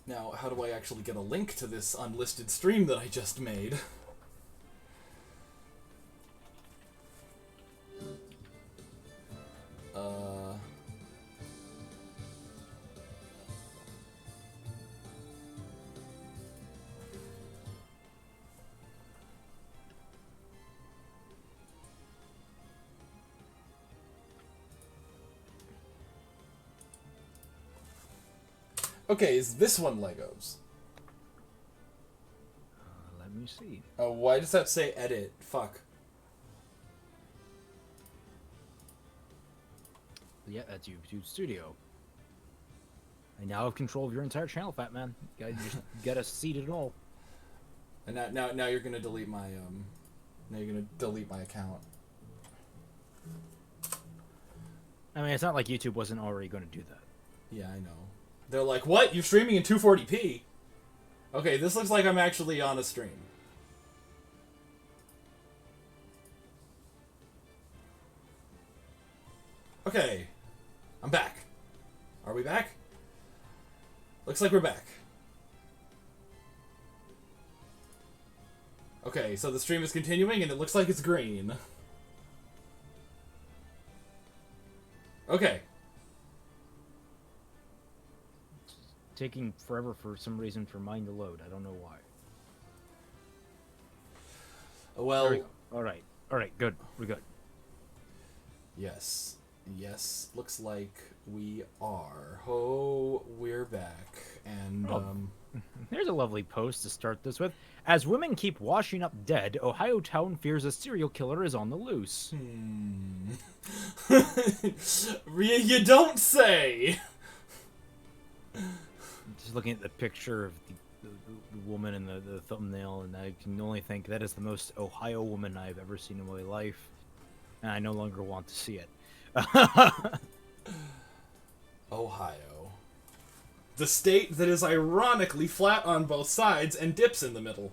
Now, how do I actually get a link to this unlisted stream that I just made? Okay, is this one Legos? Let me see. Oh, why does that say edit? Fuck. Yeah, that's YouTube Studio. I now have control of your entire channel, Fat Man. You just gotta seed it all. And now you're gonna delete my now you're gonna delete my account. I mean, it's not like YouTube wasn't already going to do that. Yeah, I know. They're like, what? You're streaming in 240p? Okay, this looks like I'm actually on a stream. Okay. I'm back. Are we back? Looks like we're back. Okay, so the stream is continuing and it looks like it's green. Okay. It's taking forever for some reason for mine to load. I don't know why. Well, There we go. All right, good. We're good. yes. Yes, looks like we are. Oh, we're back. And, There's a lovely post to start this with. As women keep washing up dead, Ohio town fears a serial killer is on the loose. You don't say! Just looking at the picture of the woman in the thumbnail, and I can only think that is the most Ohio woman I've ever seen in my life. And I no longer want to see it. Ohio. The state that is ironically flat on both sides and dips in the middle.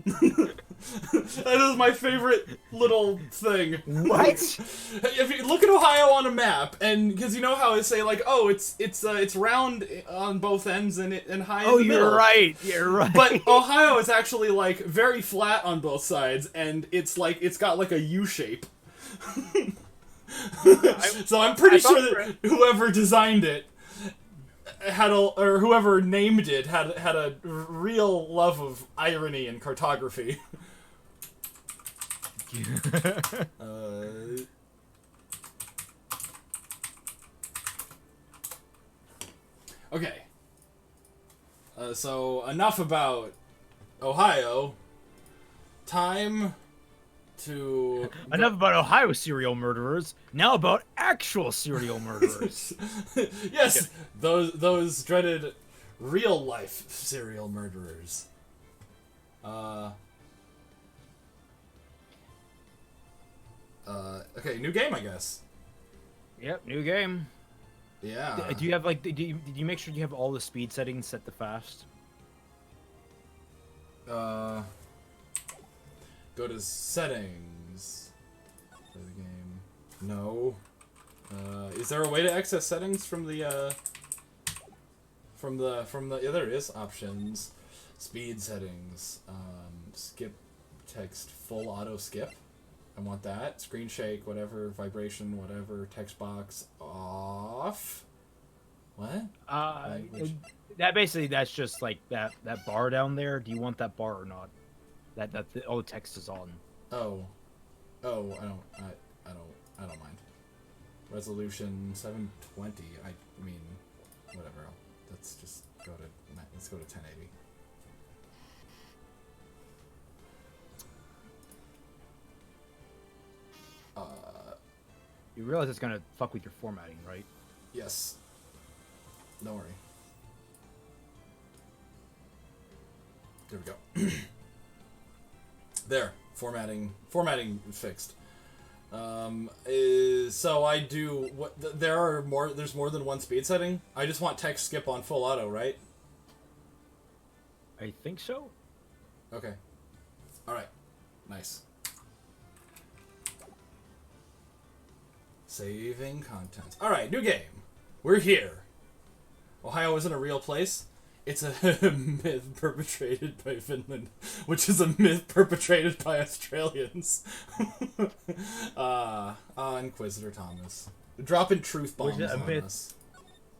That is my favorite little thing. What? If you look at Ohio on a map, and because you know how I say like, oh, it's round on both ends and high. Oh, in the middle. you're right. You're right. But Ohio is actually like very flat on both sides, and it's like it's got like a U shape. So I'm pretty sure that whoever designed it or whoever named it had a real love of irony and cartography. Okay. So enough about Ohio. Time to Enough about Ohio serial murderers. Now about actual serial murderers. Yes, those dreaded real life serial murderers. Okay, new game, I guess. Yep, new game. Yeah. Do you have like? Did you make sure you have all the speed settings set to fast? Go to settings for the game. No. Is there a way to access settings from the yeah, there is options. Speed settings. Skip text full auto skip. I want that. Screen shake, whatever, vibration, whatever, text box off. What? That's just like that bar down there. Do you want that bar or not? All the text is on. Oh, I don't mind. Resolution 720. I mean, whatever. Let's just go to 1080. You realize it's gonna fuck with your formatting, right? Yes. Don't worry. There we go. There. Formatting fixed. So I do what? There's more than one speed setting. I just want text skip on full auto, right? I think so. Okay. All right. Nice. Saving content. All right, new game. We're here. Ohio isn't a real place. It's a myth perpetrated by Finland, which is a myth perpetrated by Australians. Inquisitor Thomas. Dropping truth bombs on us.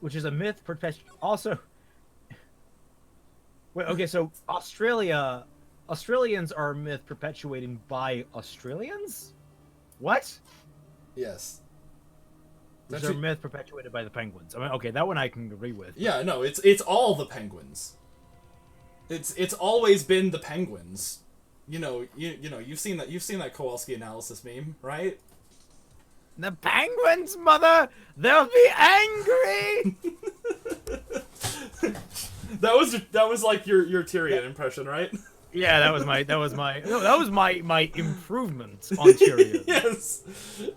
Which is a myth perpetuated... Also... Wait, okay, so Australians are a myth perpetuating by Australians? What? Yes. There's a myth perpetuated by the Penguins. I mean, okay, that one I can agree with. Yeah, no, it's all the Penguins. It's always been the Penguins. You know, you've seen that Kowalski analysis meme, right? The Penguins, mother, they'll be angry. that was like your Tyrion impression, right? Yeah, that was my improvement on Tyrion. Yes.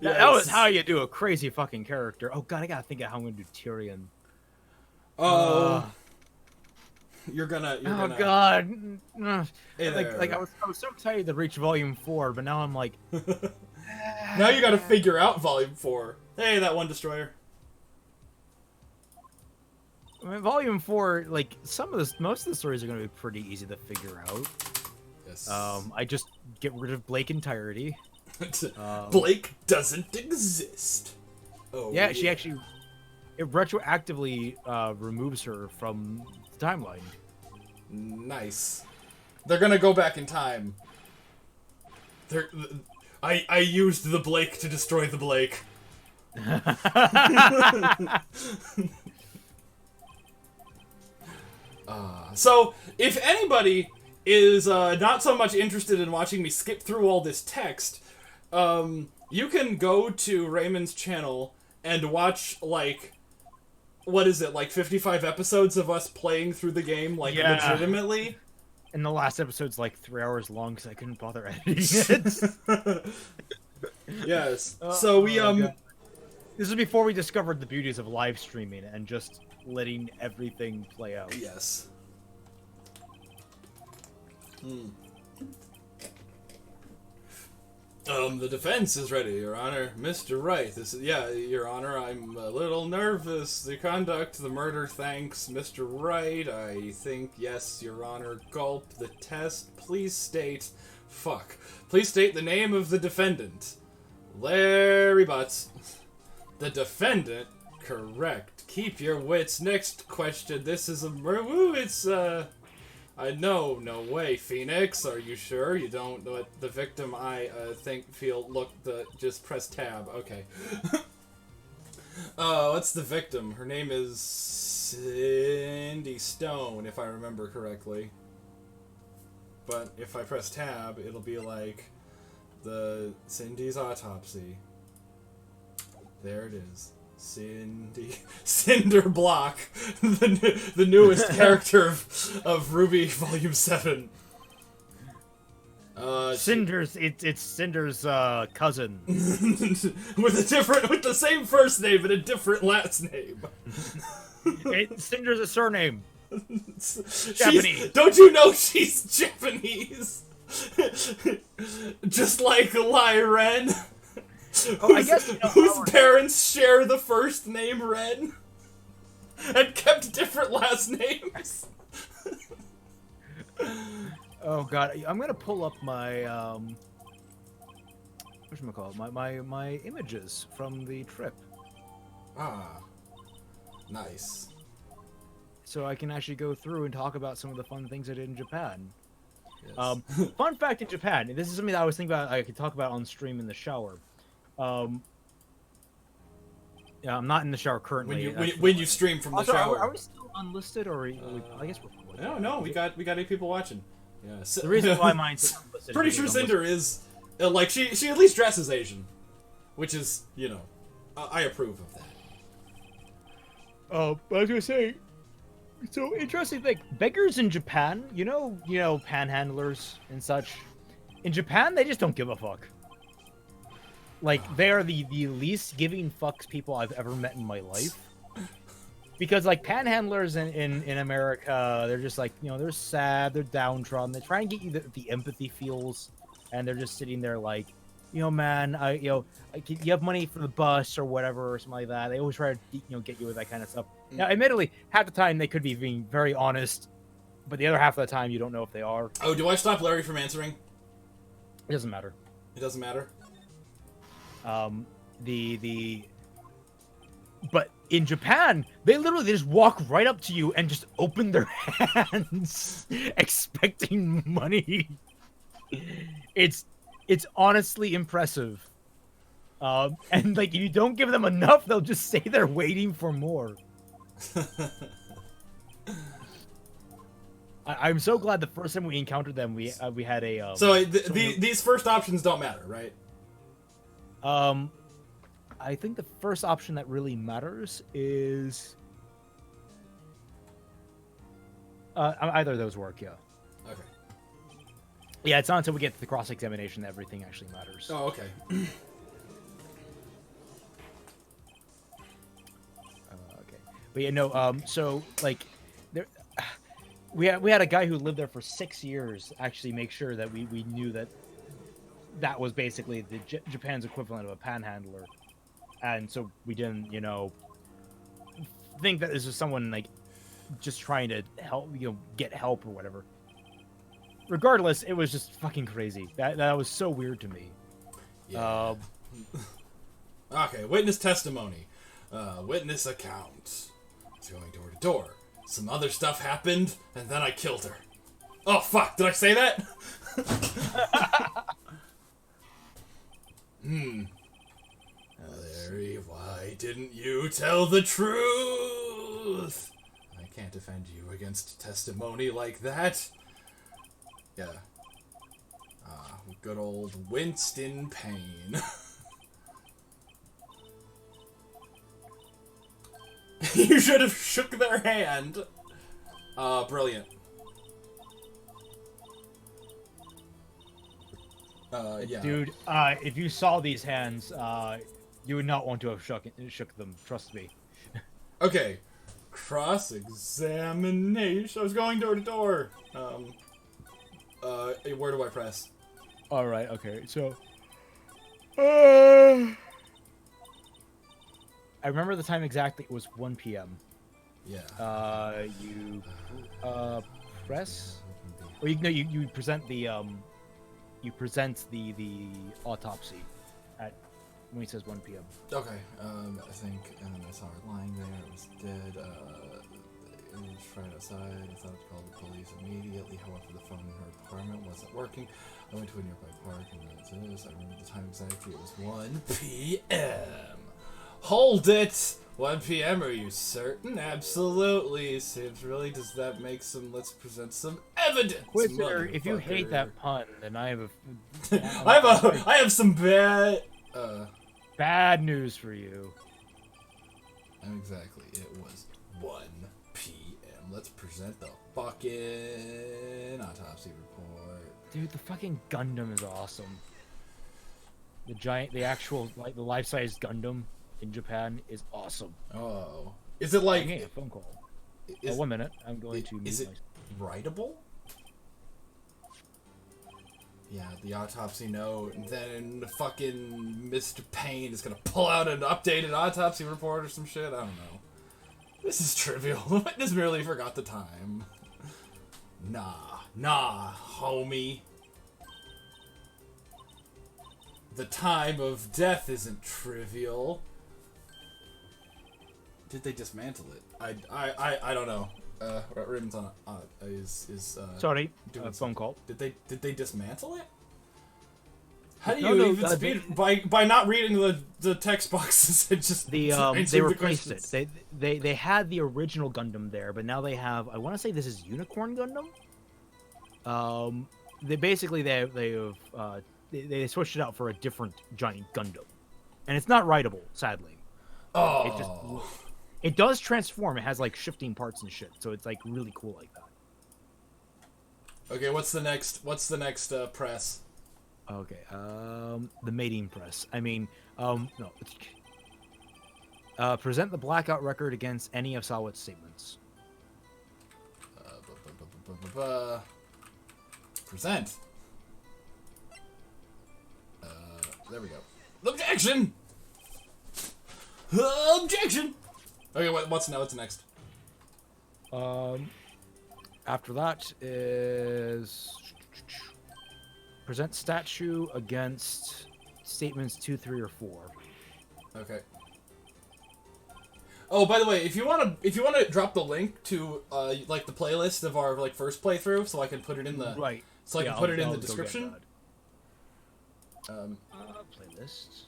That was how you do a crazy fucking character. Oh god, I gotta think of how I'm gonna do Tyrion. Oh. You're gonna. Oh god. Hey like I was so excited to reach Volume 4, but now I'm like. Now you gotta figure out Volume 4. Hey, that one destroyer. I mean, Volume 4, like most of the stories are gonna be pretty easy to figure out. Yes. I just get rid of Blake entirety. Blake doesn't exist. Oh. Yeah, she actually. It retroactively removes her from the timeline. Nice. They're gonna go back in time. I used the Blake to destroy the Blake. So, if anybody is not so much interested in watching me skip through all this text, you can go to Raymond's channel and watch, like, what is it, like 55 episodes of us playing through the game, like, legitimately? And the last episode's like 3 hours long because I couldn't bother editing it. Yes. So we, This is before we discovered the beauties of live streaming and just letting everything play out. Yes. The defense is ready, Your Honor. Mr. Wright, Your Honor, I'm a little nervous. The conduct, the murder, thanks. Mr. Wright, I think, yes, Your Honor. Gulp, the test. Please state the name of the defendant. Larry Butts. The defendant? Correct. Keep your wits. Next question. This is a no way. Phoenix, are you sure? You don't know what the victim just press tab. Okay. What's the victim? Her name is Cindy Stone, if I remember correctly. But if I press tab, it'll be like the Cindy's autopsy. There it is. Cinder Block, the newest character of Ruby Volume 7. It's Cinder's cousin. with the same first name and a different last name. Cinder's a surname. Japanese. Don't you know she's Japanese? Just like Lai Ren. Whose parents share the first name Ren and kept different last names. Oh god, I'm gonna pull up my whatchamacallit, my images from the trip. Ah, nice. So I can actually go through and talk about some of the fun things I did in Japan. Yes. Fun fact in Japan, this is something that I was thinking about. I could talk about on stream in the shower. Yeah, I'm not in the shower currently. When you stream from the shower. Are we still unlisted, or I guess we're... No, we got 8 people watching. Yeah. The reason why mine's unlisted. Pretty sure Cinder is like she at least dresses Asian, which is I approve of that. I was gonna say. So interesting thing, beggars in Japan, you know, panhandlers and such. In Japan, they just don't give a fuck. Like, they are the least giving fucks people I've ever met in my life. Because, like, panhandlers in America, they're just like, they're sad, they're downtrodden, they try and get you the empathy feels, and they're just sitting there like, man, you have money for the bus or whatever or something like that. They always try to, get you with that kind of stuff. Now, admittedly, half the time they could be being very honest, but the other half of the time you don't know if they are. Oh, do I stop Larry from answering? It doesn't matter. It doesn't matter. But in Japan, they literally just walk right up to you and just open their hands, expecting money. It's honestly impressive. And like, if you don't give them enough, they'll just say they're waiting for more. I'm so glad the first time we encountered them, we had a. So these first options don't matter, right? I think the first option that really matters is either of those work. Yeah. Okay. Yeah, it's not until we get to the cross-examination that everything actually matters. Oh, okay. Okay. But yeah, no. So like, there, we had a guy who lived there for 6 years actually make sure that we knew that was basically the Japan's equivalent of a panhandler, and so we didn't, think that this was someone like just trying to help, get help or whatever. Regardless, it was just fucking crazy. That was so weird to me. Yeah. Okay, witness testimony. Witness account. I was going door to door. Some other stuff happened, and then I killed her. Oh, fuck, did I say that? Larry, why didn't you tell the truth? I can't defend you against testimony like that. Yeah. Good old Winston Payne. You should have shook their hand. Brilliant. Yeah. Dude, if you saw these hands, you would not want to have shook them. Trust me. Okay. Cross-examination. I was going door to door. Where do I press? All right. Okay. So, I remember the time exactly. It was 1 p.m. Yeah. You press, or you present the autopsy at when he says 1 p.m. Okay. I think I saw her lying there. It was dead. It was right outside. I thought to call the police immediately. However, the phone in her apartment wasn't working. I went to a nearby park and that's this. I remember the time exactly. It was 1 p.m. Hold it! 1 p.m. Are you certain? Absolutely. Seems really. Does that make some? Let's present some evidence. Quizzer, if you hate that pun, then I have I have some bad. Bad news for you. Exactly. It was 1 p.m. Let's present the fucking autopsy report. Dude, the fucking Gundam is awesome. The actual, like, the life-size Gundam in Japan is awesome. Oh. Is it like... a phone call. 1 minute. I'm going to... Is it writable? Yeah, the autopsy note, and then the fucking Mr. Payne is gonna pull out an updated autopsy report or some shit. I don't know. This is trivial. The witness merely forgot the time. Nah, homie. The time of death isn't trivial. Did they dismantle it? I don't know. Ribbons on sorry, phone call. Did they dismantle it? How do No, you no, even speed by not reading the text boxes and just they replaced it. They had the original Gundam there, but now they have, I want to say this is Unicorn Gundam. They basically they switched it out for a different giant Gundam, and it's not writable, sadly. Oh. It does transform. It has like shifting parts and shit, so it's like really cool like that. Okay, what's the next press? Okay, the mating press. I mean, no. Present the blackout record against any of Sawat's statements. Present. There we go. Objection! Objection! Okay, what's next? After that is present statue against statements 2, 3, or 4. Okay. Oh, by the way, if you wanna drop the link to like the playlist of our like first playthrough, so I can put it in the so I can put it in the description. Playlists.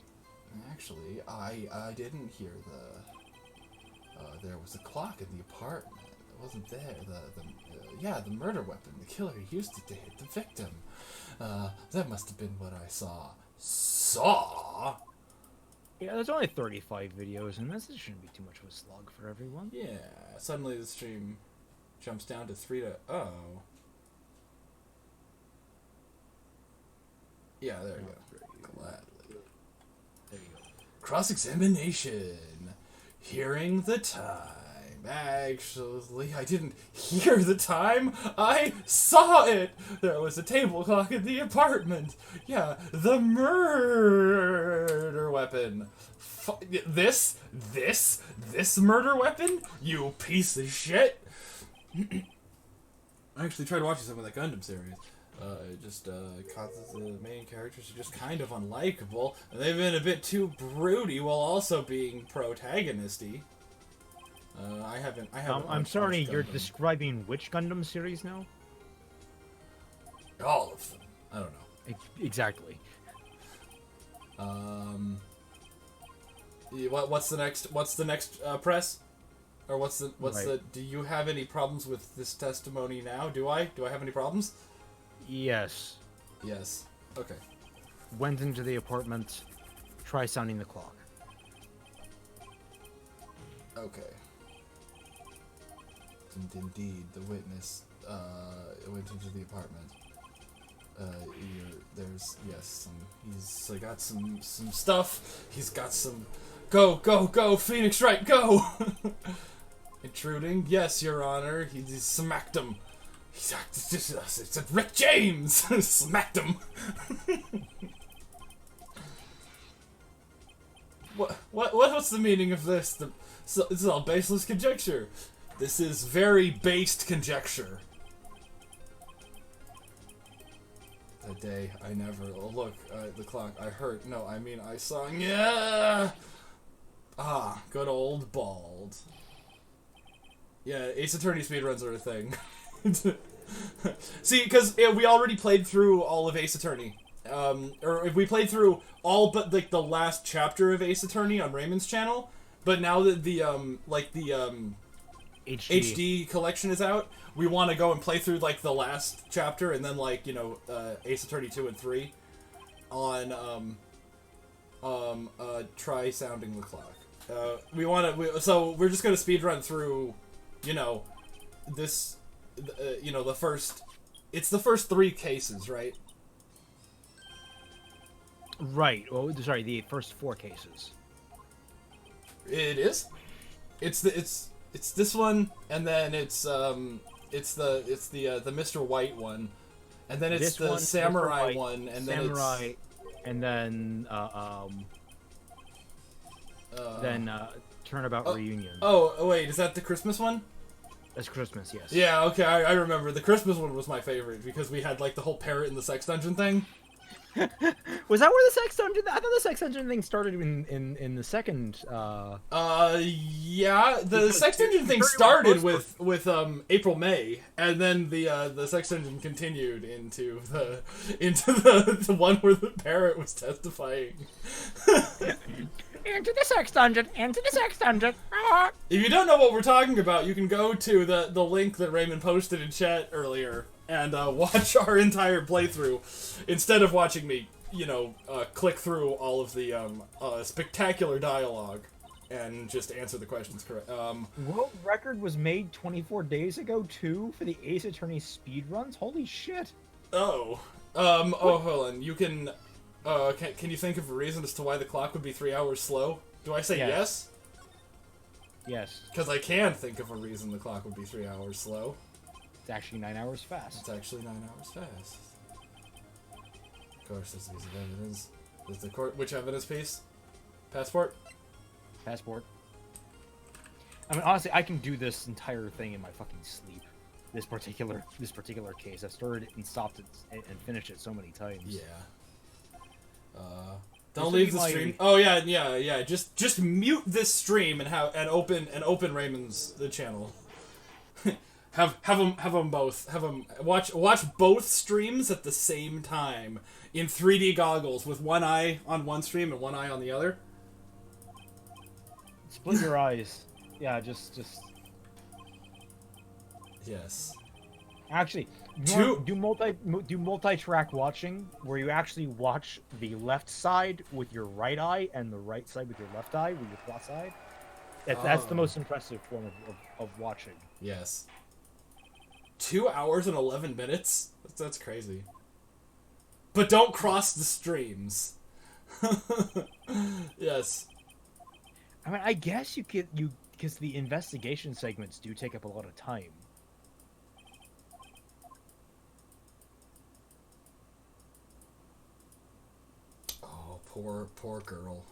Actually, I didn't hear there was a clock in the apartment. It wasn't there. The murder weapon. The killer used it to hit the victim. That must have been what I saw. Yeah, there's only 35 videos, and this shouldn't be too much of a slog for everyone. Yeah. Suddenly the stream jumps down to 3 to... Oh. Yeah, there you go. Gladly. There you go. Cross-examination. Hearing the time. Actually, I didn't hear the time. I saw it. There was a table clock in the apartment. Yeah, the murder weapon. This murder weapon? You piece of shit. I actually tried watching some of that Gundam series. It just causes the main characters to just kind of unlikable, and they've been a bit too broody while also being protagonisty. I haven't. I'm sorry, you're describing which Gundam series now? All of them. I don't know. Exactly. What's the next press? Or what's Right. the? Do you have any problems with this testimony now? Do I have any problems? Yes. Yes. Okay. Went into the apartment. Try sounding the clock. Okay. Indeed, the witness went into the apartment. He's got some stuff. He's got some. Go, Phoenix Wright, go! Intruding? Yes, Your Honor. He smacked him. It's Rick James! Smacked him! What's the meaning of this? This is all baseless conjecture. This is very based conjecture. That day, I never... Oh, look, the clock. I heard... No, I mean, I saw... Yeah! Ah, good old Bald. Yeah, Ace Attorney speedruns are a thing. See, because we already played through all of Ace Attorney. Or if we played through all but, like, the last chapter of Ace Attorney on Raymond's channel, but now that the, HD collection is out, we want to go and play through, like, the last chapter, and then, like, you know, Ace Attorney 2 and 3 on, try sounding the clock. So we're just gonna speedrun through, you know, this, you know, it's the first 3 cases, right? Right. Oh, sorry, the first 4 cases. It is. It's this one, and then it's the Mr. White one, and then it's the Samurai one, and then Samurai, and then Turnabout Reunion. Oh wait, is that the Christmas one? That's Christmas, yes. Yeah, okay, I remember. The Christmas one was my favorite because we had like the whole parrot in the sex dungeon thing. Was that where the sex dungeon? I thought the sex dungeon thing started in the second. Yeah, the sex dungeon thing started with April May, and then the sex dungeon continued into the one where the parrot was testifying. Into the sex dungeon! Into the sex dungeon! Ah! If you don't know what we're talking about, you can go to the link that Raymond posted in chat earlier and watch our entire playthrough instead of watching me, you know, click through all of the spectacular dialogue and just answer the questions correct. World record was made 24 days ago too for the Ace Attorney speedruns. Holy shit! Oh, hold on. You can. Can you think of a reason as to why the clock would be 3 hours slow? Do I say yes? Yes. Because I can think of a reason the clock would be 3 hours slow. It's actually 9 hours fast. It's actually 9 hours fast. Of course, there's a piece of evidence. Is the court which evidence piece? Passport? Passport. I mean, honestly, I can do this entire thing in my fucking sleep. This particular case. I've started it and stopped it and finished it so many times. Yeah. Don't leave the stream. Oh yeah. Just mute this stream and open Raymond's the channel. have them both. Have them watch both streams at the same time in 3D goggles with one eye on one stream and one eye on the other. Split your eyes. Yeah, just. Yes. Actually, do multi-track watching, where you actually watch the left side with your right eye and the right side with your left eye, with your plus eye. That's the most impressive form of watching. Yes. 2 hours and 11 minutes? That's crazy. But don't cross the streams. Yes. I mean, I guess because the investigation segments do take up a lot of time. Poor girl.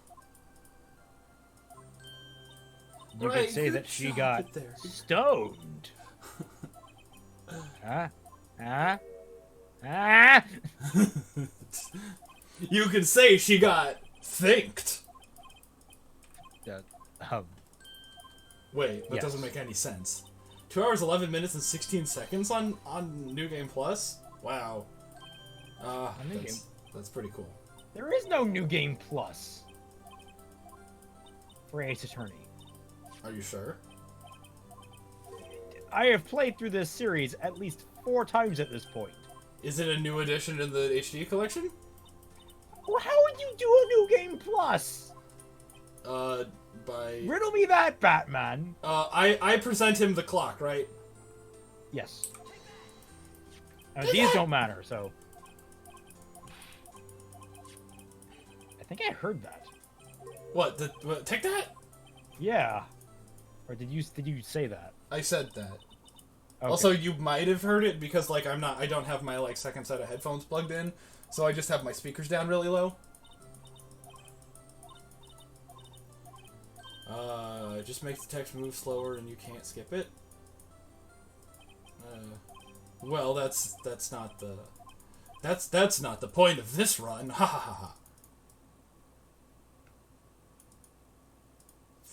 You could say that she got stoned. You could say she got thanked. Wait, that doesn't make any sense. 2 hours, 11 minutes, and 16 seconds on New Game Plus? Wow. That's pretty cool. There is no New Game Plus for Ace Attorney. Are you sure? I have played through this series at least 4 times at this point. Is it a new edition in the HD collection? Well, how would you do a New Game Plus? By... Riddle me that, Batman. I present him the clock, right? Yes. These don't matter, so... I think I heard that. What? Take that? Yeah. Or did you say that? I said that. Okay. Also, you might have heard it because I don't have my second set of headphones plugged in, so I just have my speakers down really low. Just make the text move slower and you can't skip it. Well, that's not the point of this run. Ha ha ha ha.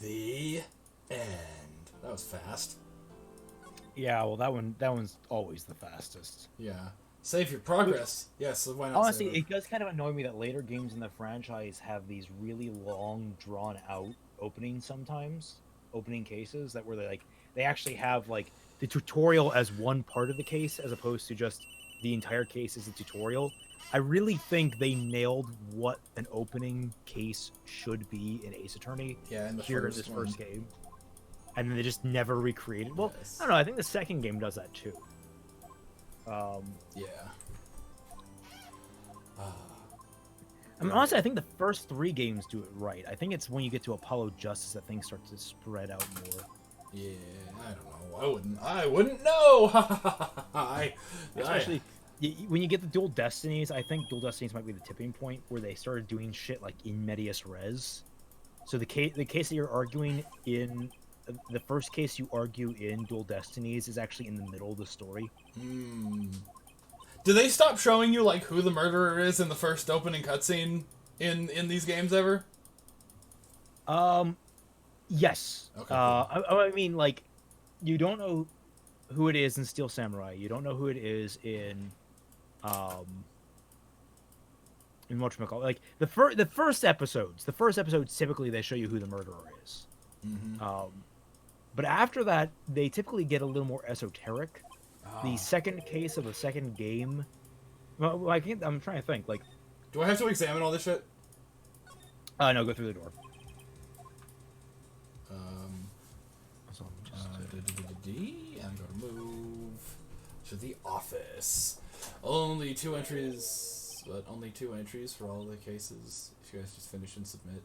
The end. That was fast. Yeah, well, that one's always the fastest. Yeah. Save your progress. Yes, so why not? Honestly, it does kind of annoy me that later games in the franchise have these really long, drawn-out openings sometimes. Opening cases that where they actually have the tutorial as one part of the case as opposed to just the entire case as a tutorial. I really think they nailed what an opening case should be in Ace Attorney in this first game. And then they just never recreated. Well, yes. I don't know. I think the second game does that too. Yeah. I mean, honestly, I think the first 3 games do it right. I think it's when you get to Apollo Justice that things start to spread out more. Yeah, I don't know. I wouldn't know. Especially when you get the Dual Destinies, I think Dual Destinies might be the tipping point where they started doing shit like in medias res. So the case that you're arguing in the first case you argue in Dual Destinies is actually in the middle of the story. Do they stop showing you who the murderer is in the first opening cutscene in these games ever? Yes. Okay. Cool. I mean, you don't know who it is in Steel Samurai. You don't know who it is in whatchamacallit. The first episodes. The first episodes typically they show you who the murderer is. Mm-hmm. But after that, they typically get a little more esoteric. The second case of the second game. Well, I'm trying to think. Do I have to examine all this shit? No, go through the door. I'm going to move to the office. Only 2 entries, but only 2 entries for all the cases. If you guys just finish and submit,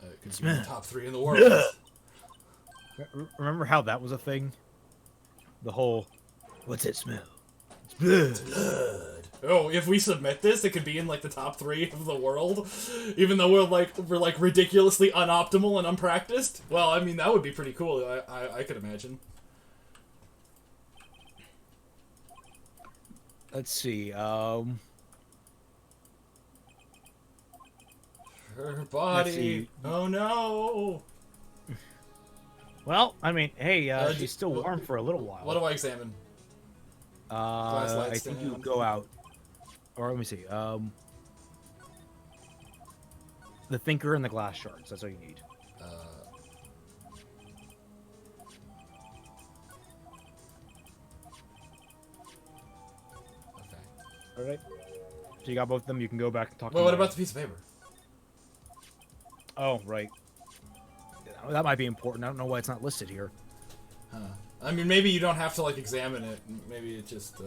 it could be the top 3 in the world. Remember how that was a thing? The whole, what's it smell? It's blood. It's blood. oh, if we submit this, it could be in like the top 3 of the world, even though we're like ridiculously unoptimal and unpracticed. Well, I mean that would be pretty cool. I could imagine. Let's see. Her body. Oh no. Well, I mean, hey, she's still warm for a little while. What do I examine? I think you go out. Or let me see. The thinker and the glass shards. That's all you need. Okay. All right. So you got both of them. You can go back and talk. Wait, to what Maya. about the piece of paper? Oh, right. That might be important. I don't know why it's not listed here. Huh. I mean, maybe you don't have to like examine it. Maybe it just.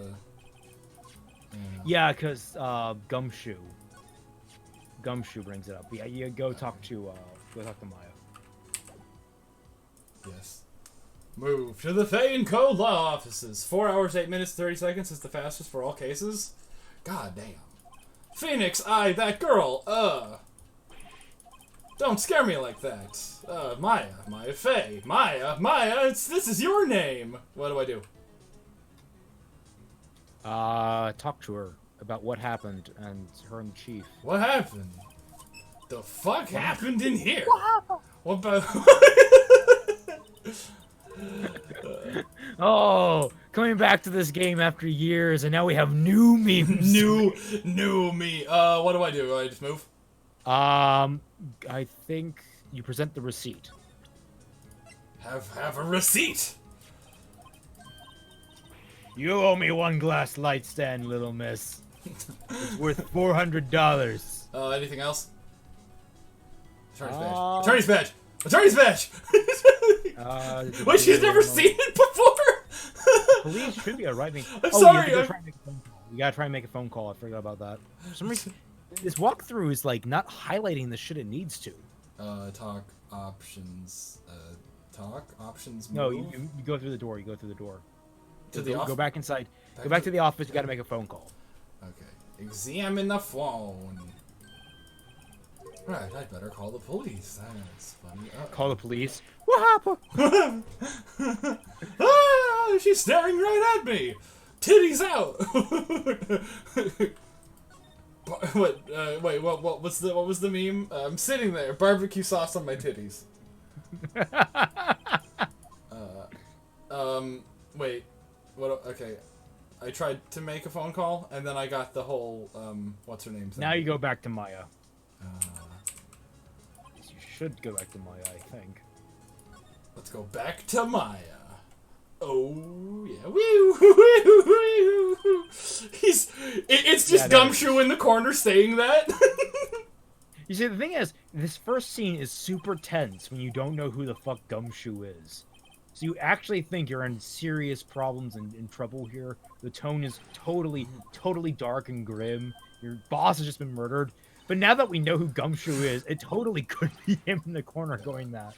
Yeah, because Gumshoe brings it up. Yeah, you go talk to Maya. Yes. Move to the Fane Code Law offices. 4 hours, 8 minutes, 30 seconds is the fastest for all cases. God damn. Phoenix, that girl. Don't scare me like that. Maya Faye. Maya, this is your name. What do I do? Talk to her about what happened and her and the chief. What happened? The fuck happened in here? What about... Oh, coming back to this game after years, and now we have new memes. new me. What do? I just move? I think you present the receipt. Have a receipt. You owe me 1 glass light stand, little miss. It's worth $400. Anything else? Attorney's badge. Attorney's badge. Wait, she's never seen it before. Police should be alright. I'm sorry. You gotta try and make a phone call. I forgot about that. For some reason, this walkthrough is like not highlighting the shit it needs to. Talk options. Talk options. Move. No, you go through the door. You go through the door. Go back inside. Go back to the office. You gotta make a phone call. Okay. Examine the phone. Right, I'd better call the police. That's funny. Call the police. What happened? She's staring right at me. Titties out. Wait, what was the meme? I'm sitting there, barbecue sauce on my titties. Wait, what? Okay, I tried to make a phone call, and then I got the whole what's her name thing. Now you go back to Maya. You should go back to Maya, I think. Let's go back to Maya. Oh yeah, woo! It's just Gumshoe in the corner saying that. You see, the thing is, this first scene is super tense when you don't know who the fuck Gumshoe is. So you actually think you're in serious problems and in trouble here. The tone is totally dark and grim. Your boss has just been murdered. But now that we know who Gumshoe is, it totally could be him in the corner going that.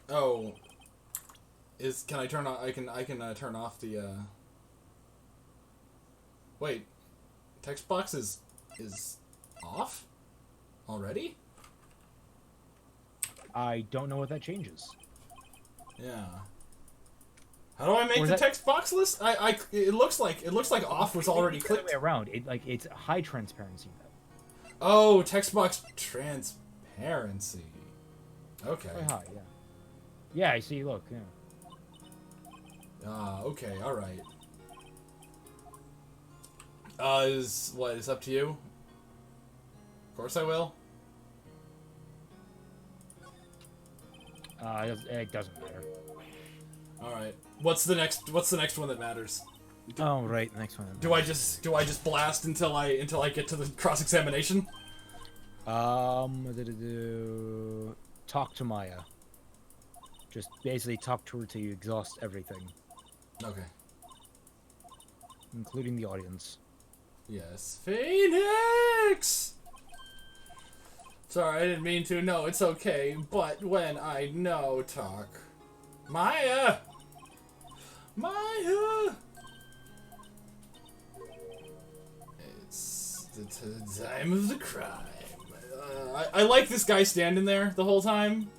Oh. Can I turn off? I can turn off the. Wait. Text box is off already. I don't know what that changes. Yeah. How do I make the text box list? It looks like off was already clicked. The other way around. It's high transparency though. Oh, text box transparency. Okay. Quite high, yeah. Yeah, I see. Look, yeah. Okay, all right. Is up to you? Of course I will. It doesn't matter. All right. What's the next one that matters? Oh, right, next one. Do I just blast until I get to the cross examination? Talk to Maya. Just basically talk to her till you exhaust everything. Okay. Including the audience. Yes. Phoenix! Sorry, I didn't mean to. No, it's okay. But when I know, talk. Maya! Maya! It's the time of the crime. I like this guy standing there the whole time.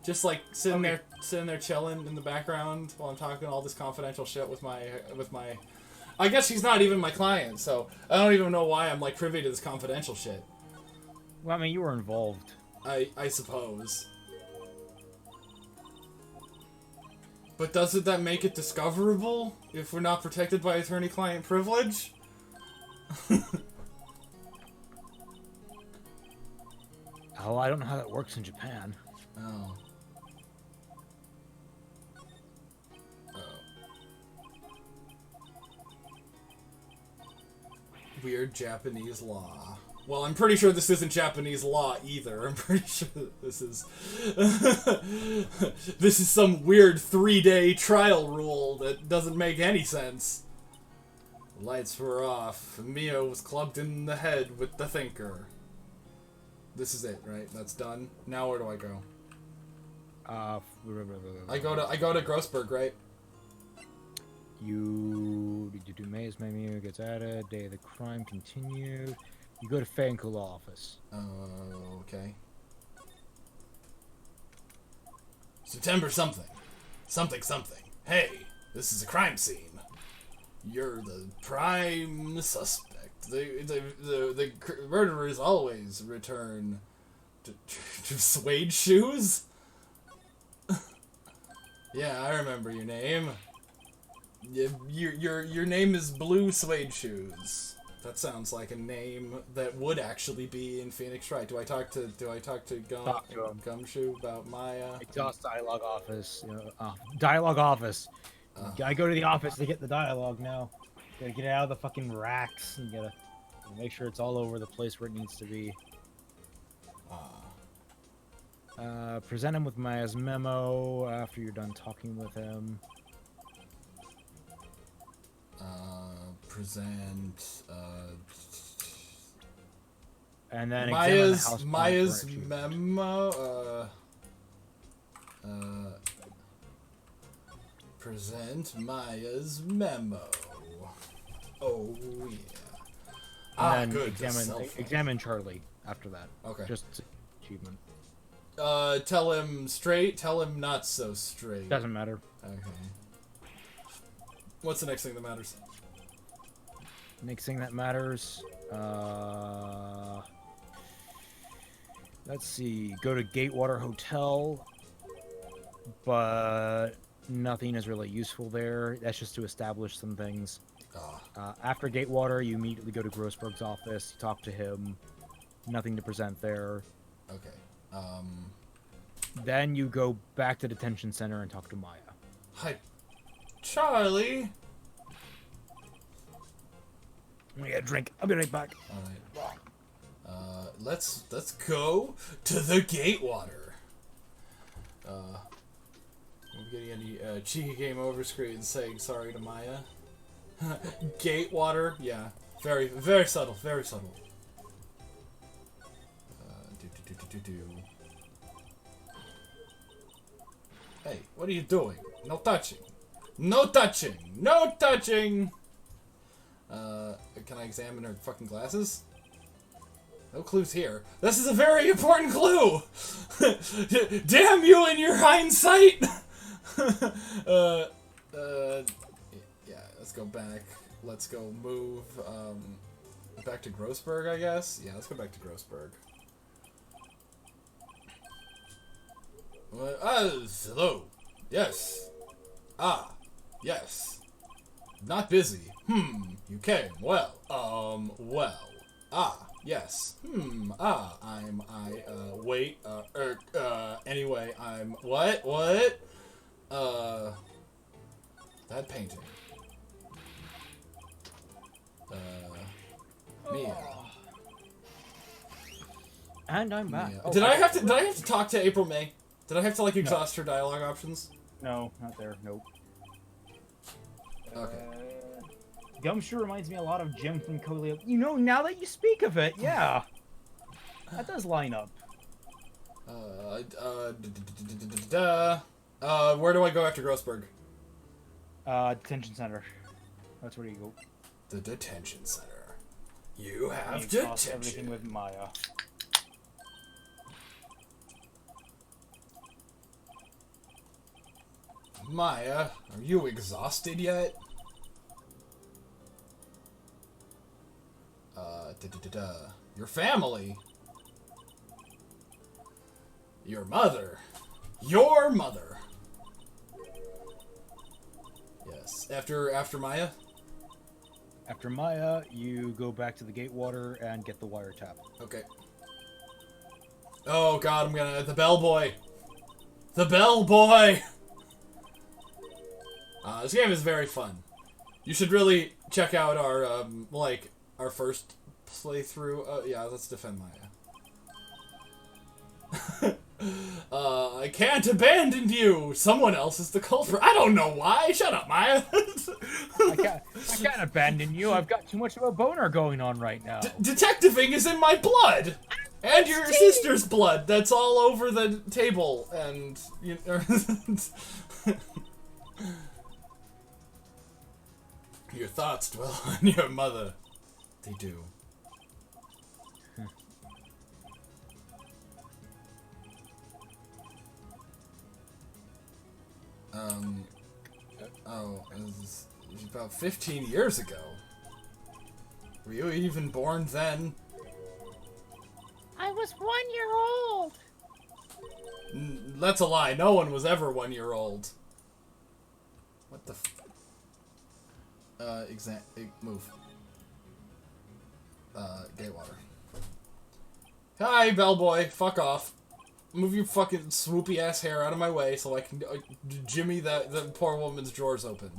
Just like sitting there chilling in the background while I'm talking all this confidential shit with my I guess she's not even my client, so I don't even know why I'm like privy to this confidential shit. Well, I mean, you were involved. I suppose. But doesn't that make it discoverable if we're not protected by attorney-client privilege? Oh, I don't know how that works in Japan. Oh. Weird Japanese law. Well, I'm pretty sure this isn't Japanese law either. I'm pretty sure that this is this is some weird 3-day trial rule that doesn't make any sense. The lights were off. Mia was clubbed in the head with the thinker. This is it, right? That's done. Now where do I go? I go to Grossberg, right? You do May's menu gets added. Day of the crime continued. You go to Fancool office. Okay. September something. Something. Hey, this is a crime scene. You're the prime suspect. The murderers always return to suede shoes? Yeah, I remember your name. Your name is Blue Suede Shoes. That sounds like a name that would actually be in Phoenix Wright. Do I talk to Gumshoe about my exhaust dialogue office? Dialogue office. I go to the office to get the dialogue now. Gotta get it out of the fucking racks and gotta make sure it's all over the place where it needs to be. Present him with Maya's memo after you're done talking with him. Present and then Maya's memo. Present Maya's memo. Oh yeah. And then good. Examine Charlie after that. Okay. Just achievement. Tell him straight. Tell him not so straight. Doesn't matter. Okay. What's the next thing that matters? Next thing that matters, let's see, go to Gatewater Hotel, but nothing is really useful there. That's just to establish some things. After Gatewater, you immediately go to Grossberg's office, you talk to him, nothing to present there. Okay. Then you go back to detention center and talk to Maya. Hi, Charlie. I'm gonna get a drink. I'll be right back. Alright. Let's go to the Gatewater. Are we getting any cheeky game over screens saying sorry to Maya? Gatewater? Yeah. Very, very subtle. Very subtle. Hey, what are you doing? No touching. No touching! No touching! Can I examine her fucking glasses? No clues here. This is a very important clue! Damn you and your hindsight! Yeah, let's go back. Let's go move, back to Grossberg, I guess? Yeah, let's go back to Grossberg. Hello. Yes. Yes. Not busy. You came. Well. Yes. Wait, anyway, what? That painting. Mia. And I'm back. Mia. Did I have to talk to April May? Did I have to, like, exhaust her dialogue options? No, not there. Nope. Okay. Gumshoe reminds me a lot of Jim from Coolio. You know, now that you speak of it, yeah. That does line up. Where do I go after Grossberg? Detention center. That's where you go. The detention center. You have You detention. cross everything with Maya. Maya, are you exhausted yet? Your family. Your mother. Your mother. Yes. After Maya? After Maya, you go back to the Gatewater and get the wiretap. Okay. Oh god, I'm gonna... The bellboy! The bellboy! This game is very fun. You should really check out our, our first playthrough. Yeah, let's defend Maya. I can't abandon you! Someone else is the culprit. I don't know why! Shut up, Maya! I can't abandon you. I've got too much of a boner going on right now. Detectiving is in my blood! And your sister's blood that's all over the table, and... You Your thoughts dwell on your mother. They do. It was about 15 years ago. Were you even born then? I was 1 year old. That's a lie. No one was ever 1 year old. What the f... move. Gatewater. Hi, bellboy. Fuck off. Move your fucking swoopy ass hair out of my way so I can jimmy the poor woman's drawers open.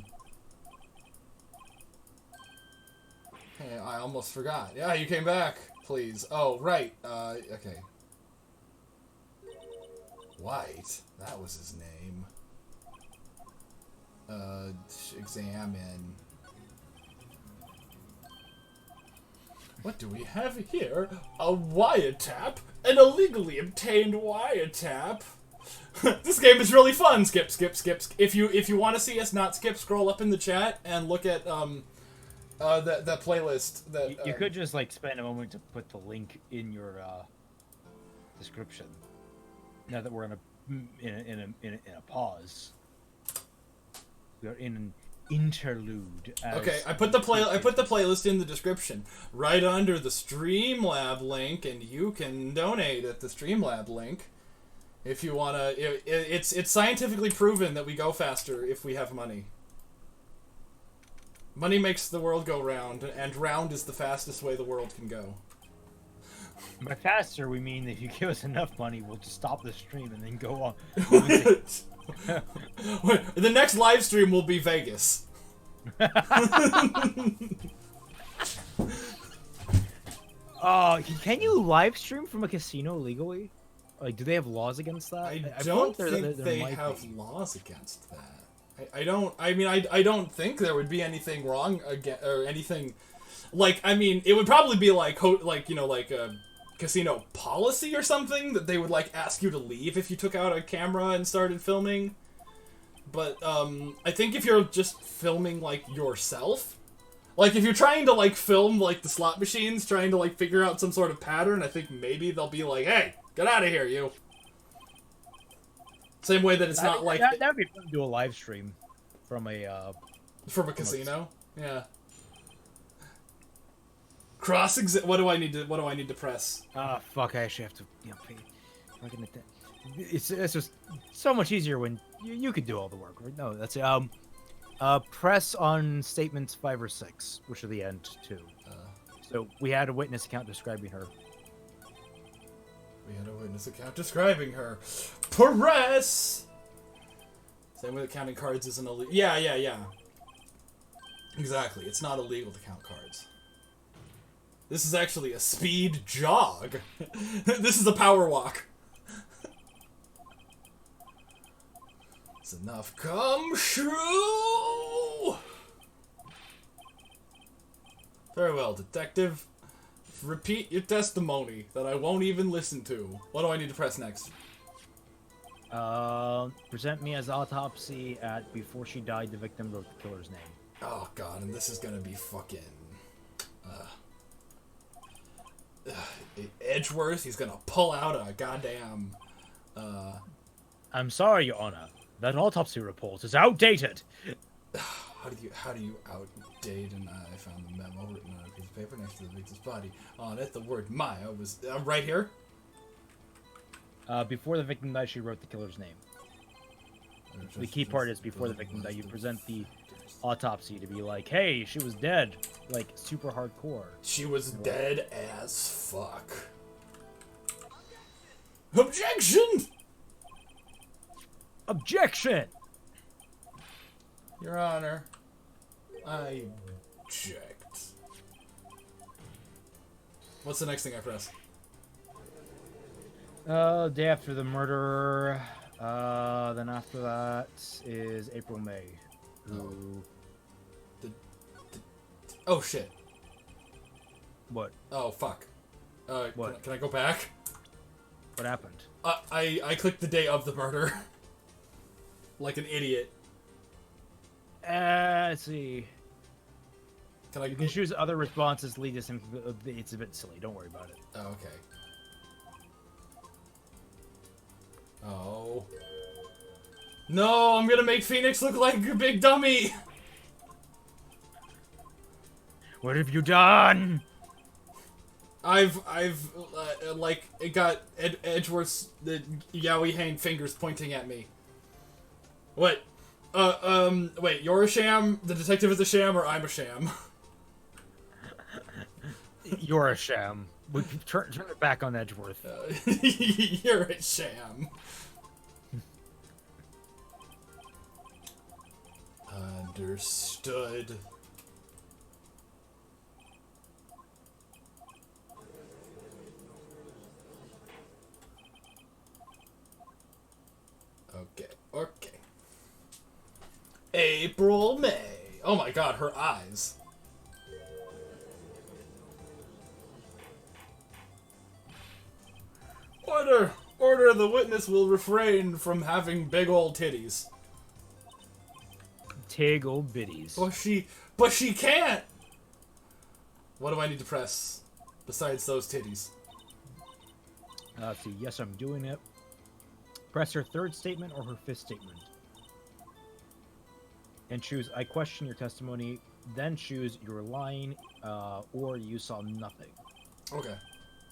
Hey, I almost forgot. Yeah, you came back. Please. Oh, right. Okay. White. That was his name. Examine. What do we have here? A wiretap? An illegally obtained wiretap? This game is really fun! Skip. If you want to see us not skip, scroll up in the chat and look at, that playlist that... You could just, like, spend a moment to put the link in your, description. Now that we're in a pause. We are in an interlude. Okay, I put the playlist in the description, right under the Streamlab link, and you can donate at the Streamlab link if you wanna. It's scientifically proven that we go faster if we have money. Money makes the world go round, and round is the fastest way the world can go. By faster, we mean that if you give us enough money, we'll just stop the stream and then go on. The next live stream will be Vegas. Can you live stream from a casino legally? Like, do they have laws against that? I don't think they have laws against that. I don't think there would be anything wrong or anything. Like, I mean, it would probably be like a casino policy or something that they would like ask you to leave if you took out a camera and started filming. But I think if you're just filming like yourself, like if you're trying to like film like the slot machines, trying to like figure out some sort of pattern, I think maybe they'll be like, "Hey, get out of here, you." Same way that it's not like that would be fun to do a live stream from a casino. Yeah. What do I need to press? Fuck! I actually have to, pay. It's just so much easier when you could do all the work. Right? No, that's it. Press on statements 5 or 6, which are the end too. So we had a witness account describing her. Press. Same way that counting cards isn't illegal. Yeah. Exactly. It's not illegal to count cards. This is actually a speed jog. This is a power walk. It's enough come true. Very well, detective. Repeat your testimony that I won't even listen to. What do I need to press next? Present me as autopsy at before she died. The victim wrote the killer's name. Oh god, and this is gonna be fucking. Edgeworth. He's gonna pull out a goddamn. I'm sorry, Your Honor. That autopsy report is outdated. How do you outdate? And I found the memo written on a piece of paper next to the victim's body. On it, the word Maya was right here. Before the victim died, she wrote the killer's name. The key part is before the victim died, you present the autopsy to be like, hey, she was dead. Like, super hardcore. She was dead as fuck. Objection! Objection! Your Honor, I object. What's the next thing I press? Day after the murder. Then after that is April May. Who... Oh shit. What? Oh fuck. What? Can I go back? What happened? I clicked the day of the murder. Like an idiot. Let's see. You can choose other responses. Lead us in. It's a bit silly. Don't worry about it. Oh, okay. Oh. No, I'm gonna make Phoenix look like a big dummy! What have you done? I've like, it got Edgeworth's, the Yowie Hang fingers pointing at me. What? Wait, you're a sham, the detective is a sham, or I'm a sham? You're a sham. We can turn it back on Edgeworth. You're a sham. Understood. Okay. April May. Oh my god, her eyes. Order, the witness will refrain from having big old titties. Tig old biddies. But she can't! What do I need to press besides those titties? Let's see. Yes, I'm doing it. Press her third statement or her fifth statement. And choose I question your testimony. Then choose you're lying or you saw nothing. Okay.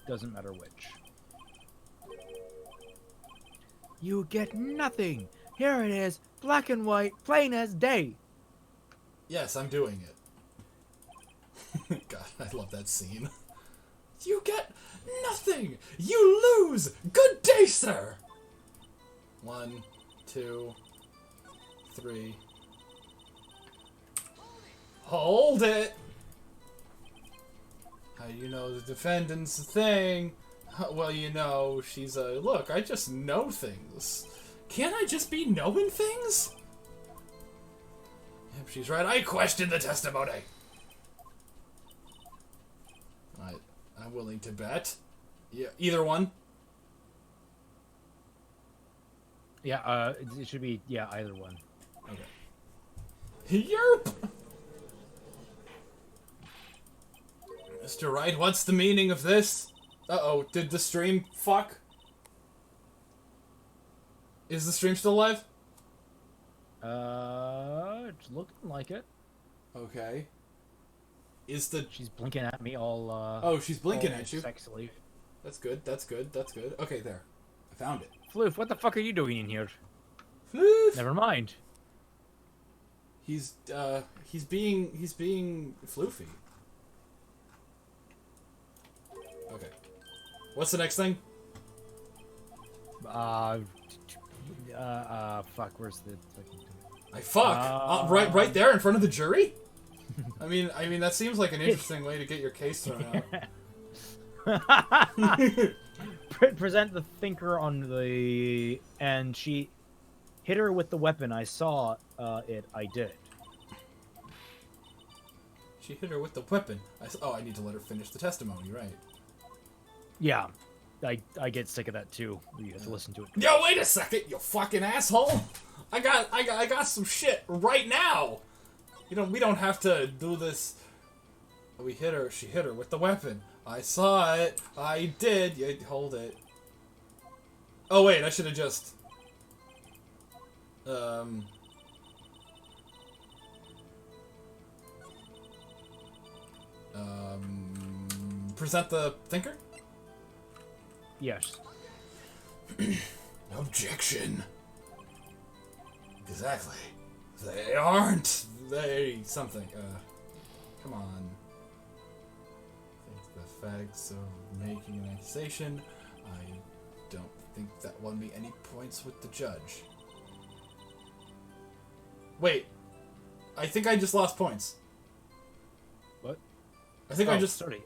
Doesn't matter which. You get nothing. Here it is, black and white, plain as day. Yes, I'm doing it. God, I love that scene. You get nothing. You lose. Good day, sir. 1, 2, 3. Hold it. How do you know the defendant's thing? Well, you know, she's a... Look, I just know things. Can't I just be knowing things? Yep, she's right. I question the testimony. I'm willing to bet. Yeah, either one. Yeah, it should be, yeah, either one. Okay. Yerp! Mr. Wright, what's the meaning of this? Uh-oh, did the stream fuck? Is the stream still live? It's looking like it. Okay. She's blinking at me all, Oh, she's blinking at you? Sexily. That's good, that's good, that's good. Okay, there. I found it. Floof, what the fuck are you doing in here? Floof! Never mind. He's being floofy. Okay. What's the next thing? Fuck, where's the fucking... right there in front of the jury? I mean, that seems like an interesting way to get your case thrown out. Present the thinker on the... And she hit her with the weapon. I saw it. I did. She hit her with the weapon. I need to let her finish the testimony, right? Yeah. I get sick of that too. You have to listen to it. Yo, wait a second, you fucking asshole! I got some shit right now. You know, we don't have to do this. We hit her. She hit her with the weapon. I saw it. I did. You hold it. Oh wait, I should have just. Present the thinker? Yes. Objection. Exactly. They aren't. They something. Come on. I think the facts of making an accusation. I don't think that won me any points with the judge. Wait. I think I just lost points. What? I think I just. Sorry.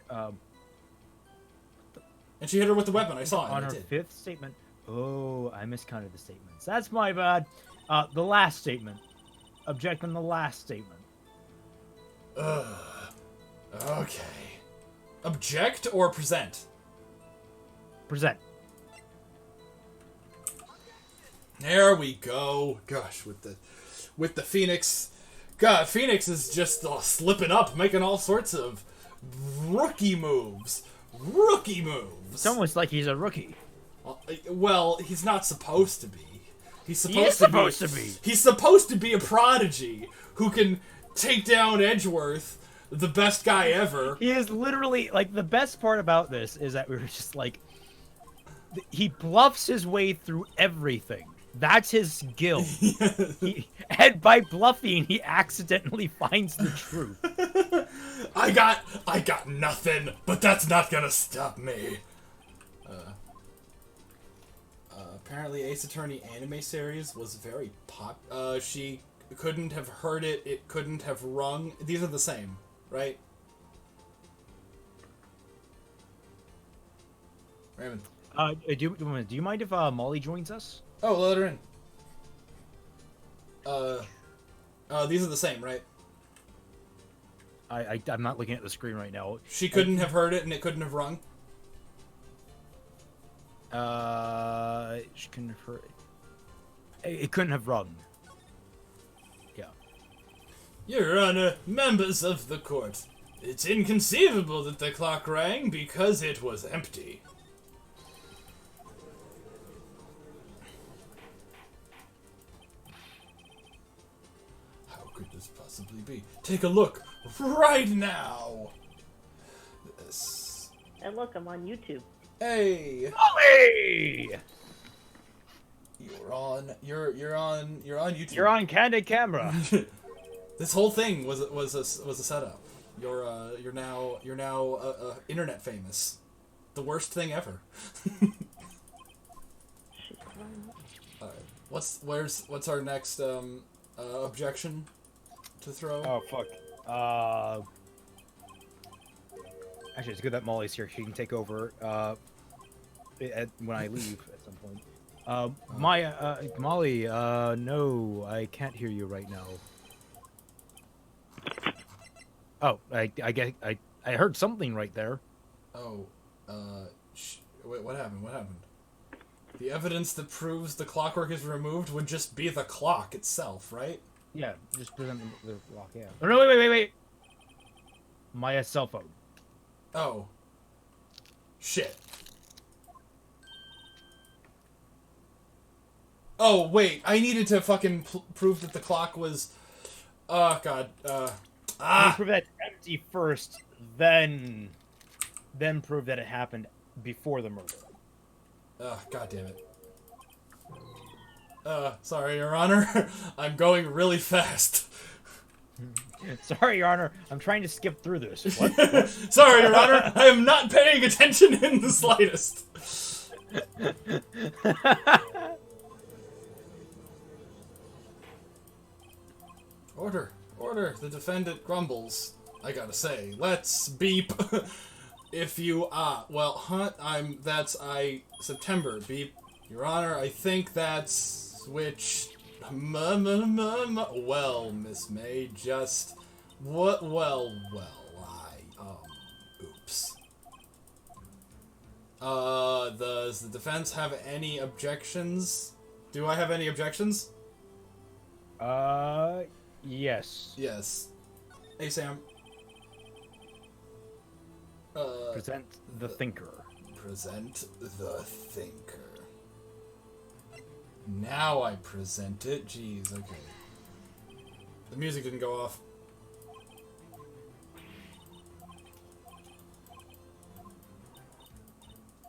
And she hit her with the weapon. I saw it. On I her did. fifth statement. Oh, I miscounted the statements. That's my bad. The last statement. Object on the last statement. Okay. Object or present? Present. There we go. Gosh, with the Phoenix. God, Phoenix is just slipping up, making all sorts of rookie moves. Rookie moves. It's almost like he's a rookie. Well, he's not supposed to be. He's He is supposed to be. He's supposed to be a prodigy who can take down Edgeworth, the best guy ever. He is literally, like, the best part about this is that we were just like, he bluffs his way through everything. That's his skill. And by bluffing, he accidentally finds the truth. I got nothing, but that's not gonna stop me. Apparently, Ace Attorney anime series was very pop. She couldn't have heard it. It couldn't have rung. These are the same, right? Raymond. Do you mind if Molly joins us? Oh, let her in. These are the same, right? I'm not looking at the screen right now. She couldn't have heard it, and it couldn't have rung. She couldn't have heard it. It couldn't have rung. Yeah. Your Honor, members of the court, it's inconceivable that the clock rang because it was empty. How could this possibly be? Take a look right now. This. And look, I'm on YouTube. Hey, Molly! you're on YouTube. You're on candid camera. This whole thing was a setup. You're now internet famous. The worst thing ever. Alright. What's our next objection to throw? Oh fuck. Actually, it's good that Molly's here. She can take over when I leave at some point. Molly, no, I can't hear you right now. Oh, I heard something right there. Oh, wait, what happened? What happened? The evidence that proves the clockwork is removed would just be the clock itself, right? Yeah, just present the lock. Yeah. Oh, no, wait. Maya's cell phone. Oh. Shit. Oh, wait. I needed to fucking prove that the clock was... Oh, God. You prove that it's empty first, then prove that it happened before the murder. God damn it. Sorry, Your Honor. I'm going really fast. Sorry, Your Honor. I'm trying to skip through this. What? Sorry, Your Honor. I am not paying attention in the slightest. Order. The defendant grumbles. I gotta say, let's beep. If you well, Hunt. September beep. Your Honor, I think that's which. Well, Miss May, just what? Well, oops. Does the defense have any objections? Do I have any objections? Yes. Yes. Hey, Sam. Present the thinker. Present the thinker. Now I present it. Jeez, okay. The music didn't go off.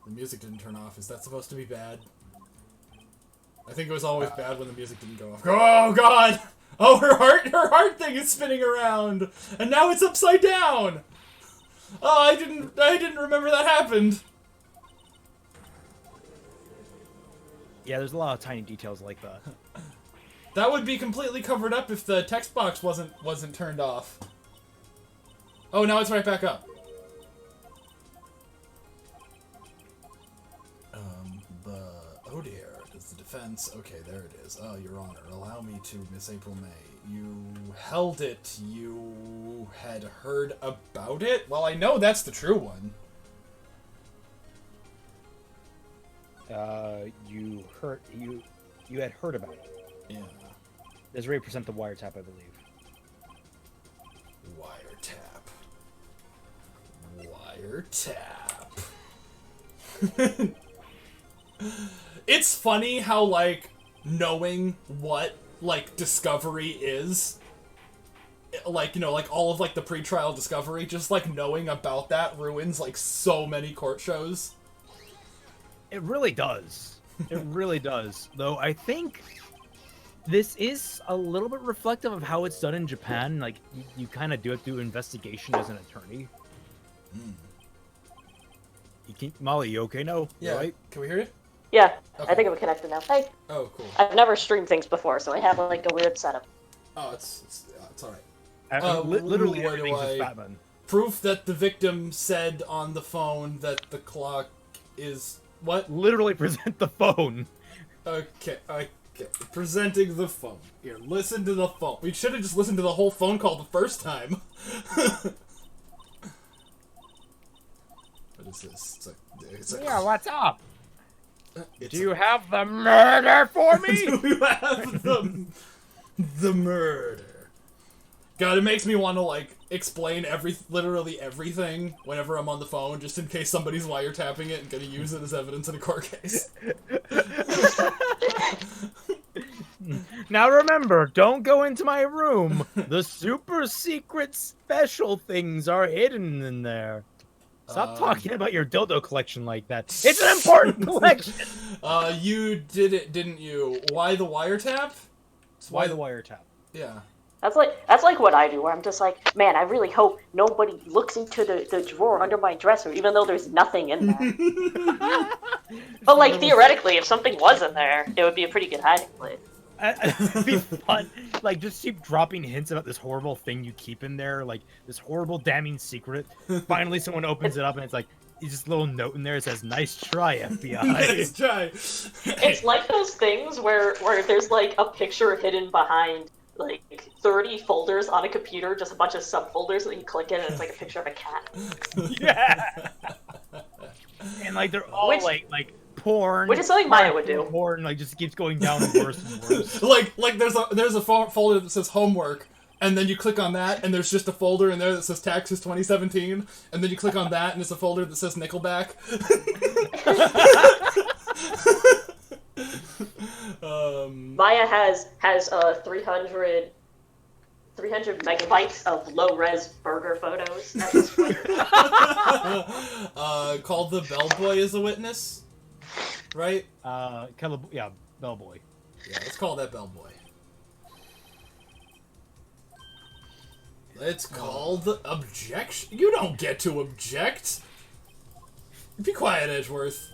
The music didn't turn off. Is that supposed to be bad? I think it was always bad when the music didn't go off. Oh God! Oh, her heart thing is spinning around, and now it's upside down. Oh, I didn't remember that happened. Yeah, there's a lot of tiny details like that. That would be completely covered up if the text box wasn't turned off. Oh, now it's right back up. Oh dear, it's the defense. Okay, there it is. Oh, Your Honor, allow me to, Miss April May. You held it. You had heard about it? Well, I know that's the true one. You had heard about it. Yeah. Desiree present the wiretap, I believe. Wiretap. It's funny how, like, knowing what, like, discovery is, like, you know, like, all of, like, the pretrial discovery, just, like, knowing about that ruins, like, so many court shows. It really does. It really does. Though I think this is a little bit reflective of how it's done in Japan. Like, you kind of do it through investigation as an attorney. Molly, you okay now? Yeah. Right? Can we hear you? Yeah, Okay. I think I'm connected now. Hey, Oh, cool. I've never streamed things before, so I have like a weird setup. Oh, it's alright. Literally where do everything's just I- Batman. Proof that the victim said on the phone that the clock is... What? Literally present the phone. Okay. Presenting the phone. Here, listen to the phone. We should have just listened to the whole phone call the first time. What is this? It's like Yeah, what's up? it's Do you have the murder for me? Do you have the murder? God, it makes me want to, like, explain literally everything whenever I'm on the phone, just in case somebody's wiretapping it and gonna use it as evidence in a court case. Now remember, don't go into my room. The super secret special things are hidden in there. Stop talking about your dildo collection like that. It's an important collection. You did it, didn't you? Why the wiretap? Why the wiretap? Yeah. That's like what I do, where I'm just like, man, I really hope nobody looks into the drawer under my dresser, even though there's nothing in there. But like theoretically, if something was in there, it would be a pretty good hiding place. It'd be fun. Like, just keep dropping hints about this horrible thing you keep in there, like this horrible, damning secret. Finally, someone opens it up and it's like, just a little note in there that says, "Nice try, FBI." Nice try. It's like those things where there's like a picture hidden behind like 30 folders on a computer, just a bunch of subfolders, and then you click it and it's like a picture of a cat. Yeah. And like they're all like porn. Which is something Maya would do. Porn like just keeps going down worse and worse. like there's a folder that says homework, and then you click on that, and there's just a folder in there that says taxes 2017, and then you click on that, and it's a folder that says Nickelback. Maya has 300 megabytes of low-res burger photos at this point. Called the bellboy as a witness, right? Yeah, bellboy. Yeah, let's call that bellboy. It's called objection. You don't get to object. Be quiet, Edgeworth.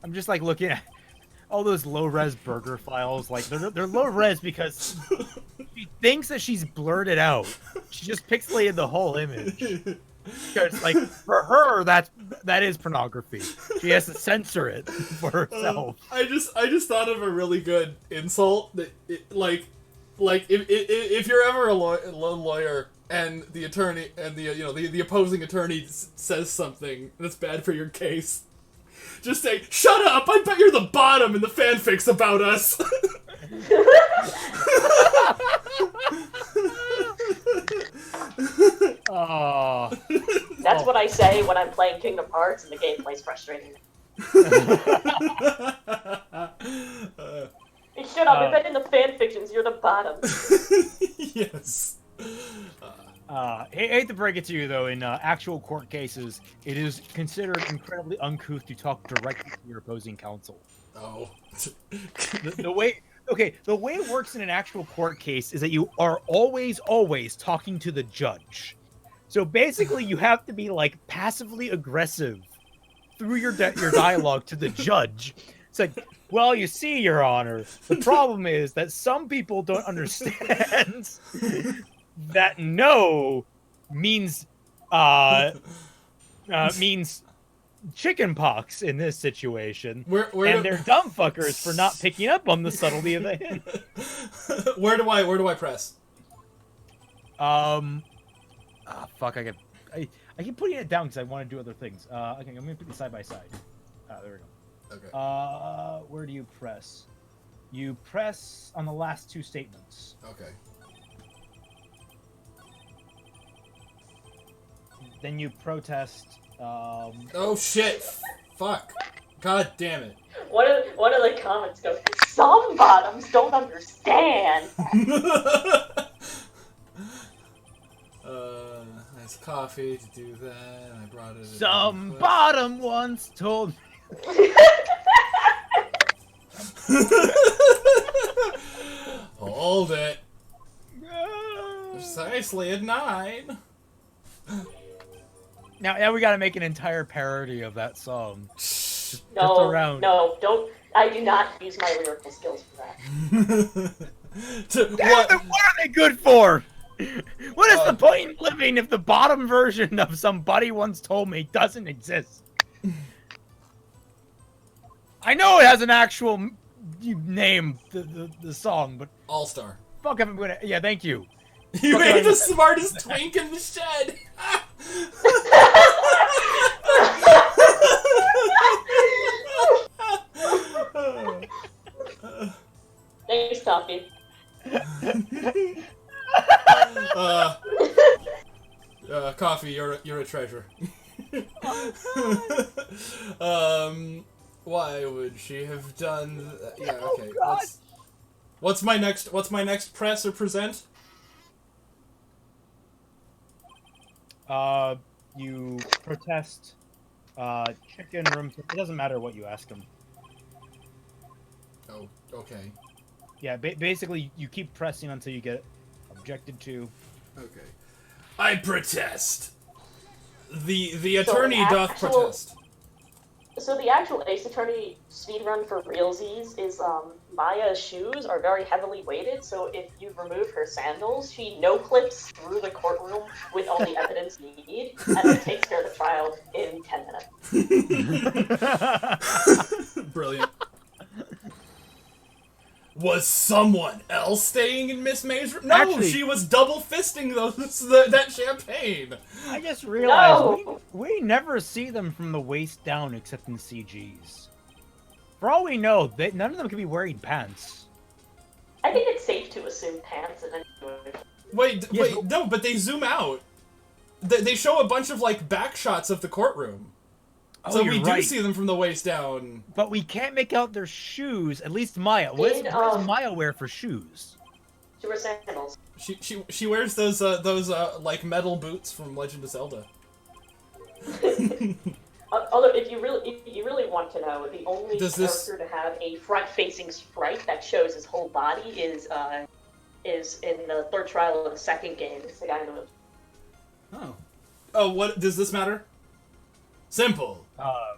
I'm just like looking at all those low-res burger files. Like they're low-res because she thinks that she's blurred it out. She just pixelated the whole image. Because like for her, that is pornography. She has to censor it for herself. I just thought of a really good insult that if you're ever a lawyer and the attorney and the opposing attorney says something that's bad for your case, just say, "Shut up! I bet you're the bottom in the fanfics about us." Oh. That's what I say when I'm playing Kingdom Hearts and the gameplay's frustrating me. Hey, shut up! I bet in the fanfictions you're the bottom. Yes. Hate to break it to you, though, in actual court cases, it is considered incredibly uncouth to talk directly to your opposing counsel. Oh. The way it works in an actual court case is that you are always talking to the judge. So basically, you have to be like passively aggressive through your dialogue to the judge. It's like, well, you see, Your Honor, the problem is that some people don't understand that no means chicken pox in this situation, and they're dumb fuckers for not picking up on the subtlety of the hint. Where do I press? Fuck! I keep putting it down because I want to do other things. Okay, I'm gonna put it side by side. There we go. Okay. Where do you press? You press on the last two statements. Okay. Then you protest. Oh shit! Fuck! God damn it! One of the comments goes, "Some bottoms don't understand." Nice coffee to do that. I brought it. Some bottom once told me. Hold it. Precisely at 9. Now we gotta make an entire parody of that song. Just around. No, don't. I do not use my lyrical skills for that. What are they good for? What is the point in living if the bottom version of somebody once told me doesn't exist? I know it has an actual name, the song, but All-Star. fuck if I'm gonna. Yeah, thank you. You made the smartest twink in the shed. Thanks, Toppy. Coffee, you're a treasure. Why would she have done that? Yeah, okay. Oh, What's my next press or present? You protest chicken room. It doesn't matter what you ask them. Oh, okay. Yeah, basically you keep pressing until you get objected to. Okay. I protest. The attorney doth protest. So the actual Ace Attorney speedrun for realsies is Maya's shoes are very heavily weighted, so if you remove her sandals, she no-clips through the courtroom with all the evidence you need, and then takes care of the trial in 10 minutes. Brilliant. Was someone else staying in Miss May's room? No, Actually, she was double fisting that champagne. I just realized No. we never see them from the waist down except in CGs. For all we know, none of them could be wearing pants. I think it's safe to assume pants and then... Wait, no, but they zoom out. They show a bunch of, like, back shots of the courtroom. So we do see them from the waist down. But we can't make out their shoes, at least Maya. What does Maya wear for shoes? She wears sandals. She wears those like metal boots from Legend of Zelda. Although, if you really want to know, the only character to have a front-facing sprite that shows his whole body is in the third trial of the second game. It's the guy in the movie. Oh, what does this matter? Simple.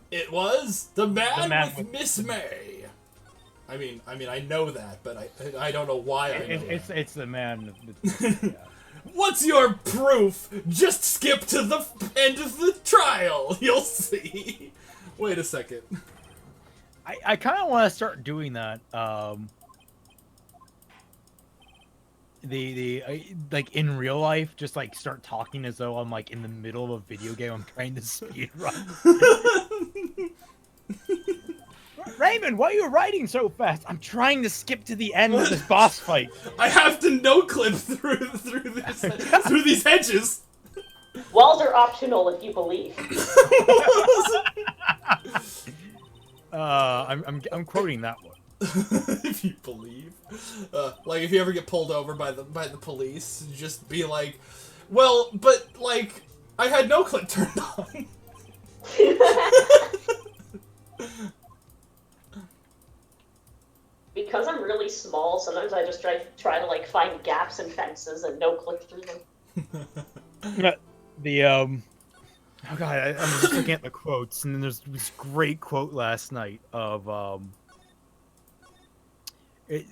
It was the man with Miss May. I mean, I know that, but I don't know why I know it's the man. Yeah. What's your proof? Just skip to the end of the trial. You'll see. Wait a second. I kind of want to start doing that. like in real life, just like start talking as though I'm like in the middle of a video game. I'm trying to speed run. Raymond, why are you writing so fast? I'm trying to skip to the end of this boss fight. I have to no clip through these hedges. Walls are optional if you believe. I'm quoting that one. If you believe, like if you ever get pulled over by the police, just be like, well, but like I had no clip turned on. Because I'm really small, sometimes I just try to like find gaps in fences and no click through them. Oh god, I'm just looking at the quotes, and then there's this great quote last night of we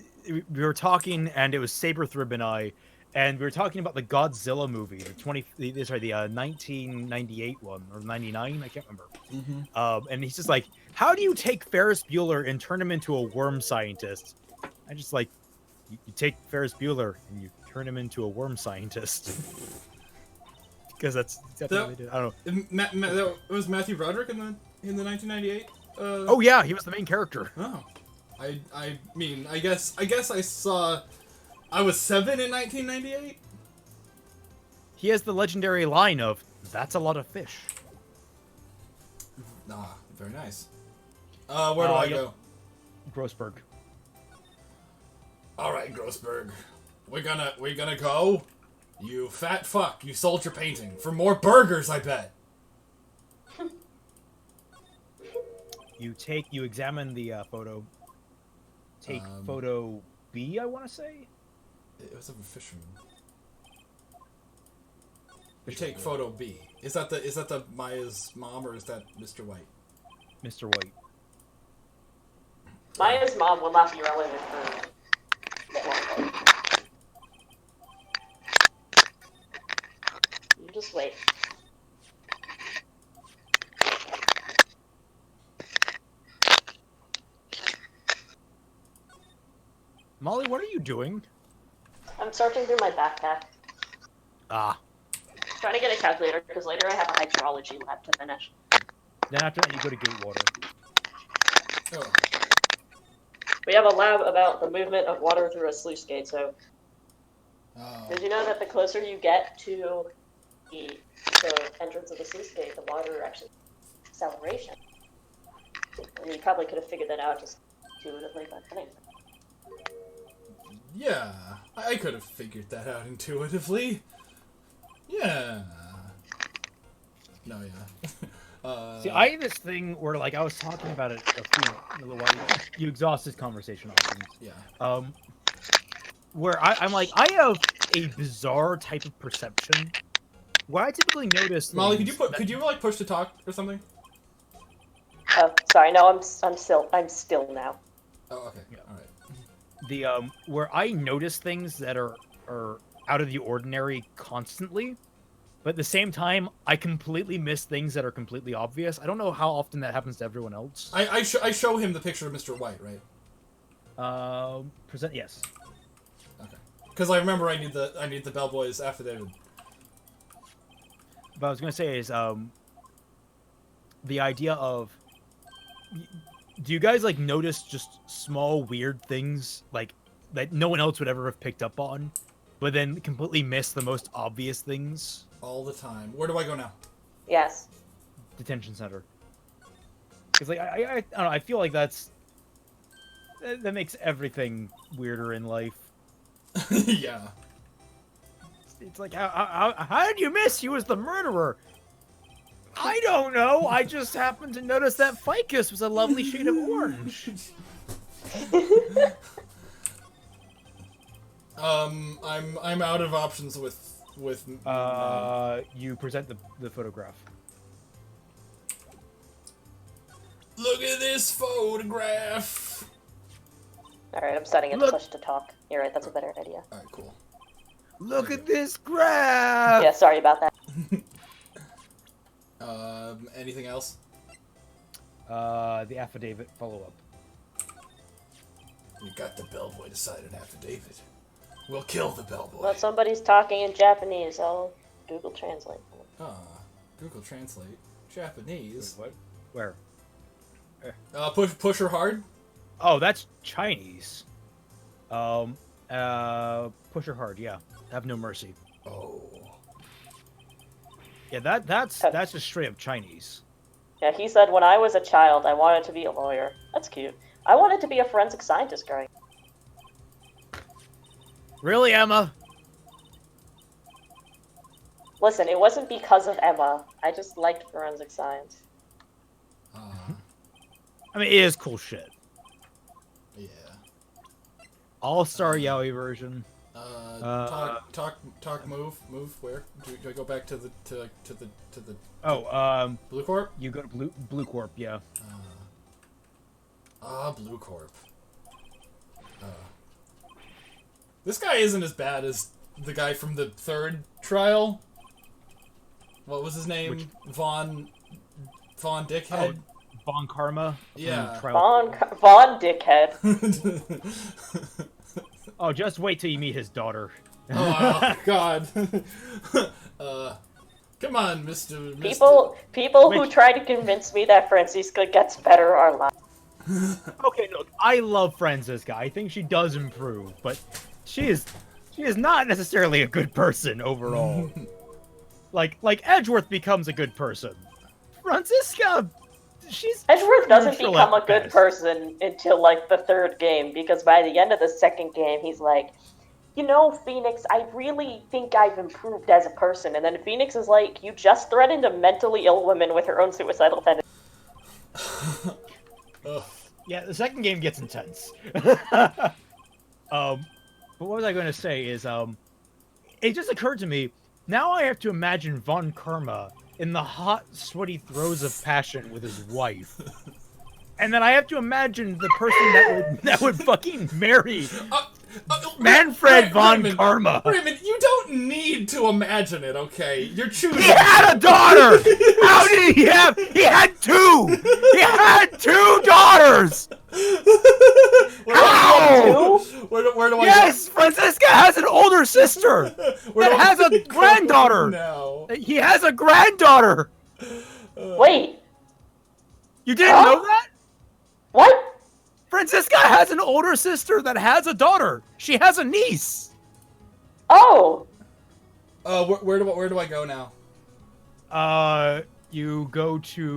were talking, and it was Saberthrib and I, and we were talking about the Godzilla movie, the 1998 one or 99, I can't remember. Mm-hmm. And he's just like, how do you take Ferris Bueller and turn him into a worm scientist? I just like, you take Ferris Bueller and you turn him into a worm scientist. Because that's exactly what they did. I don't know. That was Matthew Broderick in the 1998. Oh yeah, he was the main character. Oh, I mean, I guess I saw. I was 7 in 1998. He has the legendary line of, "That's a lot of fish." Ah, very nice. Where do I go? Grossberg. All right, Grossberg. We're gonna go. You fat fuck, you sold your painting. For more burgers, I bet. You examine the photo. Take photo B, I want to say? It was of a fisherman. You take photo B. Is that the Maya's mom, or is that Mr. White? Mr. White. Maya's mom will not be relevant for long. You just wait. Molly, what are you doing? I'm searching through my backpack. Ah. Trying to get a calculator, because later I have a hydrology lab to finish. Then after that, you go to Gatewater. Oh. We have a lab about the movement of water through a sluice gate, so... Oh. Did you know that the closer you get to the entrance of the sluice gate, the water actually acceleration? And you probably could have figured that out just intuitively, but anyway. Yeah, I could have figured that out intuitively. Yeah. No, yeah. See, I have this thing where, like, I was talking about it a little while. You exhaust this conversation often. Yeah. Where I'm like, I have a bizarre type of perception where I typically notice. Molly, could you like push to talk or something? Oh, sorry. No, I'm still now. Oh, okay. Yeah. All right. The where I notice things that are out of the ordinary constantly, but at the same time I completely miss things that are completely obvious. I don't know how often that happens to everyone else. I show him the picture of Mr. White, right? Present, yes. Okay. Because I remember I need the bellboy's affidavit. But I was gonna say is the idea of, do you guys like notice just small weird things like that no one else would ever have picked up on, but then completely miss the most obvious things? All the time. Where do I go now? Yes. Detention center. Because like I don't know, I feel like that makes everything weirder in life. Yeah. It's like how did you miss? He was the murderer. I don't know. I just happened to notice that ficus was a lovely shade of orange. I'm out of options with. You present the photograph. Look at this photograph. All right, I'm setting it to push to talk. You're right. That's a better idea. All right, cool. Look at this graph. Yeah, sorry about that. Anything else? The affidavit follow-up. You got the bellboy to sign an affidavit. We'll kill the bellboy. Well, somebody's talking in Japanese. I'll Google Translate. Google Translate. Japanese. What? Where? Push her hard. Oh, that's Chinese. Push her hard. Yeah, have no mercy. Oh. Yeah, that's just straight up Chinese. Yeah, he said, when I was a child, I wanted to be a lawyer. That's cute. I wanted to be a forensic scientist growing up. Really, Emma? Listen, it wasn't because of Emma. I just liked forensic science. I mean, it is cool shit. Yeah. All-star yaoi version. Move. Where? Do I go back to the Blue Corp? You go to Blue Corp, yeah. Blue Corp. This guy isn't as bad as the guy from the third trial. What was his name? Vaughn Dickhead? Oh, Von Karma? Yeah. Vaughn Dickhead. Oh, just wait till you meet his daughter. Oh, God. Come on, Mr. People who try to convince me that Francisca gets better are lying. Okay, look, I love Francisca. I think she does improve, but she is not necessarily a good person overall. like Edgeworth becomes a good person. Francisca, Edgeworth doesn't neutral become at a good best. person until like the third game, because by the end of the second game, he's like, you know, Phoenix, I really think I've improved as a person. And then Phoenix is like, you just threatened a mentally ill woman with her own suicidal tendencies. Yeah, the second game gets intense. But what was I going to say is, it just occurred to me, now I have to imagine Von Karma in the hot, sweaty throes of passion with his wife. And then I have to imagine the person that would fucking marry Manfred Von Raymond, Karma. Raymond, you don't need to imagine it, okay? You're choosing. He had a daughter! How did he have? He had two! He had two daughters! How? Where do I Yes, Francisca has an older sister that has a granddaughter. No. He has a granddaughter. Wait, You didn't know that? what? Francisca has an older sister that has a daughter. She has a niece. Oh, Where do I go now? You go to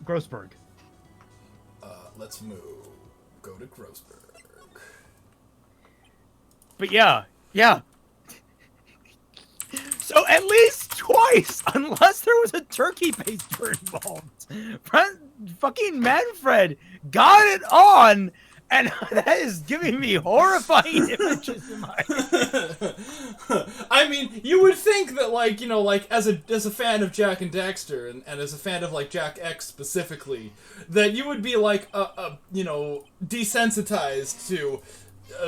Grossberg. Let's move. Go to Grossberg. But yeah. So at least twice, unless there was a turkey baster involved, fucking Manfred got it on, and that is giving me horrifying images in my head. I mean, you would think that, like, you know, like, as a fan of Jack and Daxter, and as a fan of, like, Jack X specifically, that you would be, like, you know, desensitized to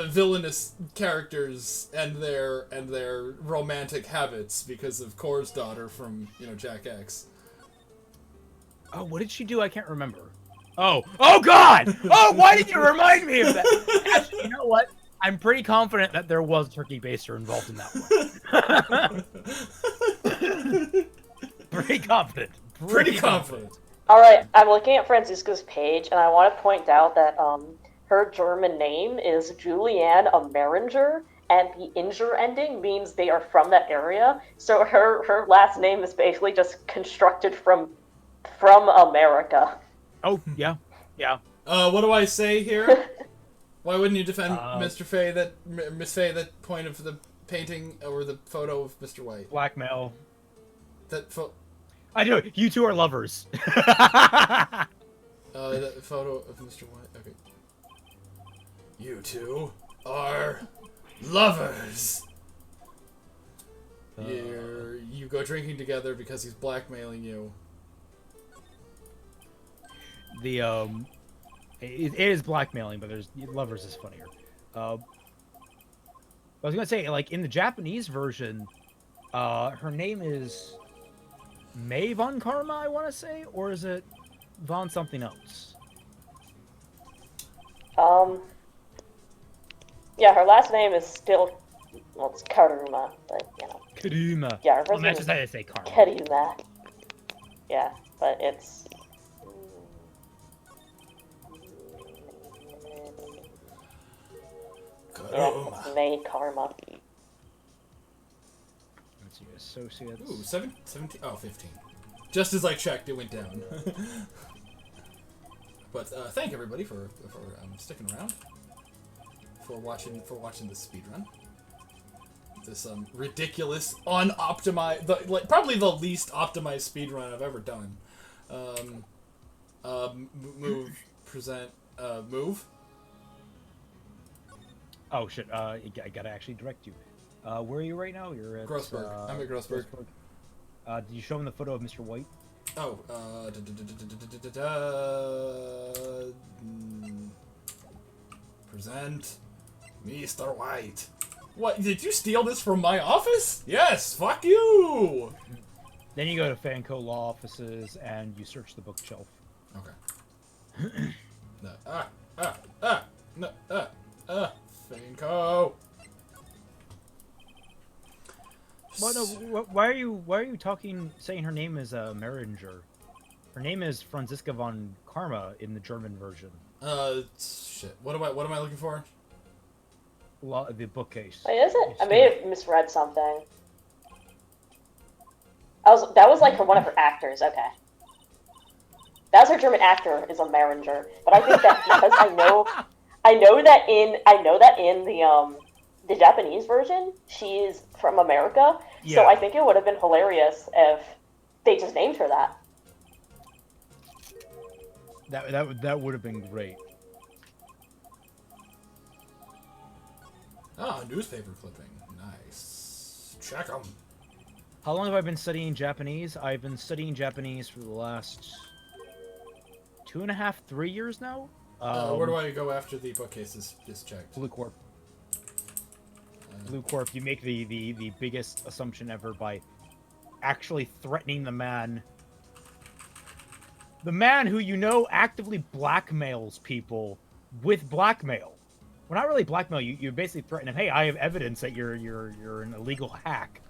villainous characters and their romantic habits because of Core's daughter from, you know, Jack X. Oh, what did she do? I can't remember. Oh God! Oh, why did you remind me of that? Actually, you know what? I'm pretty confident that there was turkey baster involved in that one. Pretty confident. Pretty confident. alright, I'm looking at Francisca's page, and I want to point out that, her German name is Julianne Ameringer, and the Inger ending means they are from that area. So her last name is basically just constructed from America. Oh, yeah. What do I say here? Why wouldn't you defend Miss Fay that point of the painting or the photo of Mr. White? Blackmail. I do. You two are lovers. That photo of Mr. White. Okay. You two are lovers. You go drinking together because he's blackmailing you. It is blackmailing, but there's lovers is funnier. I was gonna say, like, in the Japanese version, her name is May Von Karma, I want to say, or is it Von something else? Yeah, her last name is still, well, it's Karuma, but, you know. Kuruma. Yeah, her Well, first man, name just is how to say karma. Karuma. Yeah, but it's... Yeah, it's Karuma. May Karma. Let's see, associates. Ooh, 17. Oh, 15. Just as I checked, it went down. But thank everybody for sticking around, for watching this speedrun. This ridiculous, unoptimized, like probably the least optimized speedrun I've ever done. Move. Oh shit! I gotta actually direct you. Where are you right now? You're at Grossberg. I'm at Grossberg. Did you show him the photo of Mr. White? Oh, present Mr. White. What, did you steal this from my office? Yes, fuck you! Then you go to Fanco Law Offices and you search the bookshelf. Okay. Fanco. Well, no, why are you saying her name is Meringer? Her name is Franziska von Karma in the German version. Shit. What am I looking for? The bookcase. Wait, is it? I may have misread something. That was like for one of her actors. Okay. That was her German actor is a Meringer, but I think that because I know that in the Japanese version she is from America, Yeah. so I think it would have been hilarious if they just named her that. That would have been great. Ah, newspaper clipping. Nice. Check 'em. How long have I been studying Japanese? I've been studying Japanese for the last 2.5, 3 years now. Where do I go after the bookcase is checked? Blue Corp. Blue Corp, you make the biggest assumption ever by actually threatening the man. The man who you know actively blackmails people with blackmail. Well, not really blackmail. You basically threaten him. Hey, I have evidence that you're an illegal hack.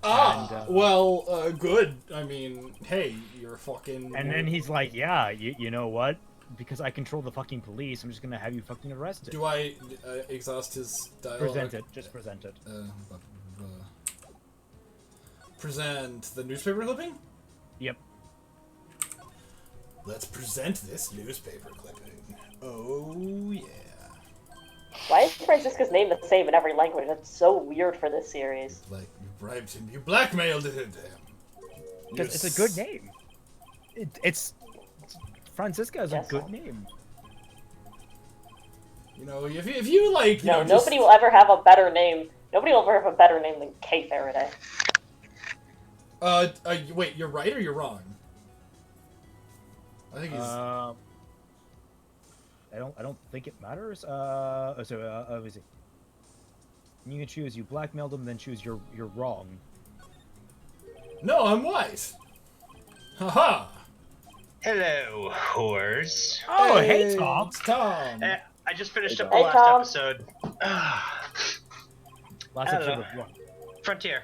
Good. I mean, hey, you're fucking... And then he's like, yeah, you know what? Because I control the fucking police, I'm just gonna have you fucking arrested. Do I exhaust his dialogue? Present it. Just present it. Present the newspaper clipping? Yep. Let's present this newspaper clipping. Oh, yeah. Why is Franziska's name the same in every language? That's so weird for this series. Like, you bribed him. You blackmailed him. Because it's a good name. It's Franziska is a good name. You know, if you like, you know, nobody will ever have a better name. Nobody will ever have a better name than Kay Faraday. Wait, you're right or you're wrong? I think he's. I don't think it matters. Let me see. You can choose. You blackmailed him, then choose. You're wrong. No, I'm white. Haha. Hello, whores. Oh, hey Tom. It's Tom. I just finished up Hey, the last Tom. episode. Last episode of what? Frontier.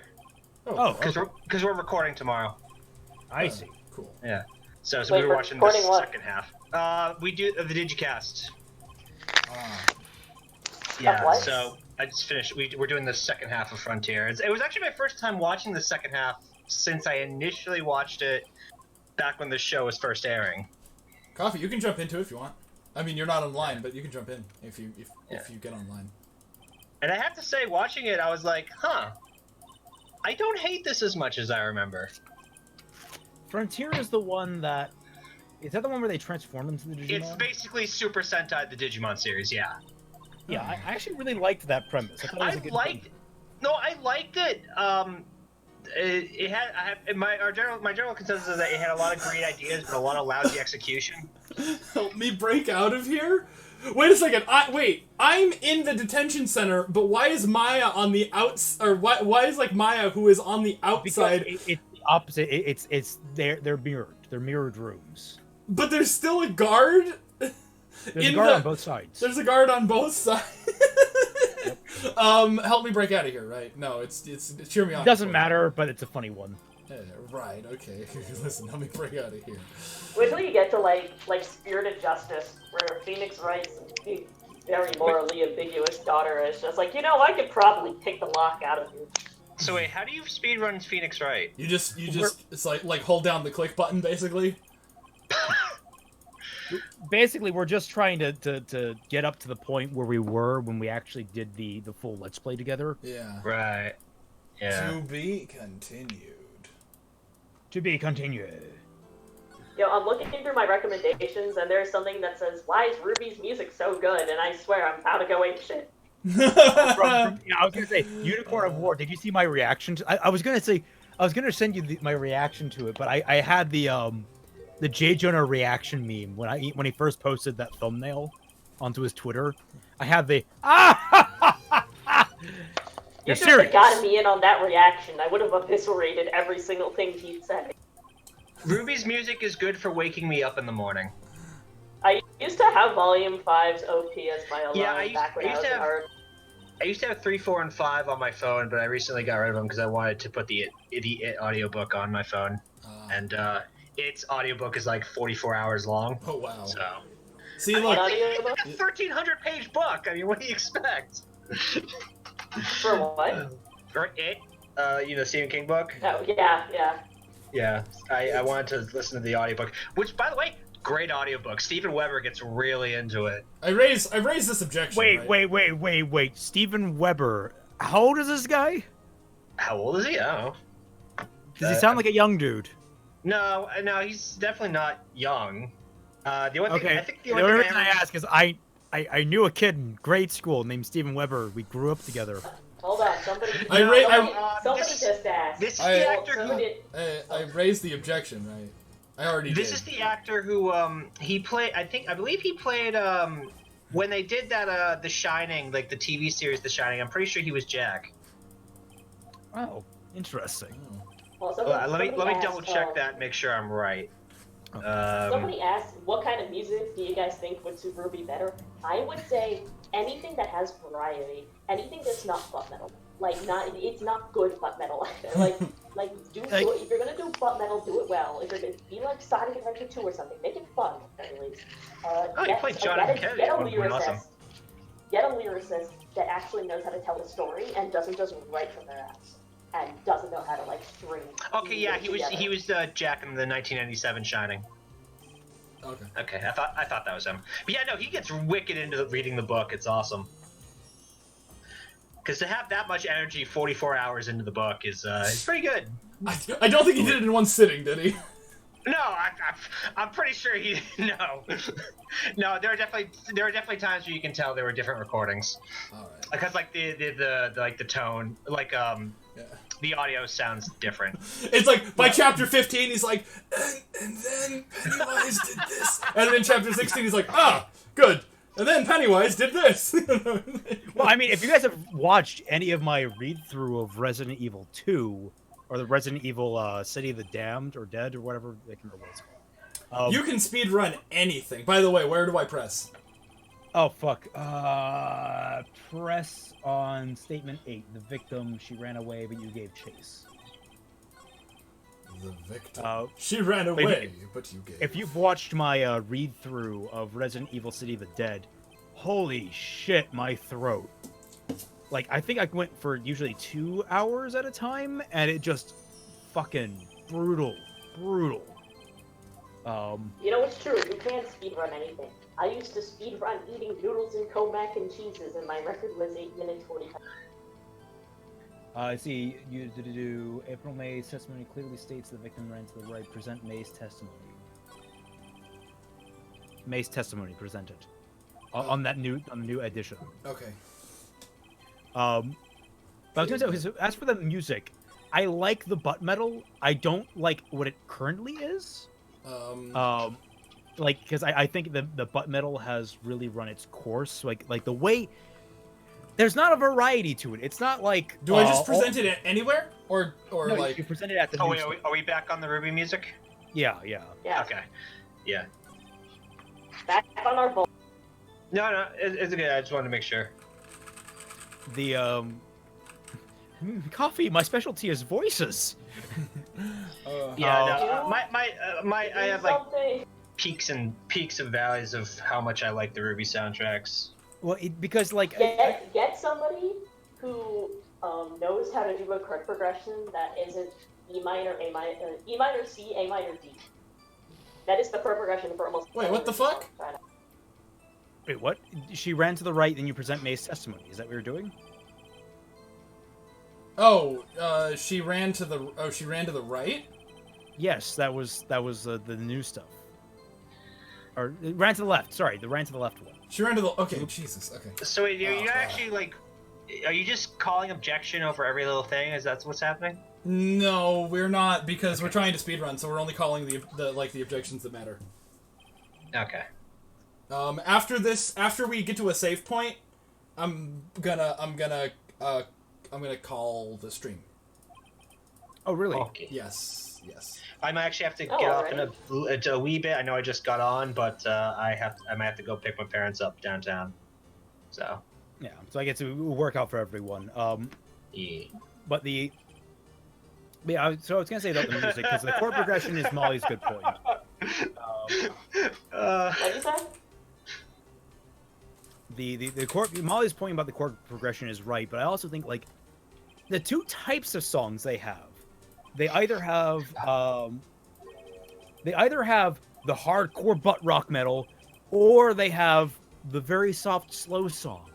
Oh, Because we're recording tomorrow. I see. Cool. Yeah. So Wait, we were watching the recording what? second half. We do the Digicast. Ah. Yeah. what? So I just finished. We're doing the second half of Frontier. It was actually my first time watching the second half since I initially watched it back when the show was first airing. Coffee, you can jump into it if you want. I mean, you're not online, but you can jump in if you get online. And I have to say, watching it, I was like, huh. I don't hate this as much as I remember. Frontier is the one that... Is that the one where they transform into the Digimon? It's basically Super Sentai, the Digimon series, yeah. Yeah, I actually really liked that premise. I thought it was a good premise. I liked it. My general consensus is that it had a lot of great ideas, but a lot of lousy execution. Help me break out of here. Wait a second. I'm in the detention center, but why is Maya on the outs? Or why is like Maya who is on the outside? Because it's the opposite. They're mirrored. They're mirrored rooms. But there's still a guard. There's a guard on both sides. There's a guard on both sides. Help me break out of here, right? No, it's cheer me on. It doesn't matter, but it's a funny one. Yeah, right, okay. Listen, help me break out of here. Wait till you get to like Spirited Justice, where Phoenix Wright's very morally ambiguous daughter is just like, I could probably take the lock out of you. So wait, how do you speedrun Phoenix Wright? You just it's like hold down the click button basically. Basically, we're just trying to get up to the point where we were when we actually did the full Let's Play together. Yeah. Right. Yeah. To be continued. To be continued. I'm looking through my recommendations, and there's something that says, "Why is Ruby's music so good?" And I swear, I'm about to go ape shit. I was gonna say Unicorn of War. Did you see my reaction to? I was gonna send you my reaction to it, but I had the J Jonah reaction meme when he first posted that thumbnail onto his Twitter. I have the You You're should have serious. gotten me in on that reaction. I would have eviscerated every single thing he said. Ruby's music is good for waking me up in the morning. I used to have Volume 5's OP as my alarm back when I was in art. I used to have 3, 4, and 5 on my phone, but I recently got rid of them because I wanted to put the It audiobook on my phone. And its audiobook is like 44 hours long. Oh wow. So. See, look. It's like a 1,300-page book. I mean, what do you expect? For what? For It, Stephen King book. Oh, yeah. Yeah, I wanted to listen to the audiobook, which, by the way, great audiobook. Stephen Weber gets really into it. I raised this objection. Wait. Steven Weber. How old is this guy? How old is he? I don't know. Does he sound like a young dude? No, he's definitely not young. The only thing, Okay. I think The only reason I ask is I knew a kid in grade school named Steven Weber. We grew up together. Hold on, somebody just asked. This is the actor who... I raised the objection, right? I already did. This is the actor who, he played, I believe he played, when they did that, The Shining, like the TV series The Shining, I'm pretty sure he was Jack. Oh, interesting. Well, Let me asked, double check that and make sure I'm right. Somebody asked, what kind of music do you guys think would suit Ruby better? I would say anything that has variety, anything that's not butt metal. It's not good butt metal. If you're gonna do butt metal, do it well. If you're gonna be like Sonic Adventure 2 or something, make it fun, at least. You played John and Kennedy. Get a That would be lyricist. awesome. Get a lyricist that actually knows how to tell a story and doesn't just write from their ass. And doesn't know how to string. Okay, yeah, he was Jack in the 1997 Shining. Okay, I thought that was him. But yeah, no, he gets wicked into reading the book. It's awesome. Because to have that much energy 44 hours into the book is pretty good. I don't think he did it in one sitting, did he? No, I'm pretty sure he no. No, there are definitely times where you can tell there were different recordings. All right. Because the tone, the audio sounds different. It's like by chapter 15 he's like, and then Pennywise did this, and then in chapter 16 he's like, good, and then Pennywise did this. Well, I mean, if you guys have watched any of my read-through of Resident Evil 2 or the Resident Evil City of the Damned or Dead or whatever, I can't remember what it's called. You can speedrun anything. By the way, where do I press? Oh, fuck. Press on statement 8. The victim, she ran away, but you gave chase. The victim. She ran away, but you gave. If you've watched my read-through of Resident Evil City of the Dead, holy shit, my throat. I think I went for usually 2 hours at a time, and it just fucking brutal. It's true. You can speedrun anything. I used to speedrun eating noodles and mac and cheeses, and my record was 8 minutes 45. I see. You do. April May's testimony clearly states the victim ran to the right. Present May's testimony. May's testimony presented on the new edition. Okay. But I was gonna say, as for the music, I like the butt metal. I don't like what it currently is. Because I think the butt metal has really run its course. Like the way, there's not a variety to it. It's not like. Do I just present it anywhere, or no, you present it at the. Oh wait, are we back on the Ruby music? Yeah. Okay. Yeah. Back on our bowl. No, it's okay. I just wanted to make sure. Coffee, my specialty is voices. I have like peaks of valleys of how much I like the Ruby soundtracks. Well, because like get somebody who knows how to do a chord progression that isn't E minor, A minor, E minor, C, A minor, D. That is the chord progression for almost. Wait, what the fuck? Wait, what? She ran to the right, then you present May's testimony. Is that what you're doing? Oh, she ran to the right? Yes, that was the new stuff. Or ran to the left. Sorry, the ran to the left one. She ran to the okay. Jesus. Okay. So are you actually like? Are you just calling objection over every little thing? Is that what's happening? No, we're not because we're trying to speedrun, so we're only calling the objections that matter. Okay. After we get to a save point, I'm gonna call the stream. Oh, really? Okay. Yes. I might actually have to get off in a wee bit. I know I just got on, but I might have to go pick my parents up downtown. So. Yeah. So I get to work out for everyone. Yeah. But so I was gonna say about the music because the chord progression is Molly's good point. What did you say? The chord Molly's point about the chord progression is right, but I also think like the two types of songs they either have the hardcore butt rock metal, or they have the very soft slow song.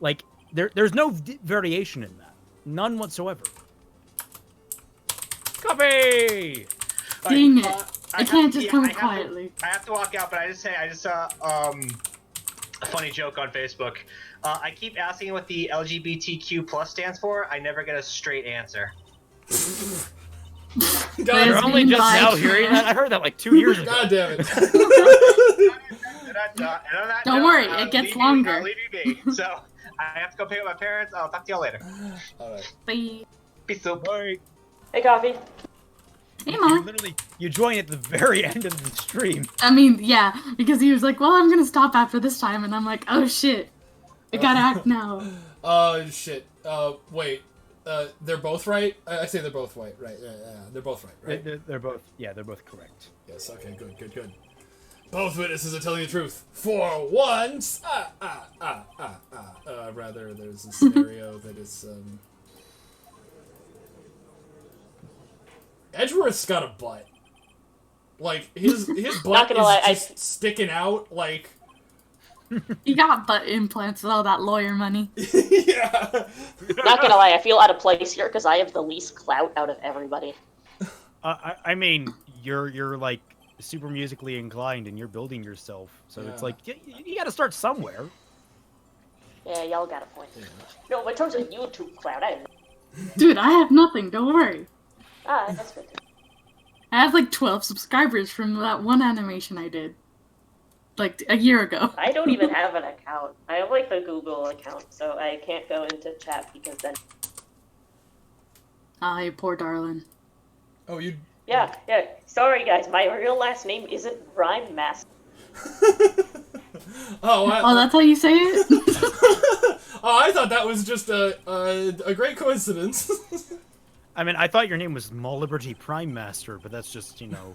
Like there's no variation in that, none whatsoever. Copy. Dang it! I can't just come quietly. I have to walk out, but I just saw a funny joke on Facebook. I keep asking what the LGBTQ plus stands for. I never get a straight answer. God, you're only just now hearing that. I heard that like 2 years ago. God damn it! Don't worry, it gets longer. I'll leave you be. So I have to go pick up my parents. I'll talk to y'all later. All right. Bye. Peace out. Bye. Hey, Coffee. Hey, Mom. You join at the very end of the stream. I mean, yeah, because he was like, well, I'm gonna stop after this time, and I'm like, oh shit. I gotta act now. Shit. Wait. They're both right? I say they're both right. Right. Yeah, they're both right, right? They're both, yeah, they're both correct. Yes, okay, good. Both witnesses are telling the truth. For once! Rather, there's a scenario that is, Edgeworth's got a butt. Like, his butt is just sticking out, like... He got butt implants with all that lawyer money. Yeah! Not gonna lie, I feel out of place here because I have the least clout out of everybody. I mean, you're like super musically inclined and you're building yourself, so it's like you gotta start somewhere. Yeah, y'all got a point. Yeah. No, but in terms of YouTube clout, I have... Dude, I have nothing, don't worry. That's good. I have like 12 subscribers from that one animation I did. Like a year ago. I don't even have an account. I have like the Google account, so I can't go into chat because then... Ah, you poor darling. Oh, you... Yeah. Sorry, guys. My real last name isn't Rhyme Master. Oh, that's how you say it? Oh, I thought that was just a great coincidence. I mean, I thought your name was Mall Liberty Prime Master, but that's just, you know...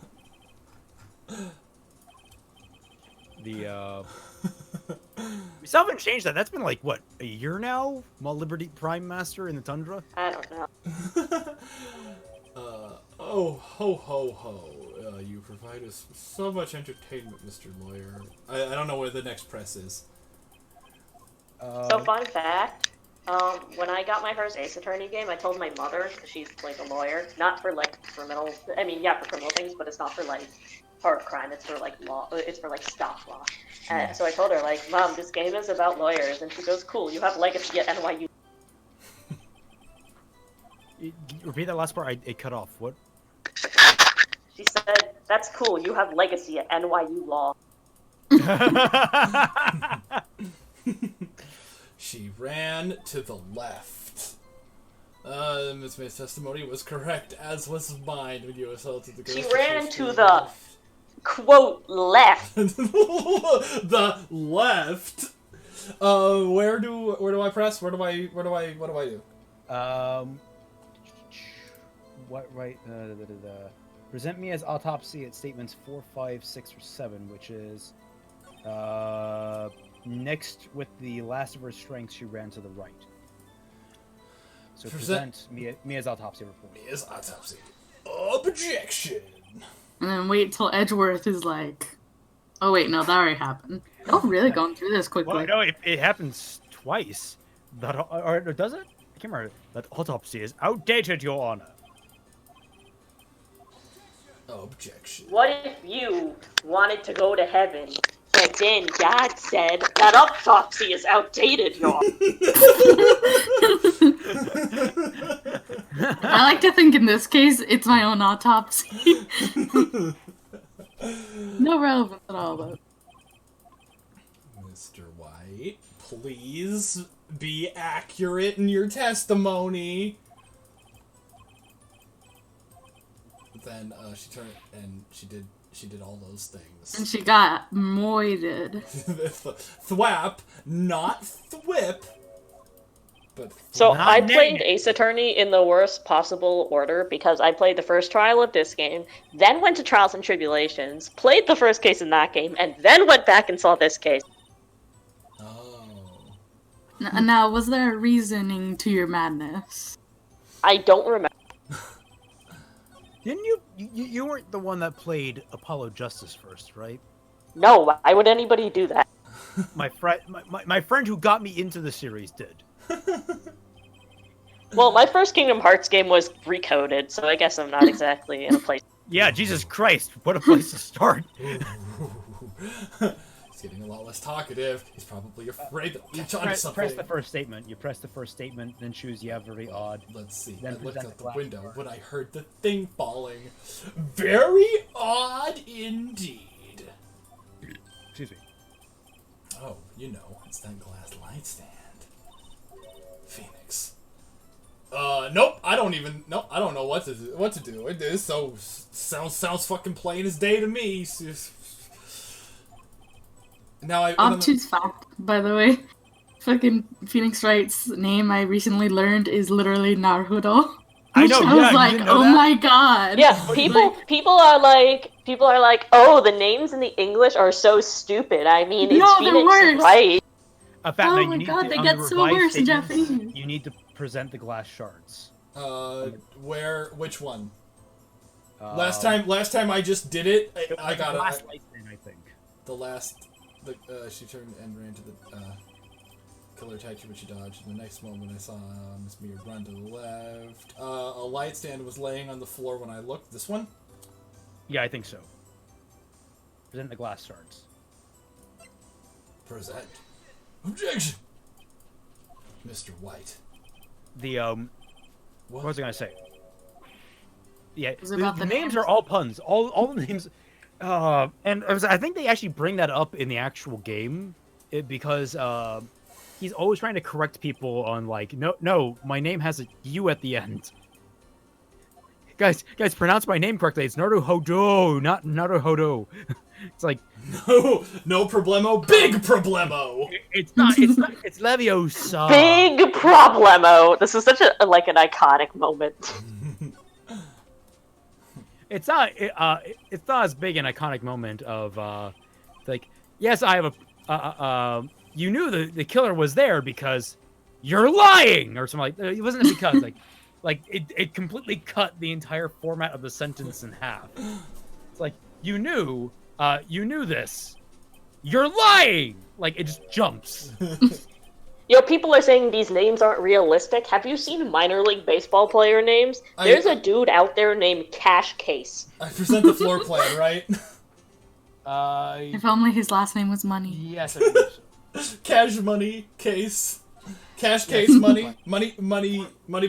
We still haven't changed that. That's been like, what, a year now? Mall Liberty Prime Master in the Tundra? I don't know. Oh, ho, ho, ho. You provide us so much entertainment, Mr. Lawyer. I don't know where the next press is. So, fun fact, when I got my first Ace Attorney game, I told my mother, because she's, like, a lawyer, not for, like, criminal... I mean, yeah, for criminal things, but it's not for, like... hard crime, it's for like law, it's for like stock law. And so I told her, like, Mom, this game is about lawyers, and she goes, cool, you have legacy at NYU. Repeat that last part, it cut off. What? She said, that's cool, you have legacy at NYU law. She ran to the left. Ms. May's testimony was correct, as was mine when you assaulted the ghost. She ran to the... quote, left. The left. Where do I press? What do I do? What right? Present me as autopsy at statements 4, 5, 6, or 7, which is next with the last of her strength. She ran to the right. So present me as autopsy report. Me as autopsy. Objection. And then wait till Edgeworth is like, oh wait, no, that already happened. Y'all really going through this quickly. Well, no, it happens twice. Or does it? I can't remember. That autopsy is outdated, Your Honor. Objection. What if you wanted to go to heaven, and then God said that autopsy is outdated, y'all? I like to think in this case, it's my own autopsy. No relevance at all, though. Mr. White, please be accurate in your testimony. Then she turned and she did all those things. And she got moited. Thwap, not thwip. But So Not I named. played Ace Attorney in the worst possible order because I played the first trial of this game, then went to Trials and Tribulations, played the first case in that game, and then went back and saw this case. Oh. Now, was there a reasoning to your madness? I don't remember. Didn't you weren't the one that played Apollo Justice first, right? No, why would anybody do that? My friend who got me into the series did. Well, my first Kingdom Hearts game was recoded, so I guess I'm not exactly in a place. Yeah, Jesus Christ, what a place to start. He's getting a lot less talkative. He's probably afraid that we'll catch on to something. Press the first statement. You press the first statement, then choose yeah, very odd. Let's see. Then I looked present out the the glass window jar. when I heard the thing falling. Very odd indeed. Excuse me. Oh, you know, it's that glass light stand. Phoenix. Nope. I don't know what to do. It is so sounds fucking plain as day to me. Now Obtuse fact, by the way. Fucking Phoenix Wright's name I recently learned is literally Naruto. I know. I Yeah, was you like, didn't know oh that? my god. Yeah, people are like, oh, the names in the English are so stupid. I mean, it's No, they're Phoenix worse. Wright. Fat Oh Man, my you need god, to, they on get the so revised worse in statements, Japanese. You need to present the glass shards. Which one? Last time I just did it. I got last it. light stand, I think. She turned and ran to the killer attacked her, but she dodged. In the next moment, I saw Miss Mia run to the left. A light stand was laying on the floor when I looked. This one? Yeah, I think so. Present the glass shards. Present. Objection. Mr. White. What was I gonna say? Yeah, Was it about the the names names? are all puns. All the names. And I think they actually bring that up in the actual game, because he's always trying to correct people on like, no, my name has a U at the end. Guys, pronounce my name correctly. It's Naruhodo, not Naruhodo. It's like No problemo. Big problemo. it's not. It's Leviosa. Big problemo. This is such an iconic moment. It's not. It's not as big an iconic moment of like, yes, I have a. You knew the killer was there because you're lying or something like. It wasn't because like it completely cut the entire format of the sentence in half. It's like you knew this. You're lying. Like it just jumps. People are saying these names aren't realistic. Have you seen minor league baseball player names? There's a dude out there named Cash Case. I present the floor plan, right? If only his last name was Money. Yes. I believe so. Cash money case. Cash case money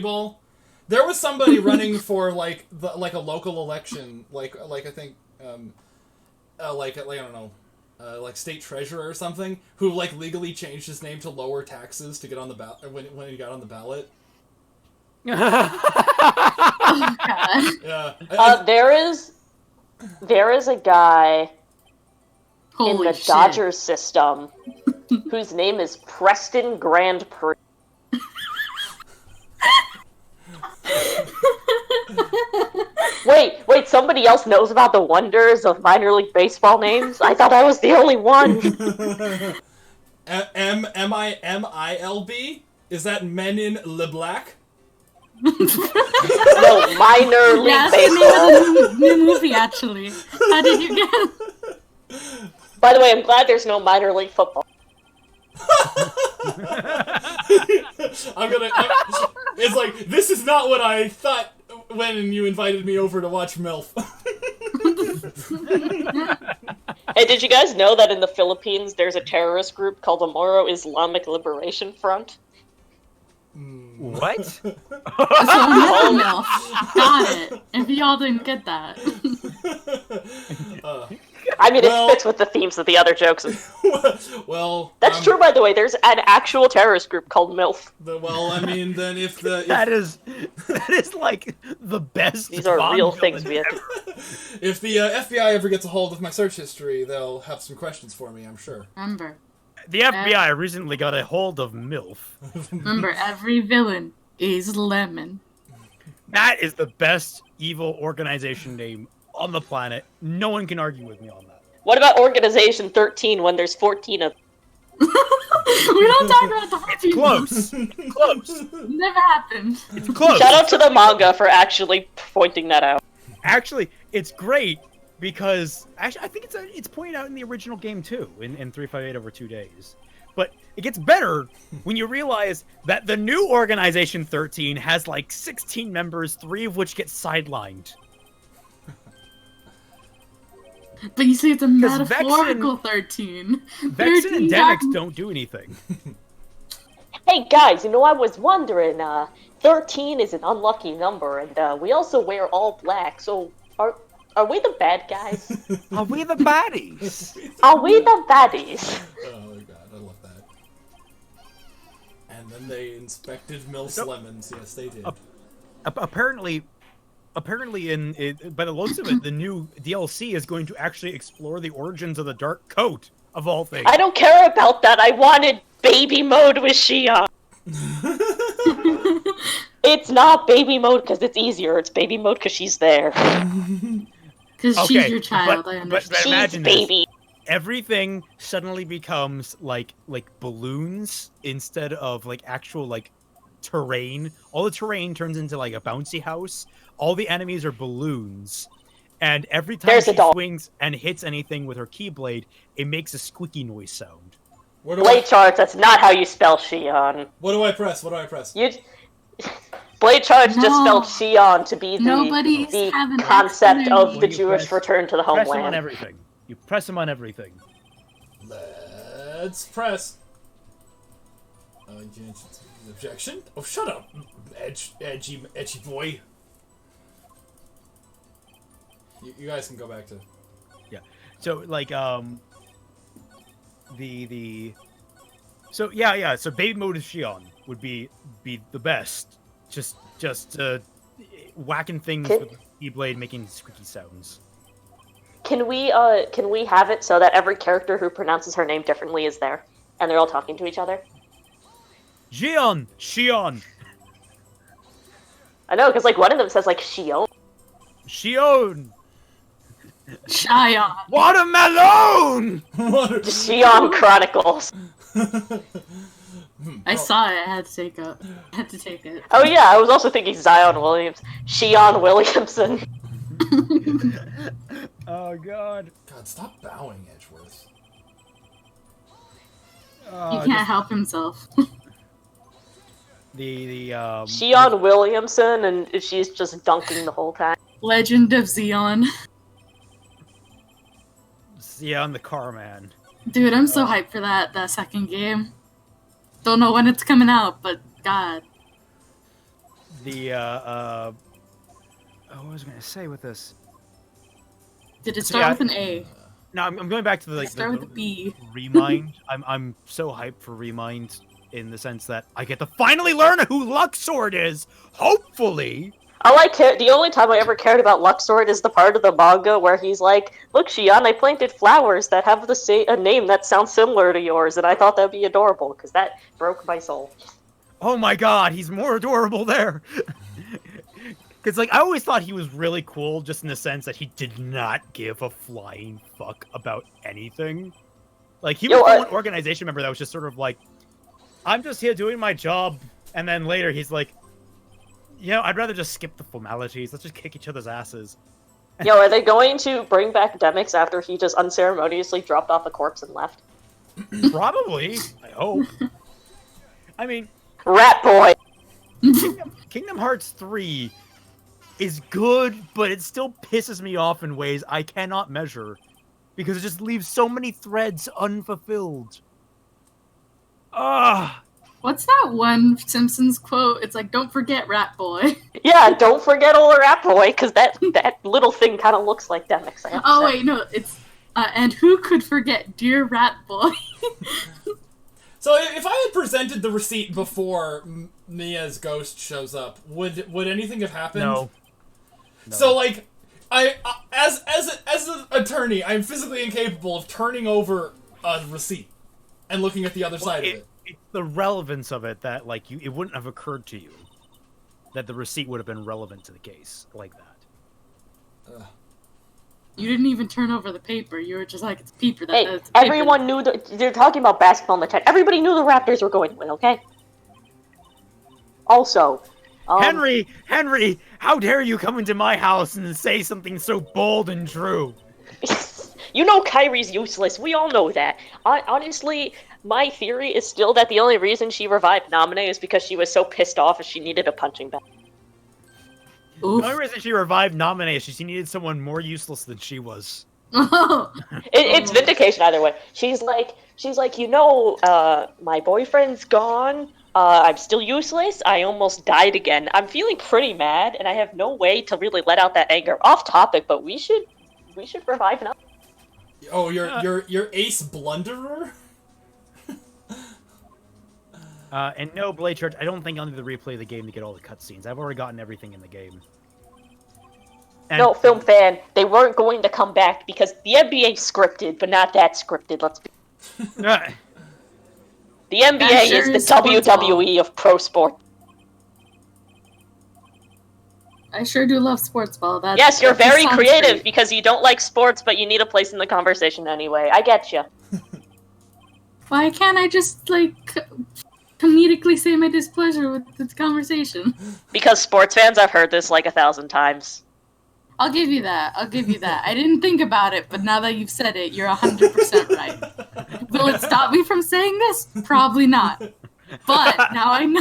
ball. There was somebody running for like a local election, like I think like I don't know. Like state treasurer or something, who like legally changed his name to lower taxes to get on the ballot when he got on the ballot. Oh, God. Yeah. There is a guy Holy in the shit. Dodgers system whose name is Preston Grand Prix. Wait, somebody else knows about the wonders of minor league baseball names? I thought I was the only one. MILB? Is that Men in LeBlack? No, minor league Yeah, that's baseball. the name of the new movie, actually. How did you get? By the way, I'm glad there's no minor league football. It's like, this is not what I thought when you invited me over to watch MILF. Hey, did you guys know that in the Philippines there's a terrorist group called the Moro Islamic Liberation Front? What? So no. Got it. If y'all didn't get that. I mean, Well- it fits with the themes of the other jokes. Well, That's true, by the way. There's an actual terrorist group called MILF. Then if the That is like the best. These are Bond real villain things we have to... ever. if the FBI ever gets a hold of my search history, they'll have some questions for me, I'm sure. Remember, The FBI recently got a hold of MILF. every villain is Lemon. That is the best evil organization name on the planet. No one can argue with me on that. What about Organization 13 when there's 14 of them? We don't talk about the It's close. Close. Never happened. It's close. Shout out to the manga for actually pointing that out. Actually, it's great because I think it's pointed out in the original game too, in 358 over 2 days. But it gets better when you realize that the new Organization 13 has like 16 members, 3 of which get sidelined. But you see, it's a 'Cause metaphorical 13. Vexen and 13 Demix don't do anything. Hey guys, I was wondering, 13 is an unlucky number, and we also wear all black, so are we the bad guys? Are we the baddies? Are we the baddies? Oh my god, I love that. And then they inspected Milf's Nope. lemons. Yes, they did. Apparently, by the looks of it, the new DLC is going to actually explore the origins of the Dark Coat, of all things. I don't care about that. I wanted baby mode with Shion. It's not baby mode because it's easier. It's baby mode because she's there. Because Okay, she's your child, but- I but- understand. She's imagine this. baby. Everything suddenly becomes like balloons instead of like actual like terrain. All the terrain turns into like a bouncy house. All the enemies are balloons, and every time There's a she dog. swings and hits anything with her keyblade, it makes a squeaky noise sound. What do Blade charge, that's not how you spell Shion. I press? What do I press? Blade charge just No. spelled Shion to be Nobody's the having concept X of the When you Jewish press- return to the Press them on homeland. everything. You press them on everything. Let's press. Objection? Oh, shut up, edgy boy. You guys can go back to. So like so baby mode of Shion would be the best. Just whacking things Can- with the keyblade, making squeaky sounds. Can we have it so that every character who pronounces her name differently is there, and they're all talking to each other? Shion. I know, because like one of them says like Shion. Shion. Watermelon. Shion Chronicles. I saw it. I had to take it. Oh yeah, I was also thinking Zion Williams. Shion Williamson. Oh god. God, stop bowing, Edgeworth. He can't help himself. Shion Williamson, and she's just dunking the whole time. Legend of Xeon. Sion the car man. Dude, I'm so hyped for that second game. Don't know when it's coming out, but God. What was I gonna say with this? Did it So, start yeah, with an A? No, I'm going back to the like Start the with a B. Remind. I'm so hyped for Remind in the sense that I get to finally learn who Luxord is. Hopefully. The only time I ever cared about Luxord is the part of the manga where he's like, "Look, Shion, I planted flowers that have a name that sounds similar to yours," and I thought that'd be adorable because that broke my soul. Oh my god, he's more adorable there. Because, like, I always thought he was really cool just in the sense that he did not give a flying fuck about anything. Like, he was the one organization member that was just sort of like, I'm just here doing my job. And then later he's like, I'd rather just skip the formalities. Let's just kick each other's asses. Yo, are they going to bring back Demix after he just unceremoniously dropped off a corpse and left? Probably. I hope. I mean... Rat Boy! Kingdom Hearts 3... is good, but it still pisses me off in ways I cannot measure. Because it just leaves so many threads unfulfilled. What's that one Simpsons quote? It's like, don't forget Rat Boy. Yeah, don't forget old Rat Boy, because that little thing kind of looks like Demix. Oh, wait, no, it's... and who could forget Dear Rat Boy? So if I had presented the receipt before Mia's ghost shows up, would anything have happened? No. So, like, as an attorney, I'm physically incapable of turning over a receipt and looking at the other side of it. It's the relevance of it that, like, it wouldn't have occurred to you that the receipt would have been relevant to the case like that. You didn't even turn over the paper. You were just like, it's paper. Hey, everyone knew they're talking about basketball in the tent. Everybody knew the Raptors were going to win, okay? Also... Henry, how dare you come into my house and say something so bold and true? You know Kyrie's useless. We all know that. Honestly, my theory is still that the only reason she revived Naminé is because she was so pissed off and she needed a punching bag. The only reason she revived Naminé is she needed someone more useless than she was. It's vindication either way. She's like, my boyfriend's gone. I'm still useless. I almost died again. I'm feeling pretty mad, and I have no way to really let out that anger. Off topic, but we should revive now. Oh, your ace blunderer? And no, Blade Church, I don't think I'll need to replay the game to get all the cutscenes. I've already gotten everything in the game. And no, film fan, they weren't going to come back because the NBA's scripted, but not that scripted. Let's be. The NBA is the WWE of pro sport. I sure do love sports ball. Yes, you're very creative because you don't like sports, but you need a place in the conversation anyway. I get you. Why can't I just, like, comedically say my displeasure with the conversation? Because sports fans, I've heard this like 1,000 times. I'll give you that. I didn't think about it, but now that you've said it, you're 100% right. Will it stop me from saying this? Probably not. But now I know.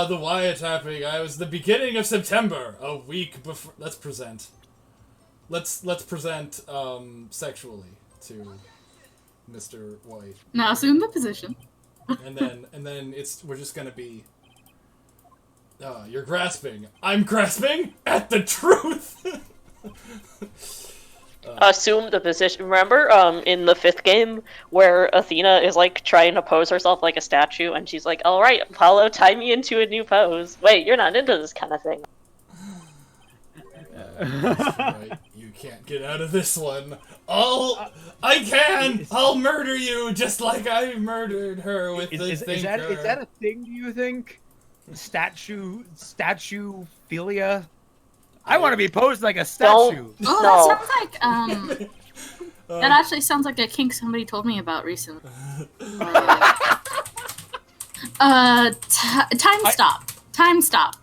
The wiretapping. I was the beginning of September, a week before. Let's present. Let's present sexually to Mr. White. Now assume the position. and then we're just gonna be. You're grasping. I'm grasping at the truth. Assume the position. Remember, in the 5th game, where Athena is like trying to pose herself like a statue, and she's like, "All right, Apollo, tie me into a new pose." Wait, you're not into this kind of thing. That's right. You can't get out of this one. I can. I'll murder you just like I murdered her with the thinker. Is that a thing? Do you think? Statue philia. I want to be posed like a statue. That sounds like that actually sounds like a kink somebody told me about recently. Time stop.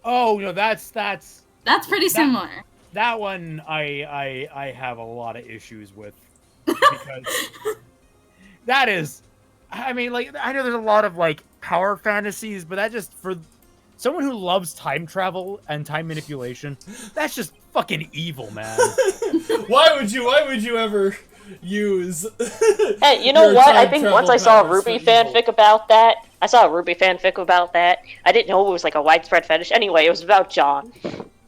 Oh no, that's pretty similar. That one I have a lot of issues with because that is. I mean, like, I know there's a lot of, like, power fantasies, but that just, for someone who loves time travel and time manipulation, that's just fucking evil, man. Why would you ever use... Hey, you know what? I think once I saw a Ruby fanfic about that, I didn't know it was, like, a widespread fetish. Anyway, it was about John.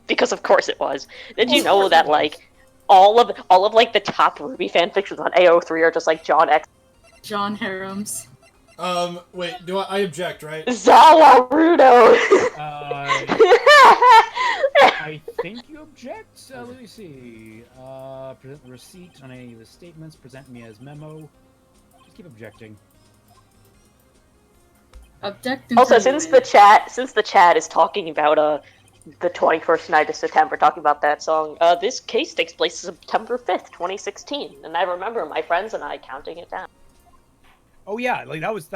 Because of course it was. Did you know that, like, all of, like, the top Ruby fanfictions on AO3 are just, like, John X? John harems. Wait, I object, right? Zawarudo! I think you object. Let me see. Present the receipt on any of the statements. Present me as memo. Just keep objecting. Object. Also, since the chat is talking about the 21st night of September, talking about that song, this case takes place September 5th, 2016, and I remember my friends and I counting it down. Oh yeah, like that was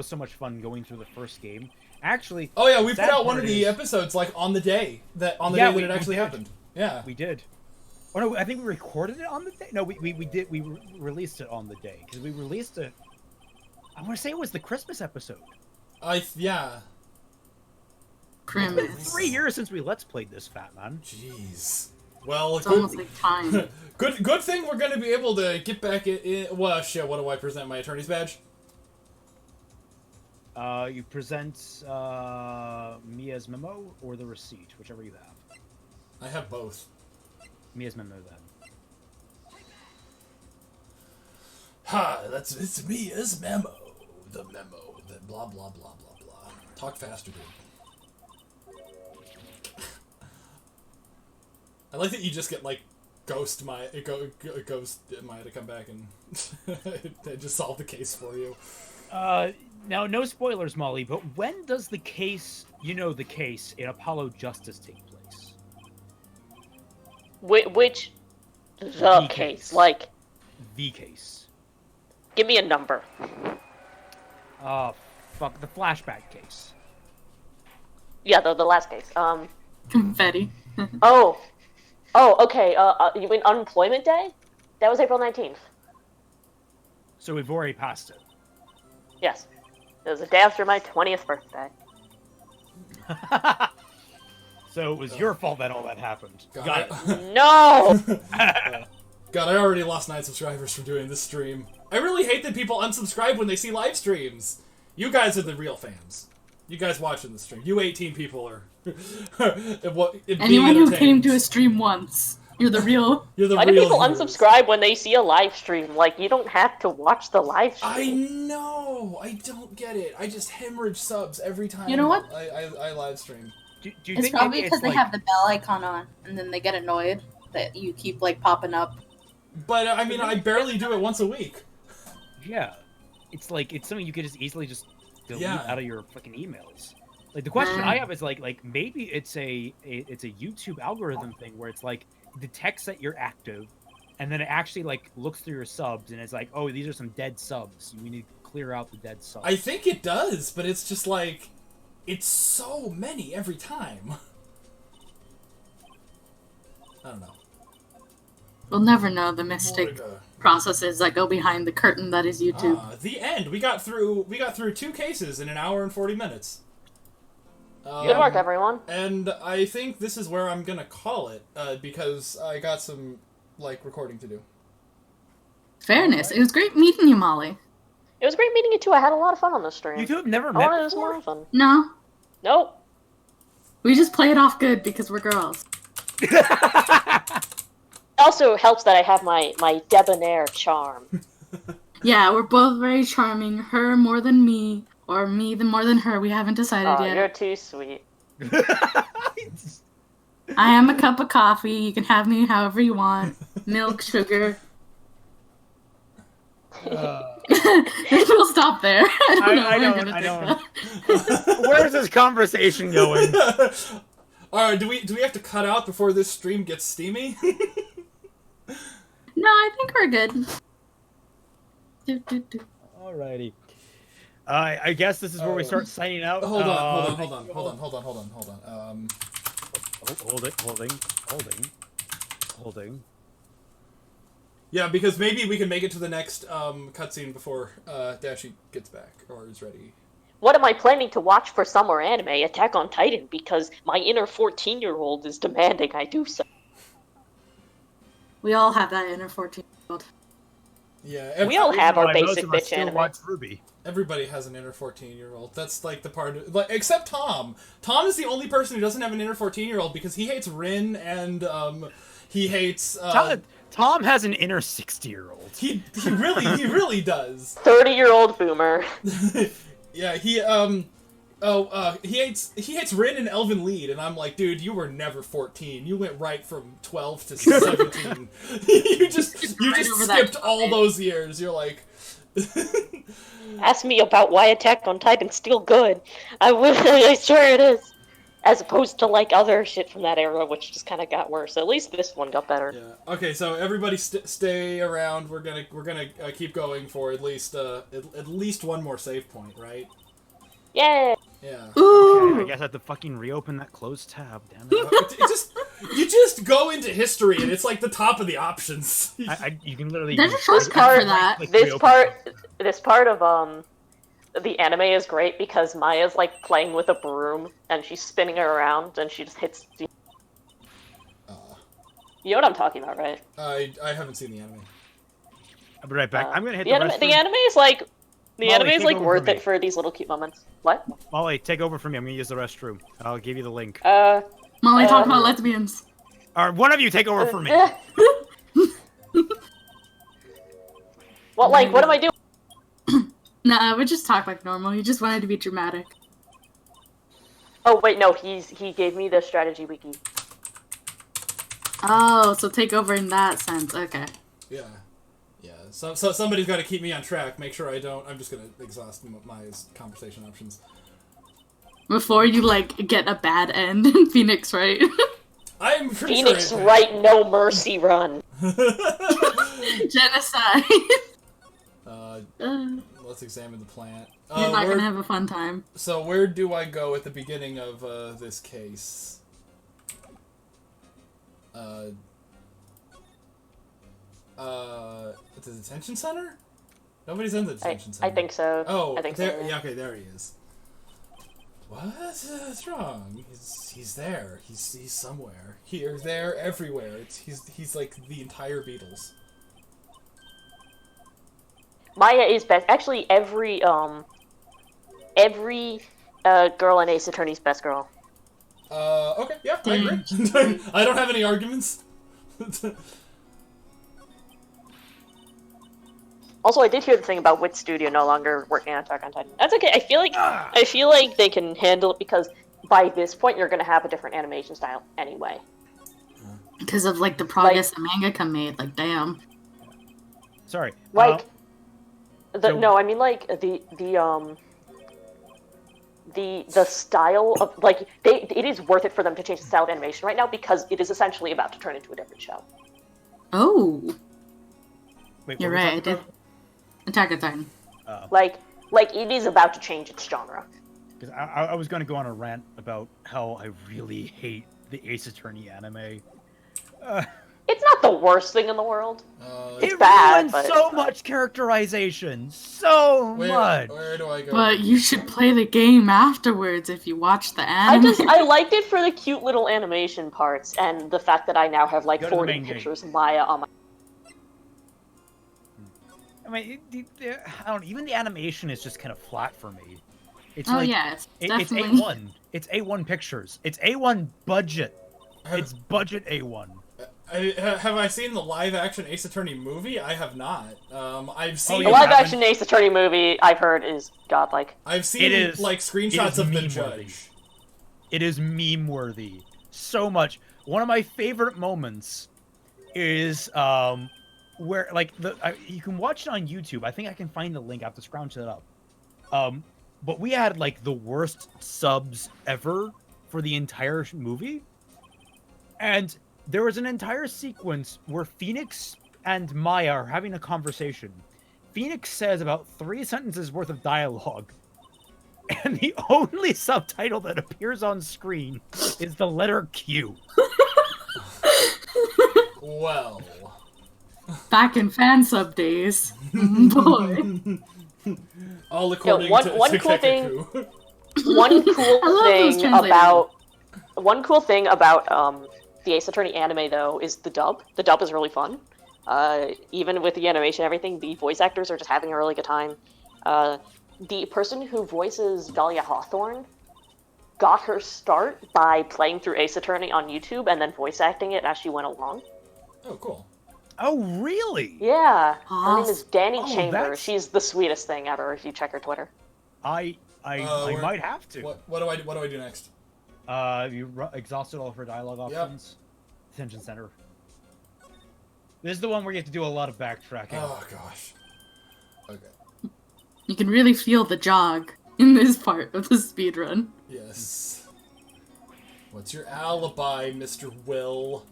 so much fun going through the first game. Actually. Oh yeah, we put out one of the episodes like on the day that it actually happened. Yeah, we did. Oh no, I think we recorded it on the day. No, we did. We released it on the day because we released it. I want to say it was the Christmas episode. Yeah. It's been 3 years since we Let's Played this, Fat Man. Jeez. Well, it's almost like time. Good thing we're gonna be able to get back in. Well, shit. What do I present? My attorney's badge. You present Mia's memo or the receipt, whichever you have. I have both. Mia's memo then. Ha! It's Mia's memo. The memo. The blah blah blah blah blah. Talk faster, dude. I like that you just get like Ghost Maya to come back and just solve the case for you. Now, no spoilers, Molly, but when does the case, the case in Apollo Justice take place? Which the case? Like the case. Give me a number. Fuck, the flashback case. Yeah, the last case. Confetti. Okay. You mean Unemployment Day? That was April 19th. So we've already passed it. Yes. It was the day after my 20th birthday. So it was your fault that all that happened. Got it. No! God, I already lost 9 subscribers from doing this stream. I really hate that people unsubscribe when they see live streams. You guys are the real fans. You guys watching the stream. You 18 people are... Anyone who came to a stream once. You're the real... Why do people unsubscribe when they see a live stream? Like, you don't have to watch the live stream. I know! I don't get it. I just hemorrhage subs every time you know what? I live stream. Do you it's think probably because like... they have the bell icon on, and then they get annoyed that you keep, like, popping up. But, I mean, I barely do it once a week. Yeah. It's like, it's something you could just easily just delete out of your fucking emails. Like, the question I have is, like maybe it's a YouTube algorithm thing where it's, like, detects that you're active, and then it actually, like, looks through your subs, and it's like, oh, these are some dead subs. We need to clear out the dead subs. I think it does, but it's just, like, it's so many every time. I don't know. We'll never know the mystic processes that go behind the curtain that is YouTube. The end. We got through 2 cases in an hour and 40 minutes. Good work, everyone. And I think this is where I'm gonna call it, because I got some, like, recording to do. Fairness. It was great meeting you, Molly. It was great meeting you, too. I had a lot of fun on this stream. You two have never met It was before? more fun. No. Nope. We just play it off good because we're girls. Also helps that I have my debonair charm. Yeah, we're both very charming. Her more than me, or me more than her. We haven't decided yet. You're too sweet. I am a cup of coffee. You can have me however you want. Milk, sugar. We'll stop there. I don't. Where's this conversation going? Alright, do we have to cut out before this stream gets steamy? No, I think we're good. Alrighty. I guess this is where we start signing out. Hold on. Holding. Yeah, because maybe we can make it to the next cutscene before Dashi gets back or is ready. What am I planning to watch for summer anime? Attack on Titan, because my inner 14-year-old is demanding I do so. We all have that inner 14-year-old. Yeah, we all have our basic bitch anime. Watch Ruby. Everybody has an inner 14-year-old. That's like the part, like, except Tom. Tom is the only person who doesn't have an inner 14-year-old because he hates Rin and he hates. Tom has an inner 60-year-old. He really does. 30-year-old boomer. Yeah, he hates Rin and Elvin Lied, and I'm like, dude, you were never 14. You went right from 12 to 17. you just skipped all those years. You're like. Ask me about why Attack on Titan's still good. I swear it is. As opposed to like other shit from that era, which just kind of got worse. At least this one got better. Yeah. Okay, so everybody stay around. We're gonna keep going for at least one more save point, right? Yeah. Yeah. Okay, I guess I have to fucking reopen that closed tab. Damn it. You just go into history, and it's like the top of the options. You can literally. There's a shortcut for that. This part of the anime is great because Maya's like playing with a broom and she's spinning her around and she just hits. You know what I'm talking about, right? I haven't seen the anime. I'll be right back. I'm gonna hit the anime. The anime is like worth it for these little cute moments. What? Molly, take over for me. I'm gonna use the restroom. I'll give you the link. Molly, talk about lesbians. Or one of you take over for me. Well, like, what am I doing? Nah, we just talk like normal. He just wanted to be dramatic. Oh wait, no, he gave me the strategy wiki. Oh, so take over in that sense. Okay. Yeah. So somebody's got to keep me on track. Make sure I don't. I'm just gonna exhaust my conversation options. Before you like get a bad end in Phoenix, right? I'm pretty Phoenix Wright, no mercy run. Genocide. Let's examine the plant. You're not gonna have a fun time. So where do I go at the beginning of this case? The detention center? Nobody's in the detention center. I think so. Oh, I think there. so. Yeah, okay, there he is. What's wrong? He's there. He's somewhere. Here, there, everywhere. He's like the entire Beatles. Maya is best. Actually, every girl in Ace Attorney's best girl. Okay, yeah, I agree. I don't have any arguments. Also, I did hear the thing about Wit Studio no longer working on Attack on Titan. That's okay. I feel like they can handle it because by this point you're gonna have a different animation style anyway. Because of like the progress the mangaka made. Like, damn. Sorry. Like, no, I mean like the style of like it is worth it for them to change the style of animation right now because it is essentially about to turn into a different show. Oh. Wait, you're right. I did. Attack on Titan. Like it is about to change its genre. Because I was going to go on a rant about how I really hate the Ace Attorney anime. It's not the worst thing in the world. It's bad, but so much characterization, so much. Where do I go? But you should play the game afterwards if you watch the anime. I liked it for the cute little animation parts and the fact that I now have like 40 pictures of Maya on my. I mean, even the animation is just kind of flat for me. It's it's definitely... it's A1. It's A1 pictures. It's A1 budget. It's budget A1. Have I seen the live-action Ace Attorney movie? I have not. I've seen the live-action Ace Attorney movie. I've heard is godlike. I've seen like screenshots of the judge. It is meme-worthy. So much. One of my favorite moments is where like you can watch it on YouTube. I think I can find the link. I have to scrounge it up. But we had like the worst subs ever for the entire movie, and there was an entire sequence where Phoenix and Maya are having a conversation. Phoenix says about 3 sentences worth of dialogue, and the only subtitle that appears on screen is the letter Q. Well. Back in fan sub days. Boy. All according one to cool thing. One cool thing about the Ace Attorney anime though is the dub. The dub is really fun. Even with the animation and everything, the voice actors are just having a really good time. The person who voices Dahlia Hawthorne got her start by playing through Ace Attorney on YouTube and then voice acting it as she went along. Oh, cool. Oh, really? Yeah. Her name is Danny Oh, Chambers. that's- She's the sweetest thing ever if you check her Twitter. I might have to. What do I do next? You exhausted all of her dialogue options. Attention center. This is the one where you have to do a lot of backtracking. Oh gosh. Okay. You can really feel the jog in this part of the speedrun. Yes. What's your alibi, Mr. Will?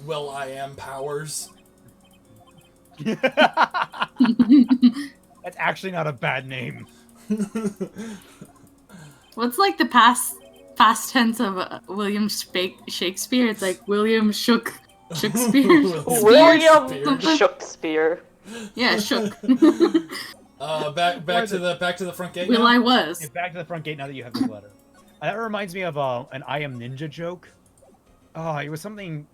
Will I am Powers? That's actually not a bad name. What's like the past tense of William Shakespeare? It's like William Shakespeare. William Shakespeare. Yeah, shook. Back to the front gate. Will now? I was. Get back to the front gate now that you have this letter. That reminds me of an I Am Ninja joke. Oh, it was something.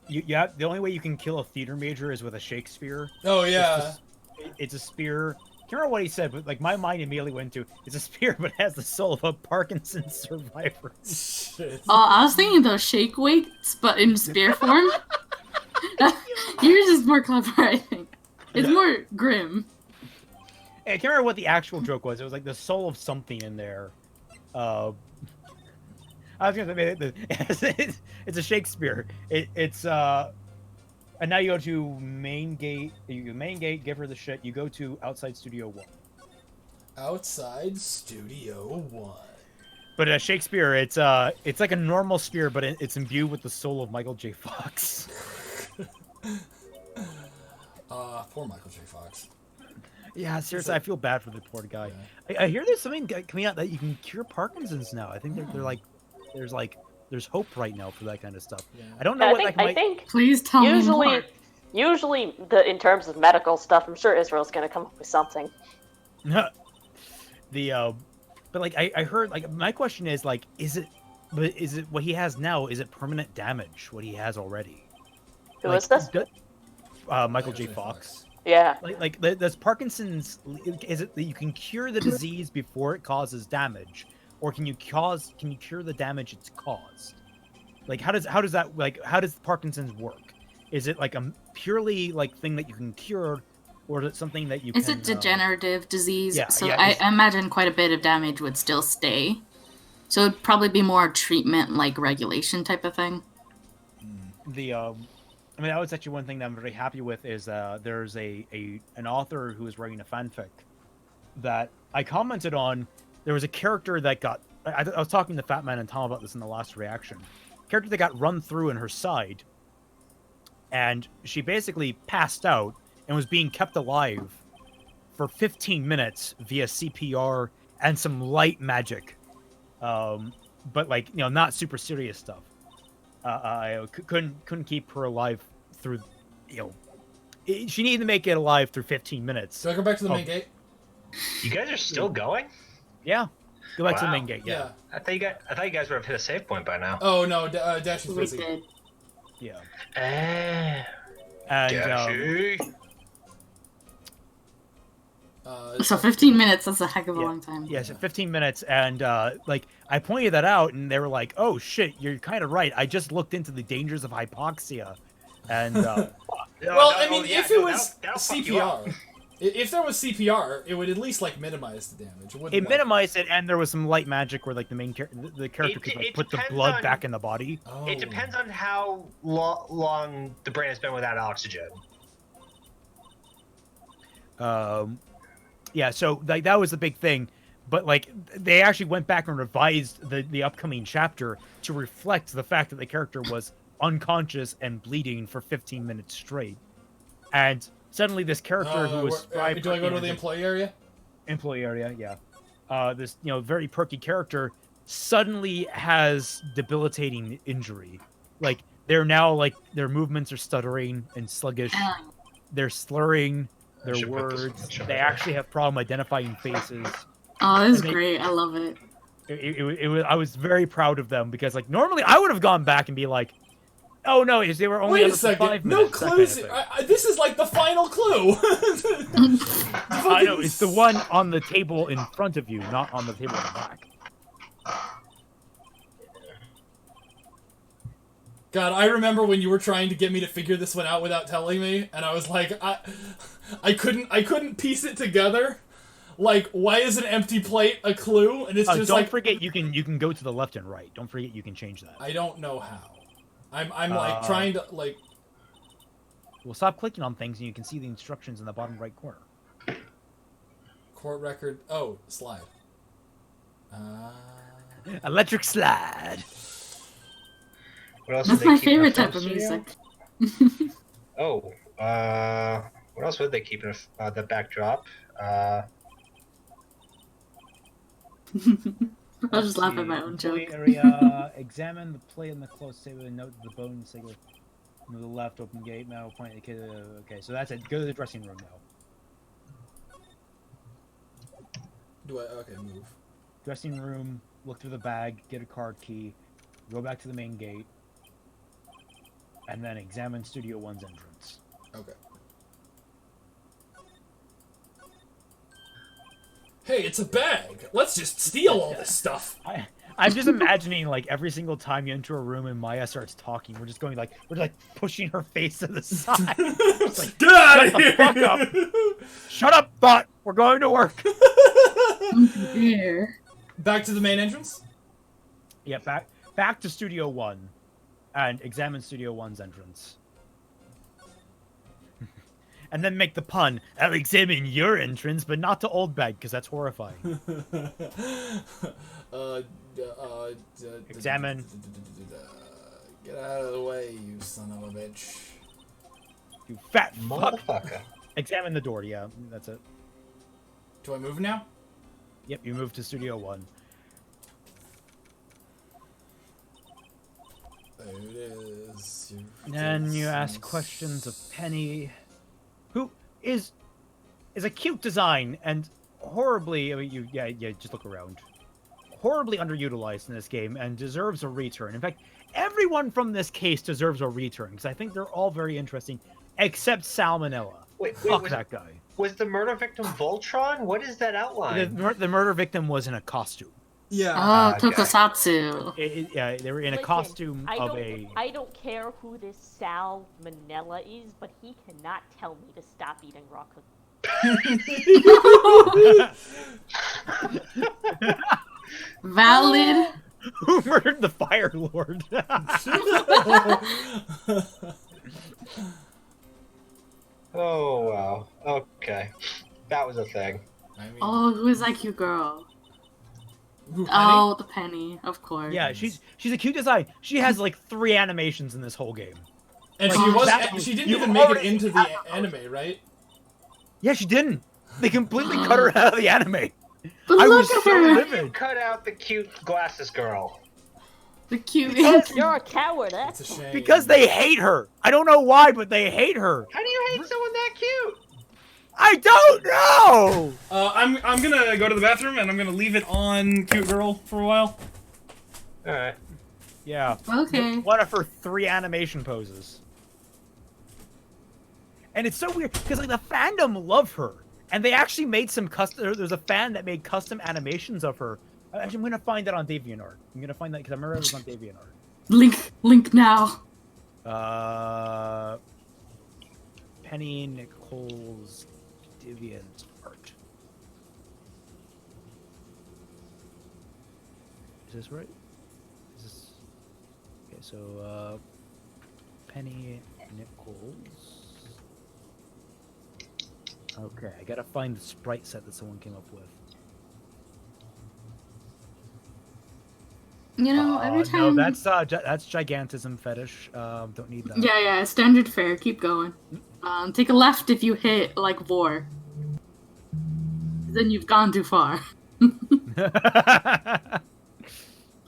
You have, the only way you can kill a theater major is with a Shakespeare. Oh yeah. It's a spear. I can't remember what he said, but like my mind immediately went to it's a spear, but it has the soul of a Parkinson's survivor. Shit. I was thinking those shake weights, but in spear form. Yours is more clever, I think. It's more grim. I can't remember what the actual joke was. It was like the soul of something in there. I was gonna say it's a Shakespeare. It's and now you go to main gate. You go main gate, give her the shit. You go to outside Studio 1. Outside Studio 1. But Shakespeare, it's like a normal spear, but it's imbued with the soul of Michael J. Fox. Poor Michael J. Fox. Yeah, seriously, I feel bad for the poor guy. Yeah. I hear there's something coming out that you can cure Parkinson's now. I think they're like, there's hope right now for that kind of stuff. Yeah. I don't know what I think. Please tell me more. Usually, in terms of medical stuff, I'm sure Israel's going to come up with something. But like I heard, like my question is like, is it what he has now? Is it permanent damage? What he has already? Who is this? Michael J. Fox. Yeah. Like does Parkinson's? Is it that you can cure the disease before it causes damage, or can you cure the damage it's caused? Like how does that like how does Parkinson's work? Is it like a purely like thing that you can cure, or is it something that you can? It's a degenerative disease, yeah, so yeah, I imagine quite a bit of damage would still stay. So it'd probably be more treatment like regulation type of thing. I mean, that was actually one thing that I'm very happy with is there's an author who is writing a fanfic that I commented on. There was a character that got... I was talking to Fat Man and Tom about this in the last reaction. Character that got run through in her side, and she basically passed out and was being kept alive for 15 minutes via CPR and some light magic. But like, not super serious stuff. I couldn't keep her alive through, she needed to make it alive through 15 minutes. So I go back to the main gate? You guys are still going? Yeah. Go back to the main gate, yeah. I thought you guys would have hit a save point by now. Oh no, Dash is busy. Did. Yeah. Dashy. So 15 minutes, that's a heck of a long time. Yeah, so 15 minutes, and like I pointed that out, and they were like, "Oh shit, you're kind of right. I just looked into the dangers of hypoxia," and well, I mean, if it was CPR, if there was CPR, it would at least like minimize the damage. It minimized it, and there was some light magic where like the character could like put the blood back in the body. Oh. It depends on how long the brain has been without oxygen. Yeah, so like that was the big thing, but like they actually went back and revised the upcoming chapter to reflect the fact that the character was unconscious and bleeding for 15 minutes straight, and suddenly this character who was do I go to the employee area? Employee area, yeah. This very perky character suddenly has debilitating injury. Like they're now like their movements are stuttering and sluggish. They're slurring their words. They actually have problem identifying faces. Oh, this is great. I love it. It was. I was very proud of them because, like, normally I would have gone back and be like, "Oh no, they were only Wait on a for second. 5 No minutes." clues. Kind of This is like the final clue. I know it's the one on the table in front of you, not on the table in the back. God, I remember when you were trying to get me to figure this one out without telling me, and I was like, I couldn't piece it together. Like, why is an empty plate a clue? And it's just don't like, forget you can go to the left and right. Don't forget you can change that. I don't know how. I'm like trying to like. Well, stop clicking on things and you can see the instructions in the bottom right corner. Court record. Oh, slide. Electric slide. What else That's would they my keep in a favorite film type of studio? music. Oh, what else would they keep in the backdrop? I'll just laugh at my own joke. Play area. Examine the plate in the close table and note the bone single. Move the left, open gate, now point the kid. Okay, so that's it. Go to the dressing room now. Do I? Okay, move. Dressing room, look through the bag, get a card key, go back to the main gate, and then examine Studio 1's entrance. Okay. Hey, it's a bag. Let's just steal all this stuff. I'm just imagining, like, every single time you enter a room and Maya starts talking, we're just pushing her face to the side. It's like, Get out of shut the here! fuck up! Shut up, Thought! We're going to work! Here. Back to the main entrance? Yeah, back to Studio 1, and examine Studio 1's entrance. And then make the pun, I'll examine your entrance, but not to Old Bag, because that's horrifying. Examine. Get out of the way, you son of a bitch. You fat fuck. Motherfucker. Examine the door, yeah, that's it. Do I move now? Yep, you move to Studio 1. There it is. Then you ask questions of Penny, who is a cute design and horribly, I mean, yeah, just look around. Horribly underutilized in this game and deserves a return. In fact, everyone from this case deserves a return because I think they're all very interesting, except Salmonella. Wait, Fuck that guy. Was the murder victim Voltron? What is that outline? The murder victim was in a costume. Yeah. Oh, okay. Tokusatsu. Yeah, they were in a Listen, costume of I don't care who this Salmonella is, but he cannot tell me to stop eating raw cookies. Valid. Who murdered the Fire Lord? Oh, wow. Okay. That was a thing. I mean, Oh, who is that cute girl? who, Penny? Oh, the Penny, of course. Yeah, she's a cute design. She has like 3 animations in this whole game. And like, she didn't you even make it already into the have- anime, right? Yeah, she didn't. They completely cut her out of the anime. But I look was at so her. livid. Cut out the cute glasses girl. The cute. You're a coward, It's that's a shame. Because they hate her. I don't know why, but they hate her. How do you hate someone that cute? I don't know. I'm gonna go to the bathroom and I'm gonna leave it on cute girl for a while. Alright. Yeah. Okay. One of her 3 animation poses. And it's so weird because like the fandom love her, and they actually made some custom. There's a fan that made custom animations of her. Actually, I'm gonna find that on DeviantArt. I'm gonna find that because I remember it was on DeviantArt. Link now. Penny Nicole's DeviantArt. Is this right? Is this... Okay, so Penny Nichols. Okay, I gotta find the sprite set that someone came up with. You know, every time. No, that's gigantism fetish. Don't need that. Yeah, standard fare. Keep going. Take a left if you hit like vor. Then you've gone too far,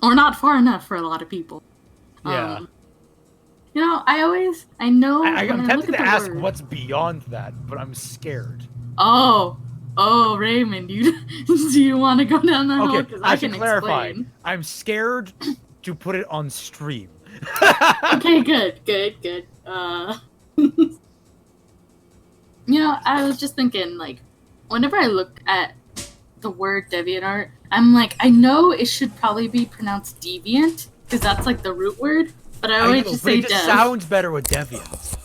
or not far enough for a lot of people. Yeah. You know, I know. I'm when I tempted look to at the ask word- what's beyond that, but I'm scared. Oh, Raymond, do you want to go down that hole? Okay, 'Cause I can should clarify. explain. I'm scared to put it on stream. Okay, good. You know, I was just thinking, like, whenever I look at the word DeviantArt, I'm like, I know it should probably be pronounced deviant, because that's, like, the root word, But I always know, just but say it just sounds better with Deviant.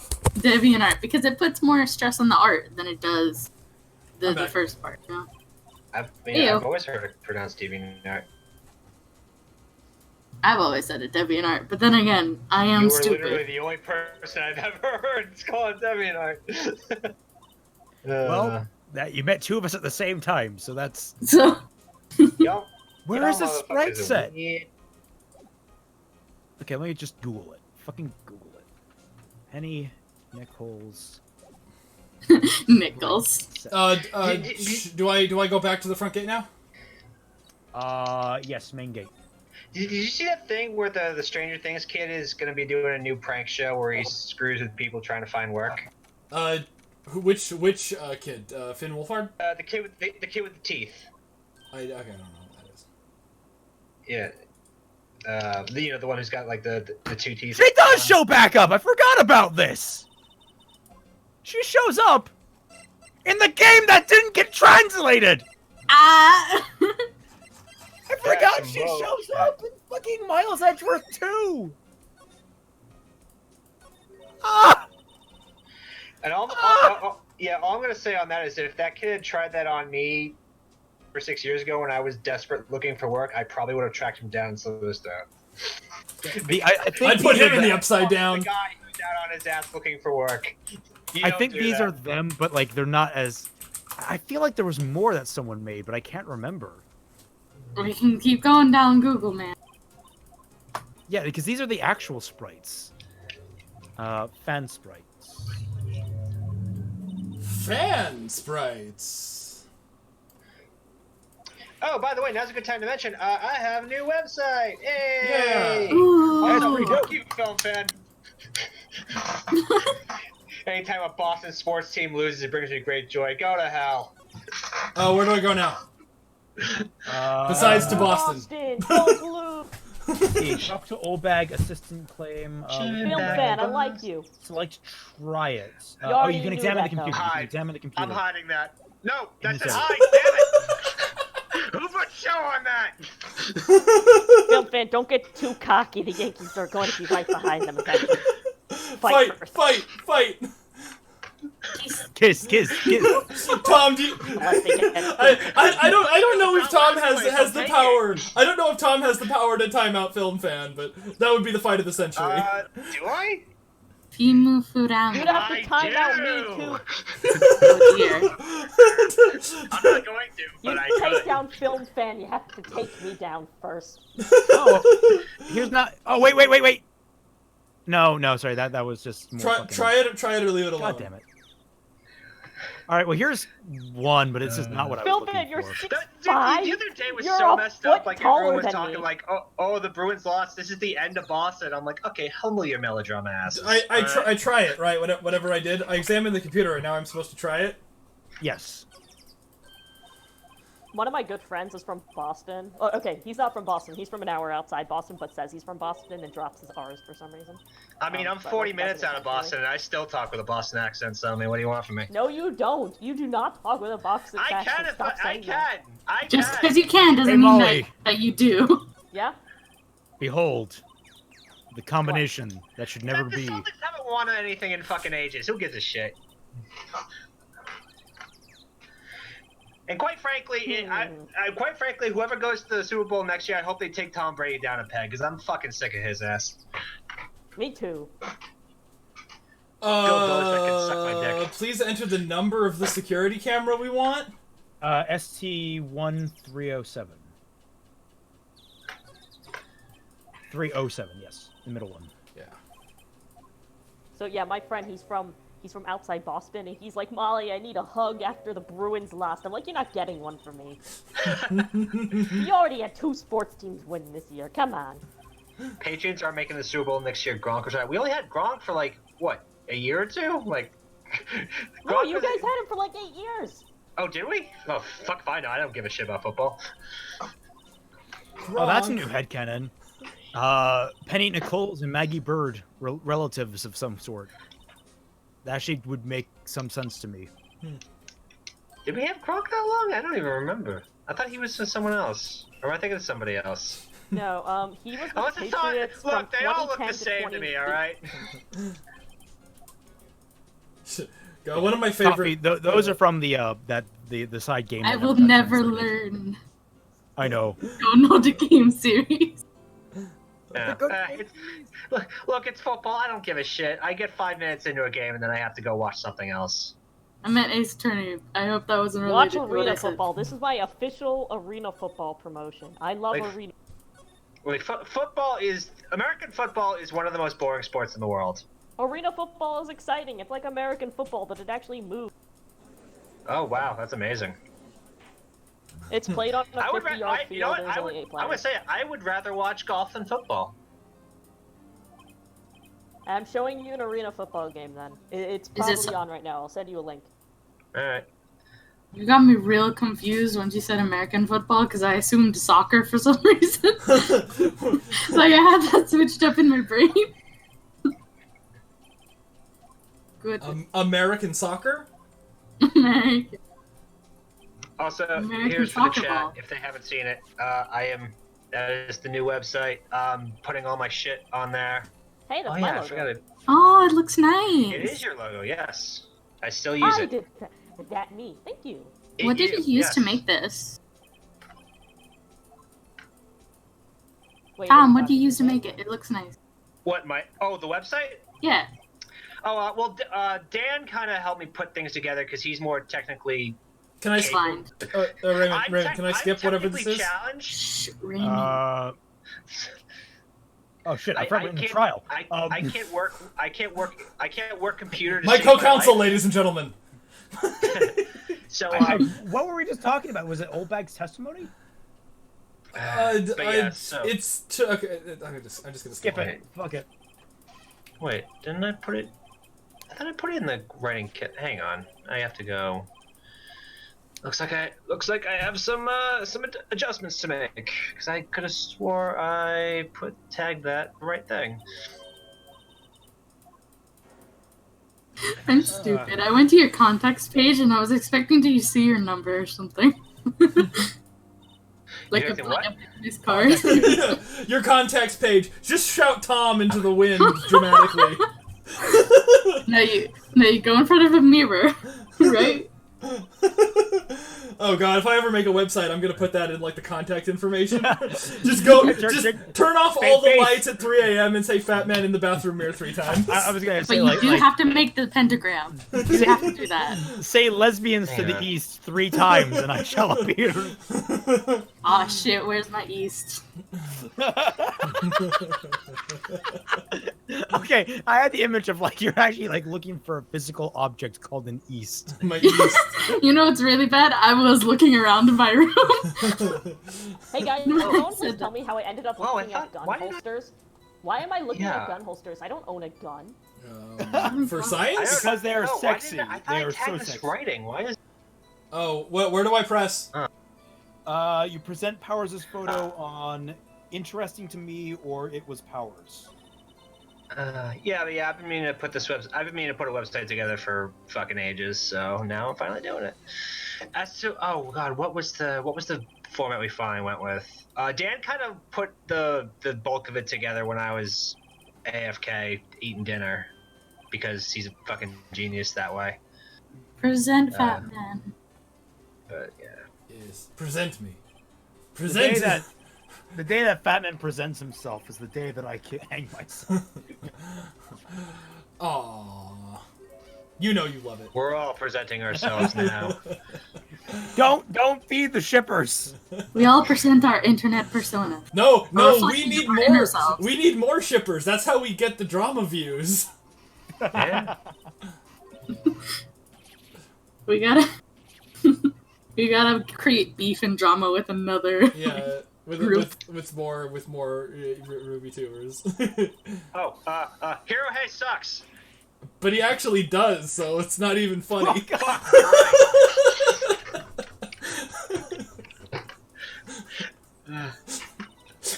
Deviant art because it puts more stress on the art than it does the Okay. first part. You know? I've always heard it pronounced DeviantArt. I've always said it DeviantArt, but then again, I am You were stupid. literally the only person I've ever heard call it DeviantArt. Well, that you met two of us at the same time, so that's. So y'all, Where is the motherfuckers sprite are set? weird. Okay, let me just Google it. Fucking Google it. Penny Nichols. Nichols. Set. Do I go back to the front gate now? Yes, main gate. Did you see that thing where the Stranger Things kid is going to be doing a new prank show where he screws with people trying to find work? Which kid? Finn Wolfhard? The kid with the kid with the teeth. Okay, I don't know what that is. Yeah. The one who's got like the two teeth. She does show back up. I forgot about this. She shows up in the game that didn't get translated. Ah! I forgot That's she Mo. shows up in fucking Miles Edgeworth 2. Ah! And all I'm gonna say on that is that if that kid had tried that on me for 6 years ago when I was desperate looking for work, I probably would have tracked him down and slowed us down. I think I'd put these him are in the them. upside The down. guy who's out on his ass looking for work. You I don't think do these that. are them, but like they're not as. I feel like there was more that someone made, but I can't remember. We can keep going down Google, man. Yeah, because these are the actual sprites. Fan sprites. Fan sprites. Oh, by the way, now's a good time to mention I have a new website. Hey! Yeah. Ooh. Also, pretty fuck dope. you, film fan. Anytime a Boston sports team loses, it brings me great joy. Go to hell. Oh, where do I go now? Besides to Boston. Don't lose. Okay, talk to Olbag, assistant claim. Film fan, I like you. Select try it. You Oh, already you can knew examine the that, though. computer. You can Hide. examine the computer. I'm hiding that. No, that's You a said hide, damn it! Who put show on that? Film fan, don't get too cocky. The Yankees are going to be right behind them. Eventually. Fight, first. fight! Kiss. Tom, do you... Unless they get I don't know if Tom has the Take power. I don't know if Tom has the power to time out Film Fan, but that would be the fight of the century. Do I? Fimu Furama. You'd have to I time out me do. too. Oh dear. I'm not going to, You but I take could. down Film Fan, you have to take me down first. Oh, here's not. Oh, wait. No, sorry. That was just more. Try it or leave it alone. God damn it. All right, well here's one, but it's just not what I was Film looking Fan, you're for. 6'5". The other day was You're so a messed foot up. Like taller everyone was than talking me. like, oh, the Bruins lost. This is the end of Boston. I'm like, okay, humble your melodrama asses. I try it, right? Whatever I did, I examined the computer, and now I'm supposed to try it. Yes. One of my good friends is from Boston. Oh, okay, he's not from Boston. He's from an hour outside Boston, but says he's from Boston and drops his R's for some reason. I mean, I'm but 40 like, minutes doesn't out of Boston, and I still talk with a Boston accent. So, I mean, what do you want from me? No, you don't. You do not talk with a Boston I accent. can if Stop I saying that. can. I Just can. because you can doesn't Hey, mean Molly. that you do. Yeah? Behold, the combination that should never The be. Celtics haven't won anything in fucking ages. Who gives a shit? And quite frankly, quite frankly, whoever goes to the Super Bowl next year, I hope they take Tom Brady down a peg because I'm fucking sick of his ass. Me too. Belichick can suck my dick. Please enter the number of the security camera we want. ST1307. 307, yes, the middle one. Yeah. So yeah, my friend, he's from outside Boston, and he's like, Molly, I need a hug after the Bruins lost. I'm like, you're not getting one from me. You already had 2 sports teams win this year. Come on. Patriots are making the Super Bowl next year. Gronk was right. We only had Gronk for like what, a year or two? Like, No, Gronk you was- guys had him for like 8 years. Oh, did we? Oh, fuck if I know. I don't give a shit about football. Oh, that's a new headcanon. Penny Nichols and Maggie Bird, relatives of some sort. That actually would make some sense to me. Did we have Gronk that long? I don't even remember. I thought he was with someone else. Or am I thinking of somebody else? No, he was the Unless it's not, Patriots from look, they all look 2010 the same to me, all right? Go. One of my Coffee, favorite. those are from the the side game. I that will got never translated. learn. I know. Don't know the game series. Yeah. Look, it's football. I don't give a shit. I get 5 minutes into a game and then I have to go watch something else. I meant Ace Attorney. I hope that wasn't Watch related to what I arena said. football. This is my official arena football promotion. I love Like- arena. Wait, American football is one of the most boring sports in the world. Arena football is exciting. It's like American football, but it actually moves. Oh wow, that's amazing. It's played on a I would, 50-yard you know field. what? There's I only 8 would players. say I would rather watch golf than football. I'm showing you an arena football game then. It's Is it probably on right now. I'll send you a link. All right. You got me real confused when you said American football because I assumed soccer for some reason. Like I had that switched up in my brain. Good. American soccer. American. Also, American here's for the soccer chat. ball. If they haven't seen it, that is the new website. Putting all my shit on there. Hey, that's Oh my yeah, I logo. forgot it. Oh, it looks nice. It is your logo, yes. I still use I it. did that. Me. Thank you. What did you use to yes. make this? Wait, Tom, what what do you use to make it? It looks nice. What the website? Yeah. Oh well, Dan kind of helped me put things together because he's more technically. Can I? Fine. Raymond, can I skip whatever this is? Challenged. Shh, Raymond. Oh shit! I forgot we're in the trial. I can't work. I can't work computer. To My save my co-counsel, life. ladies and gentlemen. So What were we just talking about? Was it Oldbag's testimony? but yeah, so Okay, I'm just gonna Skip it. Fuck it. wait, didn't I put it? I thought I put it in the writing kit. Hang on, I have to go. Looks like I have some adjustments to make because I could have swore I tagged that right thing. I'm stupid. I went to your contacts page and I was expecting to see your number or something. Like a expecting what? business card. Your contacts page. Just shout Tom into the wind dramatically. Now you go in front of a mirror, right? Oh god, if I ever make a website, I'm gonna put that in like the contact information. Just turn off all the lights at 3 a.m. and say "Fat Man in the bathroom mirror" 3 times. I was gonna But say you do have to make the pentagram. You have to do that. say lesbians to the east 3 times and I shall appear. Aw shit, where's my east? Okay, I had the image of like you're actually like looking for a physical object called an east. My east. You know what's really bad? I was looking around in my room. Hey guys, No, can someone I please said tell me how I ended up Whoa, I looking at thought- gun why did I- holsters? Why am I looking Yeah. at gun holsters? I don't own a gun. For science? Because they are No, why sexy. didn't I thought They I are tagged so this sexy. writing. Why is? Oh, where do I press? You present Powers' photo on interesting to me or it was Powers. Yeah. I've been meaning to put a website together for fucking ages. So now I'm finally doing it. As to what was the format we finally went with? Dan kind of put the bulk of it together when I was AFK eating dinner because he's a fucking genius that way. Present Fat Man. But yeah. Yes. Present me. The day Present that the day that Fat Man presents himself is the day that I can hang myself. Aww. You know you love it. We're all presenting ourselves now. Don't feed the shippers. We all present our internet persona. No, we reflection need of our inner more. selves. We need more shippers. That's how we get the drama views. Yeah. We gotta we gotta create beef and drama with another. Yeah, Group. with more Ruby tubers. Oh, Hero Hay sucks. But he actually does, so it's not even funny.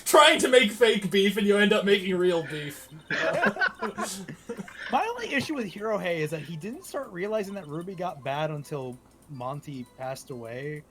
Trying to make fake beef and you end up making real beef. My only issue with Hero Hay is that he didn't start realizing that Ruby got bad until Monty passed away.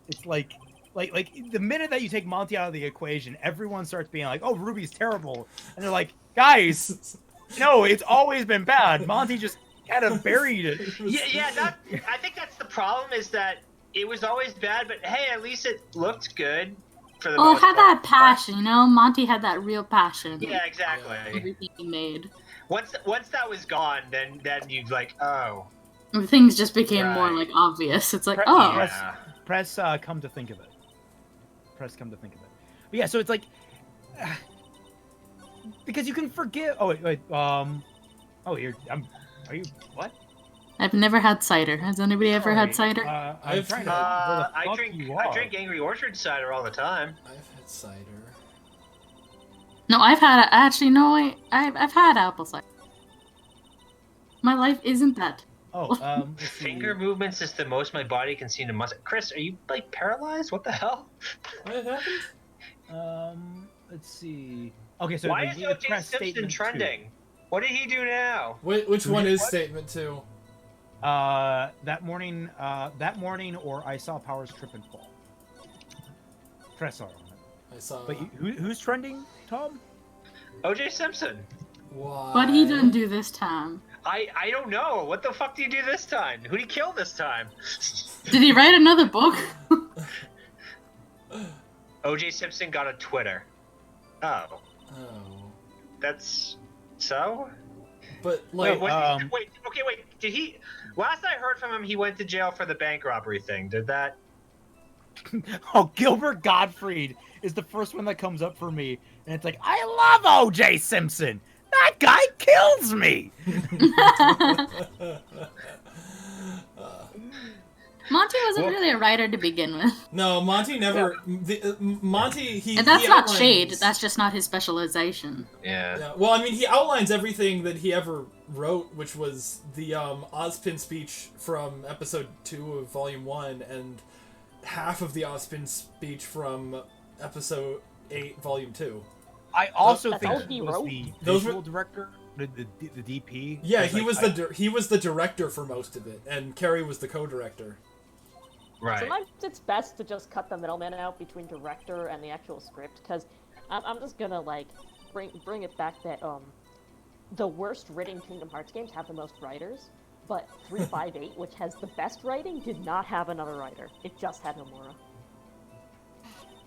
It's like like the minute that you take Monty out of the equation, everyone starts being like, "Oh, Ruby's terrible," and they're like, "Guys, no, it's always been bad. Monty just kind of buried it." Yeah. I think that's the problem is that it was always bad, but hey, at least it looked good for the Oh, it most had part. that passion, you know? Monty had that real passion. Yeah, exactly. Everything he made. Once that was gone, then you like, oh. And things just became more Right. like obvious. It's like, Pre- oh, Yeah. Press come to think of it. Press come to think of it. But yeah, so it's like because you can forgive. Oh wait. Oh, are you what? I've never had cider. Has anybody ever had Sorry, cider? I'm trying to. where the I fuck drink you I are. drink Angry Orchard cider all the time. I've had cider. No, I've had. Actually, no, I've had apple cider. My life isn't that. Oh, let's see. Finger movements is the most my body can seem to muscle. Chris, are you like paralyzed? What the hell? What happened? Let's see. Okay, so Why the is the O.J. press Simpson statement trending? What did he do now? Which one did is what? statement 2? That morning, or I saw Powers trip and fall. Press R on it. I saw. But who's trending, Tom? O.J. Simpson. Why? What he done do this time? I don't know. What the fuck do you do this time? Who'd he kill this time? Did he write another book? O.J. Simpson got a Twitter. Oh, Oh. that's so. But like, Wait. Did he? Last I heard from him, he went to jail for the bank robbery thing. Did that? Oh, Gilbert Gottfried is the first one that comes up for me, and it's like, I love O.J. Simpson. That guy kills me. Monty wasn't really a writer to begin with. no, Monty never. Monty, he. And that's he not outlines- shade, that's just not his specialization. Yeah. Yeah, well, I mean, he outlines everything that he ever wrote, which was the Ozpin speech from episode 2 of Volume 1, and half of the Ozpin speech from episode 8, Volume 2. I also That's think all he he was wrote? the Those visual were- director, the DP. Yeah, It's he like, was he was the director for most of it, and Carrie was the co-director. Right. Sometimes it's best to just cut the middleman out between director and the actual script, because I'm just gonna like bring it back that the worst written Kingdom Hearts games have the most writers, but 358, which has the best writing, did not have another writer. It just had Nomura.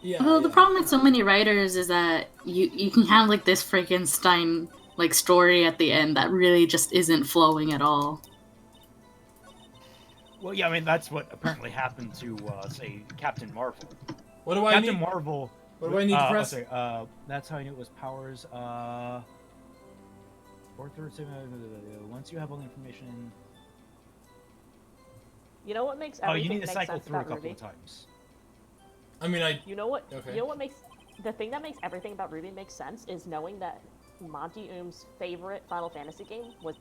Yeah. Well, the yeah. problem with so many writers is that you can have like this Frankenstein like story at the end that really just isn't flowing at all. Well, yeah, I mean that's what apparently happened to say Captain Marvel. What do I Captain need? Marvel. What do I need to press? Okay, that's how I knew it was Powers. Once you have all the information. You know what makes Oh, everything you need to make cycle sense through a about couple Ruby? of times. I mean, I. You know what? Okay. You know what makes the thing that makes everything about Ruby make sense is knowing that Monty Oom's favorite Final Fantasy game was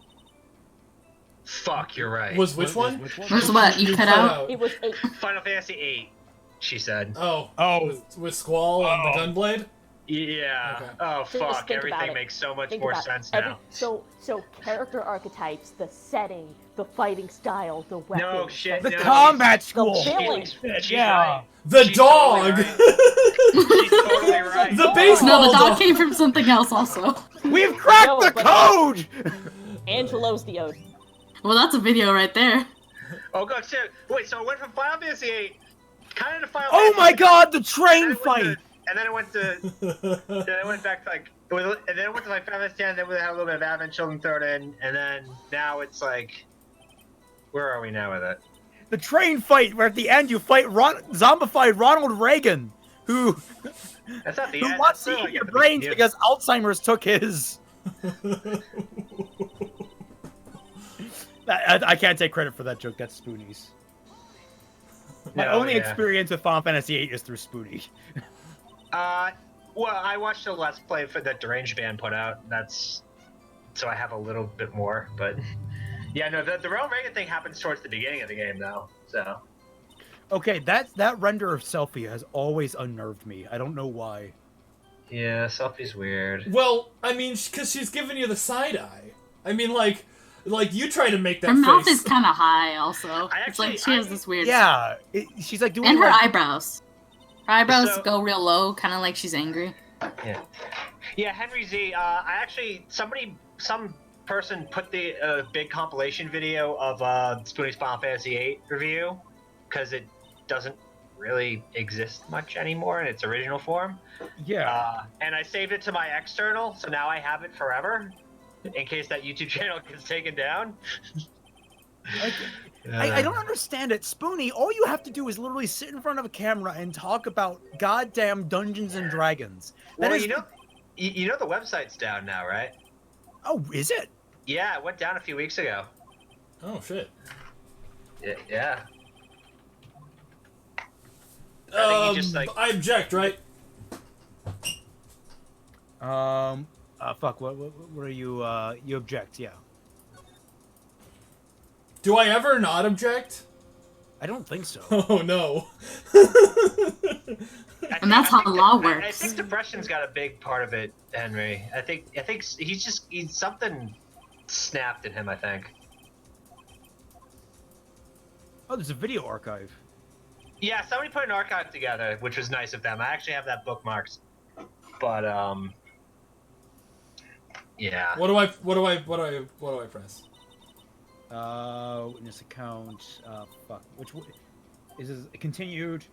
Fuck, you're right. Was which one? Which one? That's what you cut out. it was 8. Final Fantasy VIII? She said. Oh. Oh. With Squall and the Oh. Gunblade. Yeah. Okay. Oh So just fuck, think about everything it. makes so much Think more about sense every- now. So character archetypes, the setting, the fighting style, the weapons. No shit. The no, combat she's- school. The villain. She's Yeah. right. The She's dog. totally She's totally right. The baseball No, the dog dog. came from something else also. We've cracked No, the but- code. Angelo's the Ode. Well, that's a video right there. Oh god, shit. Wait, so it went from Final Fantasy VIII kind of to Final Oh Fantasy my VI, God, the and train then it went fight. to- and then it went to then it went back to like and then it went to like Final Fantasy X, then we had a little bit of Advent Children thrown in, and then now it's like where are we now with it? The train fight where at the end you fight zombified Ronald Reagan, who That's not the who end. wants that's to really eat like your at the brains beginning. because Alzheimer's took his. I can't take credit for that joke. That's Spoonie's. My No, only yeah. experience with Final Fantasy VIII is through Spoonie. Well, I watched a Let's Play for that Deranged Band put out. That's so I have a little bit more, but yeah, no, the Ronald Reagan thing happens towards the beginning of the game, though. So Okay, that render of Selfie has always unnerved me. I don't know why. yeah, Selfie's weird. Well, I mean, because she's giving you the side eye. I mean, like you try to make that Her mouth face. is kind of high also. I It's like actually- she has this weird... Yeah, she's like doing And her like, eyebrows. Her eyebrows So- go real low, kind of like she's angry. Yeah, Henry Z. I actually some person put the big compilation video of Spoonie's Final Fantasy VIII review because it doesn't really exist much anymore in its original form. Yeah. And I saved it to my external, so now I have it forever in case that YouTube channel gets taken down. I don't understand it. Spoonie, all you have to do is literally sit in front of a camera and talk about goddamn Dungeons and Dragons. That Well, is- you know the website's down now, right? Oh, is it? Yeah, it went down a few weeks ago. Oh shit. Yeah. I think he just, like- I object, right? Fuck. What are you? You object? Yeah. Do I ever not object? I don't think so. Oh no. And that's how law I works. think depression's got a big part of it, Henry. I think he's something snapped in him, I think. Oh, there's a video archive. Yeah, somebody put an archive together, which was nice of them. I actually have that bookmarked. But yeah. What do I press? Witness account. Fuck. Which is this continued?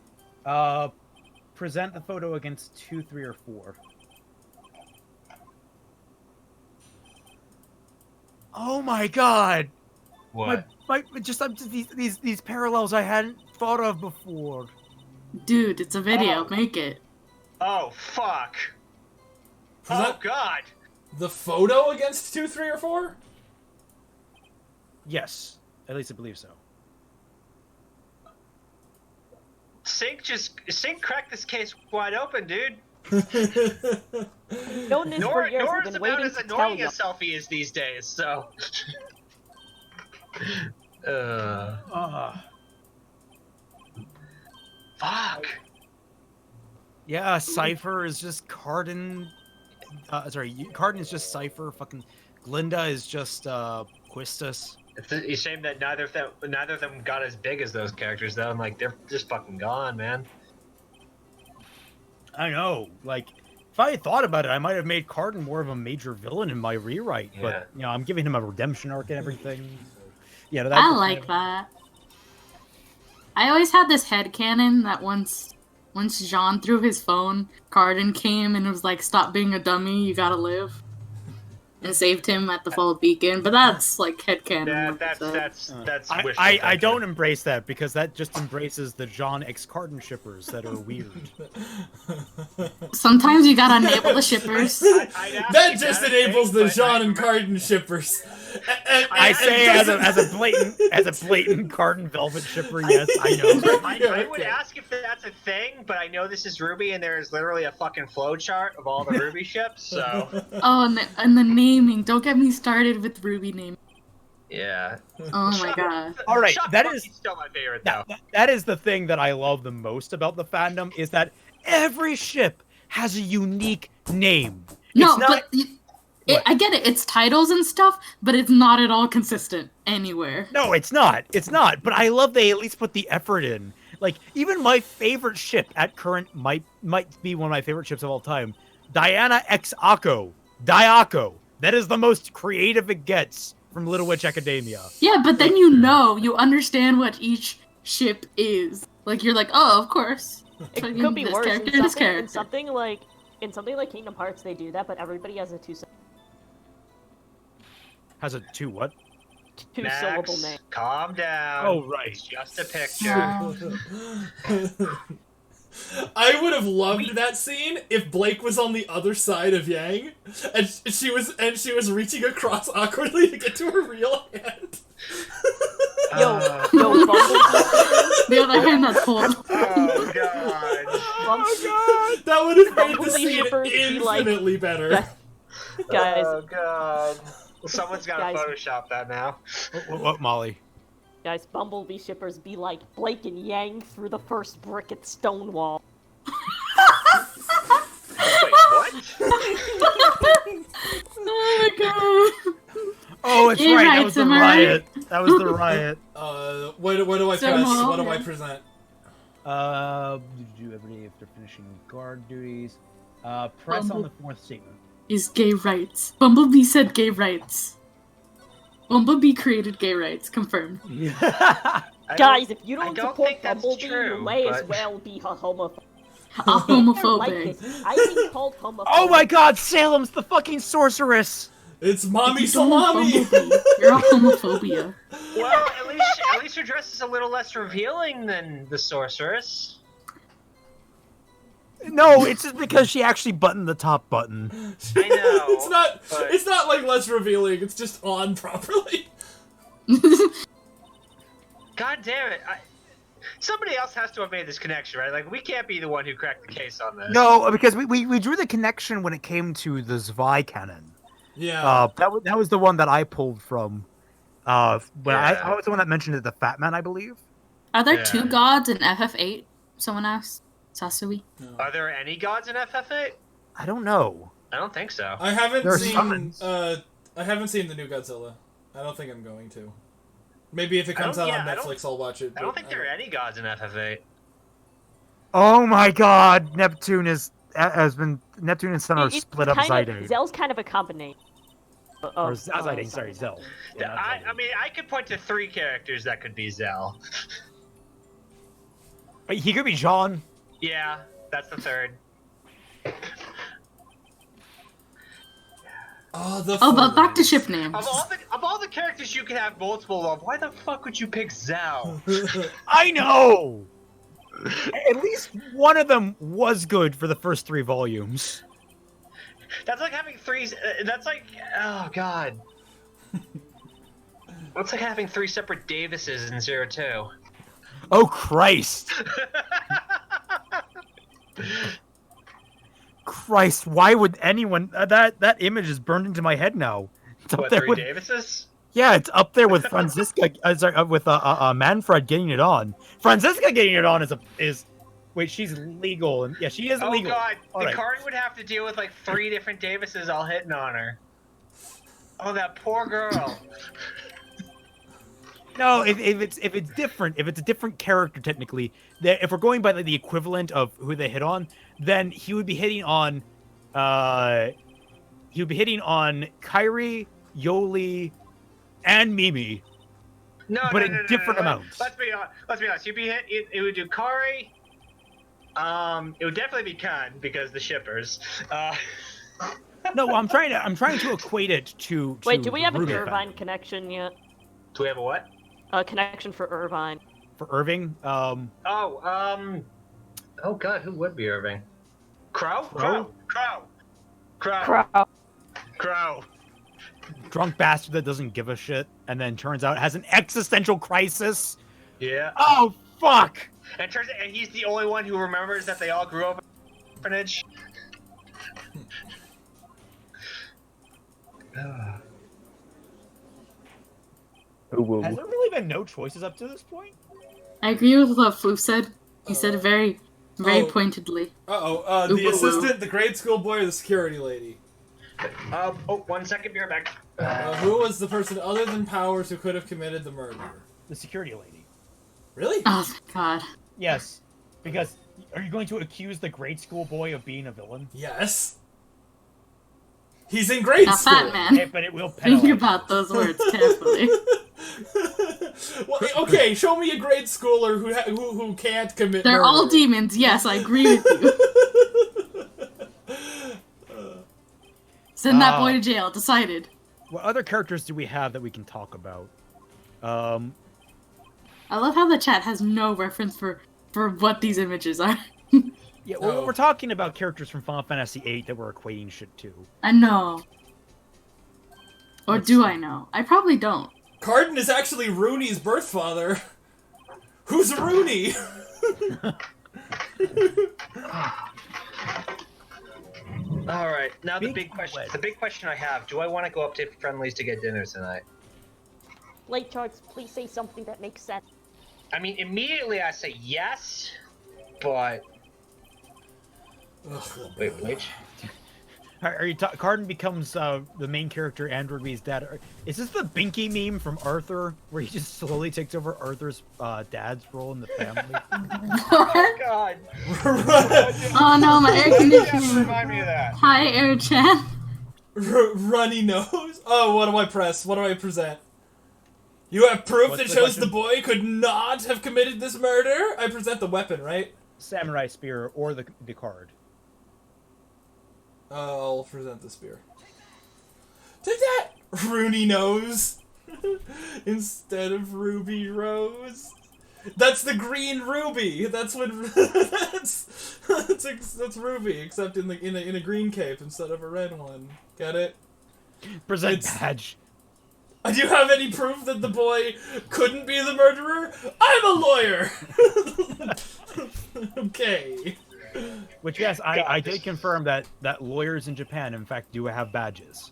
Present the photo against 2, 3, or 4. Oh my god! What? These parallels I hadn't thought of before. Dude, it's a video. Oh. Make it. Oh fuck. Present Oh god. the photo against 2, 3, or 4? Yes, at least I believe so. Sync cracked this case wide open, dude. Known this for years. Nora's We've been about waiting as to tell annoying you. as selfie is these days, so. Fuck. Yeah, Cypher is just Cardin. Cardin is just Cypher. Fucking Glinda is just Quistis. It's a shame that neither of them got as big as those characters, though. And like they're just fucking gone, man. I know. Like, if I had thought about it, I might have made Cardin more of a major villain in my rewrite. Yeah. But you know, I'm giving him a redemption arc and everything. So, yeah, I like that. I always had this headcanon that once Jean threw his phone, Cardin came and was like, "Stop being a dummy, you gotta live," and saved him at the Fall Beacon. But that's like headcanon. Yeah, like I said. that's. wishful I thinking. don't embrace that because that just embraces the Jean X Cardin shippers that are weird. Sometimes you gotta enable the shippers. I'd ask That you just that, enables the but Jean and Cardin shippers. I say as a blatant Cardin Velvet shipper, yes, I know. I would ask if that's a thing, but I know this is Ruby, and there is literally a fucking flowchart of all the Ruby ships. So Oh, and the naming. Don't get me started with Ruby naming. yeah. Oh my god. All right, Shock that Monkey's is- still my favorite though. That is the thing that I love the most about the fandom is that every ship has a unique name. No, It's not- but What? I get it. It's titles and stuff, but it's not at all consistent anywhere. No, it's not. It's not. But I love they at least put the effort in. Like, even my favorite ship at current might be one of my favorite ships of all time. Diana X Akko. Diako. That is the most creative it gets from Little Witch Academia. Yeah, but then you understand what each ship is. Like you're like, oh, of course. It Fucking could be this worse. character, In this something, character. in something like Kingdom Hearts, they do that, but everybody has a Has a two what? two-syllable Max, name. calm down. Oh, right. It's just a picture. I would have loved that scene if Blake was on the other side of Yang, and she was reaching across awkwardly to get to her real hand. Yo, Bumble, The other hand that's cold. Oh god. Bumble, That would have made the Bumblebee scene shippers be like- infinitely better. guys, Oh god. Someone's got Guys. to Photoshop that now. What, Molly? guys, Bumblebee shippers be like Blake and Yang through the first brick at Stonewall. Wait, what? Oh my god. Oh, it's You're right. right, That was the am I riot. That was the riot. What do I So press? long, What do I yeah. present? Do every day after finishing guard duties. Press on the fourth statement. Is gay rights. Bumblebee said gay rights. Bumblebee created gay rights. Confirmed. Guys, if you don't don't support think that's Bumblebee, true, you may as but- well be a homophobe. A I like homophobic. this. I think called homophobic. Oh my God, Salem's the fucking sorceress. It's Mommy You don't like Salami! Bumblebee. You're a homophobia. Well, at least her dress is a little less revealing than the sorceress. No, it's just because she actually buttoned the top button. I know. It's not like less revealing, it's just on properly. God damn it! Somebody else has to have made this connection, right? Like, we can't be the one who cracked the case on this. No, because we drew the connection when it came to the Zwei cannon. Yeah. That was the one that I pulled from. But Yeah. I was the one that mentioned it, the Fat Man, I believe. Are there Yeah. 2 gods in FF8? Someone asked. Sasui. Are there any gods in FF8? I don't know. I don't think so. I haven't There are seen summons. I haven't seen the new Godzilla. I don't think I'm going to. Maybe if it I comes don't- out on yeah, I don't- Netflix, I'll watch it. I don't but think there are any gods in FF8. Oh my God, Neptune and Sun are It's split up kind of, Zidane. Zell's kind of a combination. Or Zidane, sorry, Zell. Yeah, not I Zidane. mean, I could point to 3 characters that could be Zell. He could be Jean. Yeah, that's the 3rd. Oh, but back to ship names. Of all the characters you could have multiple of, why the fuck would you pick Zell? I know. At least one of them was good for the first 3 volumes. That's like having 3. That's like, oh god. That's like having 3 separate Davises in 02. Oh Christ! Christ, why would anyone? That image is burned into my head now. It's up What, there 3 with, Davises? yeah, it's up there with Franziska. With Manfred getting it on. Franziska getting it on is. Wait, she's legal, and yeah, she is Oh legal. god, All the right. card would have to deal with like 3 different Davises all hitting on her. Oh, that poor girl. No, if it's different, if it's a different character technically, if we're going by the equivalent of who they hit on, then he would be hitting on, Kairi, Yoli, and Mimi. No, But no, in no, no, different no, no. amounts. Let's be honest. You'd be hit. It would do Kari. It would definitely be Khan because the shippers. No, I'm trying to equate it to. Wait, do we have an Ruby Irvine connection yet? Do we have a what? A connection for Irvine. for Irving. Oh god, who would be Irving? Crow? Crow? Crow. Drunk bastard that doesn't give a shit, and then turns out has an existential crisis. Yeah. Oh fuck! And turns out he's the only one who remembers that they all grew up in an orphanage. Has there really been no choices up to this point? I agree with what Floof said. He said it very Oh. pointedly. The Ooh, ooh, ooh. assistant, the grade school boy, or the security lady? Oh, 1 second, be right back. Who was the person other than Powers who could have committed the murder? The security lady. Really? Oh my god. Yes, because are you going to accuse the grade school boy of being a villain? Yes. He's in grade Now, school. Fat Man. But it will Think penalize. about those words carefully. Well, okay, show me a grade schooler who can't commit They're murder. all demons. Yes, I agree with you. Send that boy to jail. Decided. What other characters do we have that we can talk about? I love how the chat has no reference for what these images are. Yeah, well, Oh. we're talking about characters from Final Fantasy VIII that we're equating shit to. I know. Or do I know? I probably don't. Cardin is actually Rooney's birth father. Who's Rooney? All right, now the Big big question. wedge. The big question I have: do I want to go up to Friendlies to get dinner tonight? Late charts, please say something that makes sense. I mean, immediately I say yes, but wait. Are you Cardin becomes the main character and Ruby's dad? Is this the Binky meme from Arthur, where he just slowly takes over Arthur's dad's role in the family? What? God. Oh no, my air conditioning. Remind me of that. Hi, Air-chan. Runny nose. Oh, what do I press? What do I present? You have proof What's that the shows question? the boy could not have committed this murder? I present the weapon, right? Samurai spear or the card. I'll present the spear. Take that, Rooney nose. Instead of Ruby Rose. That's the green ruby. That's what. that's Ruby, except in a green cape instead of a red one. Get it? Present badge. Do you have any proof that the boy couldn't be the murderer? I'm a lawyer! Okay. Which, yes, I did confirm that lawyers in Japan, in fact, do have badges.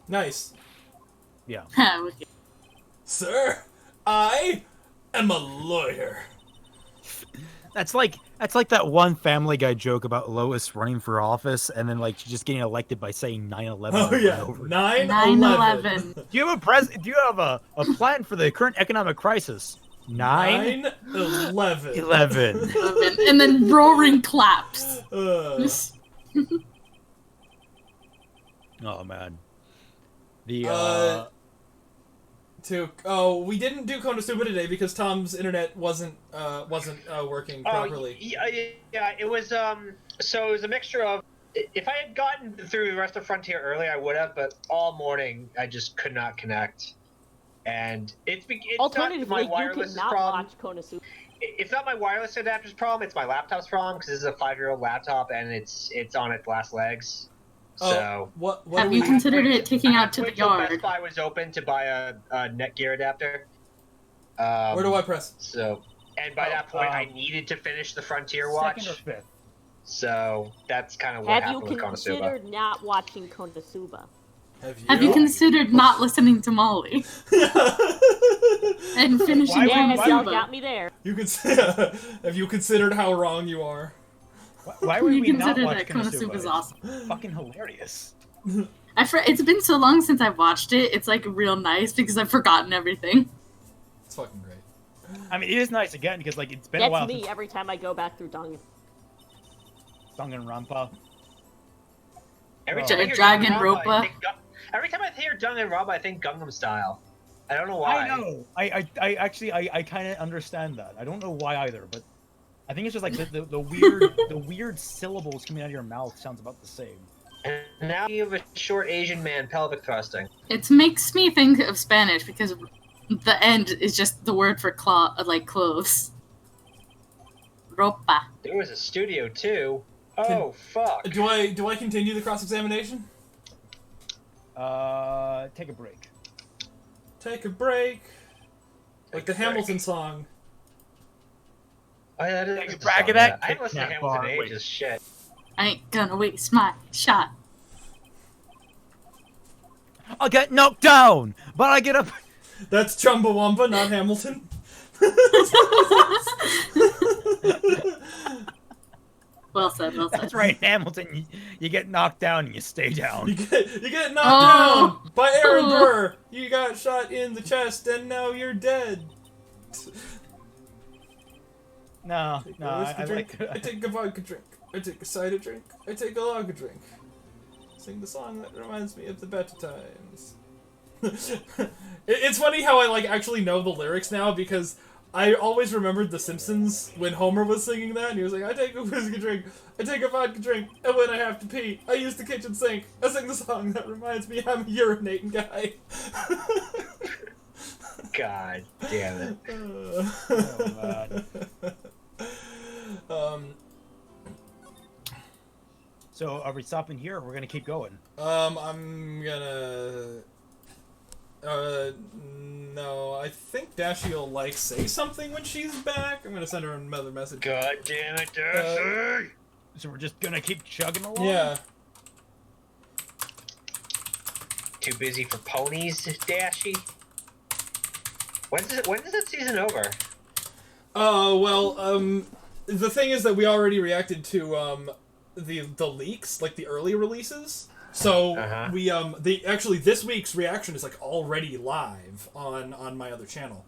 Nice. Yeah. Sir, I am a lawyer. That's like that one Family Guy joke about Lois running for office and then like just getting elected by saying 9/11. Oh yeah, 9/11. 9/11. Do you have a plan for the current economic crisis? 9/11. 11. And then roaring claps. Oh man. The we didn't do Konosuba today because Tom's internet wasn't working properly. Yeah, it was so it was a mixture of, if I had gotten through the rest of Frontier early, I would have, but all morning I just could not connect. And it's Alternatively, not my you wireless cannot problem. watch Konosuba. It's not my wireless adapter's problem, it's my laptop's problem, because this is a 5-year-old laptop and it's on its last legs. So what Have you considered it taking out to the wait till Best yard? Buy was open to buy a Netgear adapter. Where do I press? So, and by that point, I needed to finish the Frontier watch. second or fifth. So that's kind of what Have you happened with Konosuba. considered not watching Konosuba? Have you considered not listening to Molly and finishing Yes, y'all Konosuba? got me there. Have you considered how wrong you are? Why would You we not consider watch that Konosuba? Konosuba's awesome. It's fucking hilarious. It's been so long since I've watched it. It's like real nice because I've forgotten everything. It's fucking great. I mean, it is nice again because like it's been a while That's me since every time I go back through Danganronpa. Every Oh. time I hear Dragon Danganronpa, I think every time I hear Danganronpa, I think Gangnam Style. I don't know why. I know. I actually kind of understand that. I don't know why either, but I think it's just like the weird the weird syllables coming out of your mouth sounds about the same. And now you have a short Asian man pelvic thrusting. It makes me think of Spanish because the end is just the word for clothes. Ropa. There was a studio too. Oh fuck. Do I continue the cross-examination? Take a break. Take a break. Like the Take a break. Hamilton song. Oh, yeah, that Take is a the brag song, of that yeah. I haven't listened to kidnap Hamilton bar. in Wait. ages. Shit. I ain't gonna waste my shot. I'll get knocked down, but I get up. That's Chumbawamba, not Hamilton. Well said, well said. That's right, in Hamilton. You get knocked down and you stay down. You get knocked down by Aaron Burr. You got shot in the chest and now you're dead. No, Take no, a whiskey I drink. like. I take a vodka drink. I take a cider drink. I take a lager drink. Sing the song that reminds me of the better times. It's funny how I actually know the lyrics now because I always remembered The Simpsons when Homer was singing that and he was like, I take a whiskey drink, I take a vodka drink, and when I have to pee, I use the kitchen sink. I sing the song that reminds me I'm a urinating guy. God damn it. Oh, man. So are we stopping here or we're gonna keep going? I'm gonna... no, I think Dashi will, say something when she's back. I'm gonna send her another message. God damn it, Dashi! So we're just gonna keep chugging along? Yeah. Too busy for ponies, Dashi? When is that season over? The thing is that we already reacted to, the leaks, like the early releases. So this week's reaction is like already live on my other channel.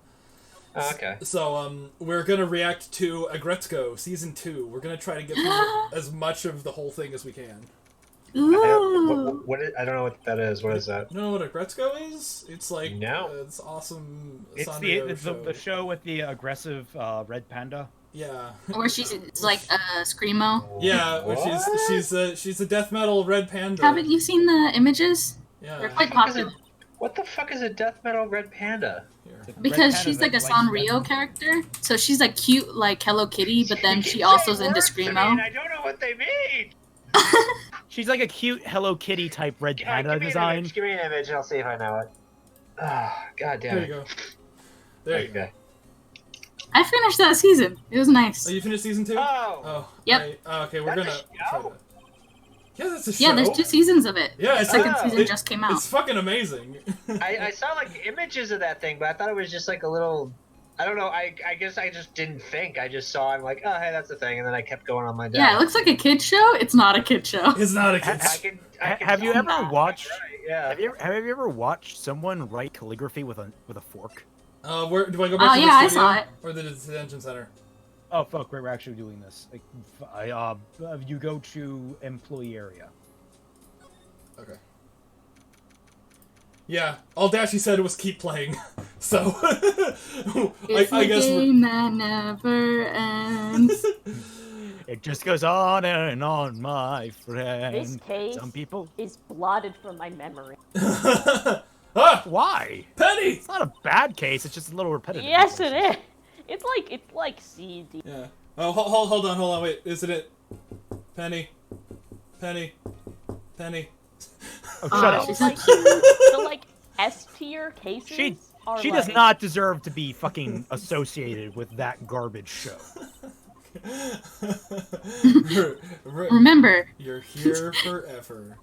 Oh, okay. So we're gonna react to Agretzko season 2. We're gonna try to get through as much of the whole thing as we can. Ooh. I don't know what that is. What is that? You know what Agretzko is? It's like No. it's awesome. It's Sanrio the show with the aggressive red panda. Yeah. Where she's like screamo. Yeah, What? she's a death metal red panda. Haven't you seen the images? Yeah. They're quite What the fuck is popular. What the fuck is a death metal red panda? Here. Because she's like a Sanrio character, so she's like cute like Hello Kitty, but then she also's into screamo. I don't know what they mean. She's like a cute Hello Kitty type red panda design. Give me an image and I'll see if I know it. Oh, God damn There it. you go. There you go. Okay. I finished that season. It was nice. Oh, you finished season 2? Oh. Oh. Yep. Right. Oh, okay, we're That's gonna. a show? Try to... Yeah, that's a show. Yeah, there's 2 seasons of it. Yeah, The it's second oh, season just came out. It's fucking amazing. I saw like images of that thing, but I thought it was just like a little. I don't know. I guess I just didn't think. I just saw. I'm like, oh hey, that's the thing, and then I kept going on my day. Yeah, it looks like a kid show. It's not a kid show. It's not a kid. I can Have you tell ever that. watched? Right, yeah. Have you ever watched someone write calligraphy with a fork? Where do I go back Oh to yeah, the I studio saw it. or the detention center? Oh fuck, we're actually doing this. Like, you go to employee area. Okay. Yeah, all Dashy said was keep playing. So It's I a guess game that never ends. It just goes on and on, my friend. This case Some people. is blotted from my memory. Ah, Why? Penny. It's not a bad case. It's just a little repetitive. Yes, it is. It's like CD. Yeah. Oh, hold on. Wait, isn't it? Penny. Penny. Oh, shut up. She's so Like, cute. the like S tier cases are She like, does not deserve to be fucking associated with that garbage show. Remember, You're here forever.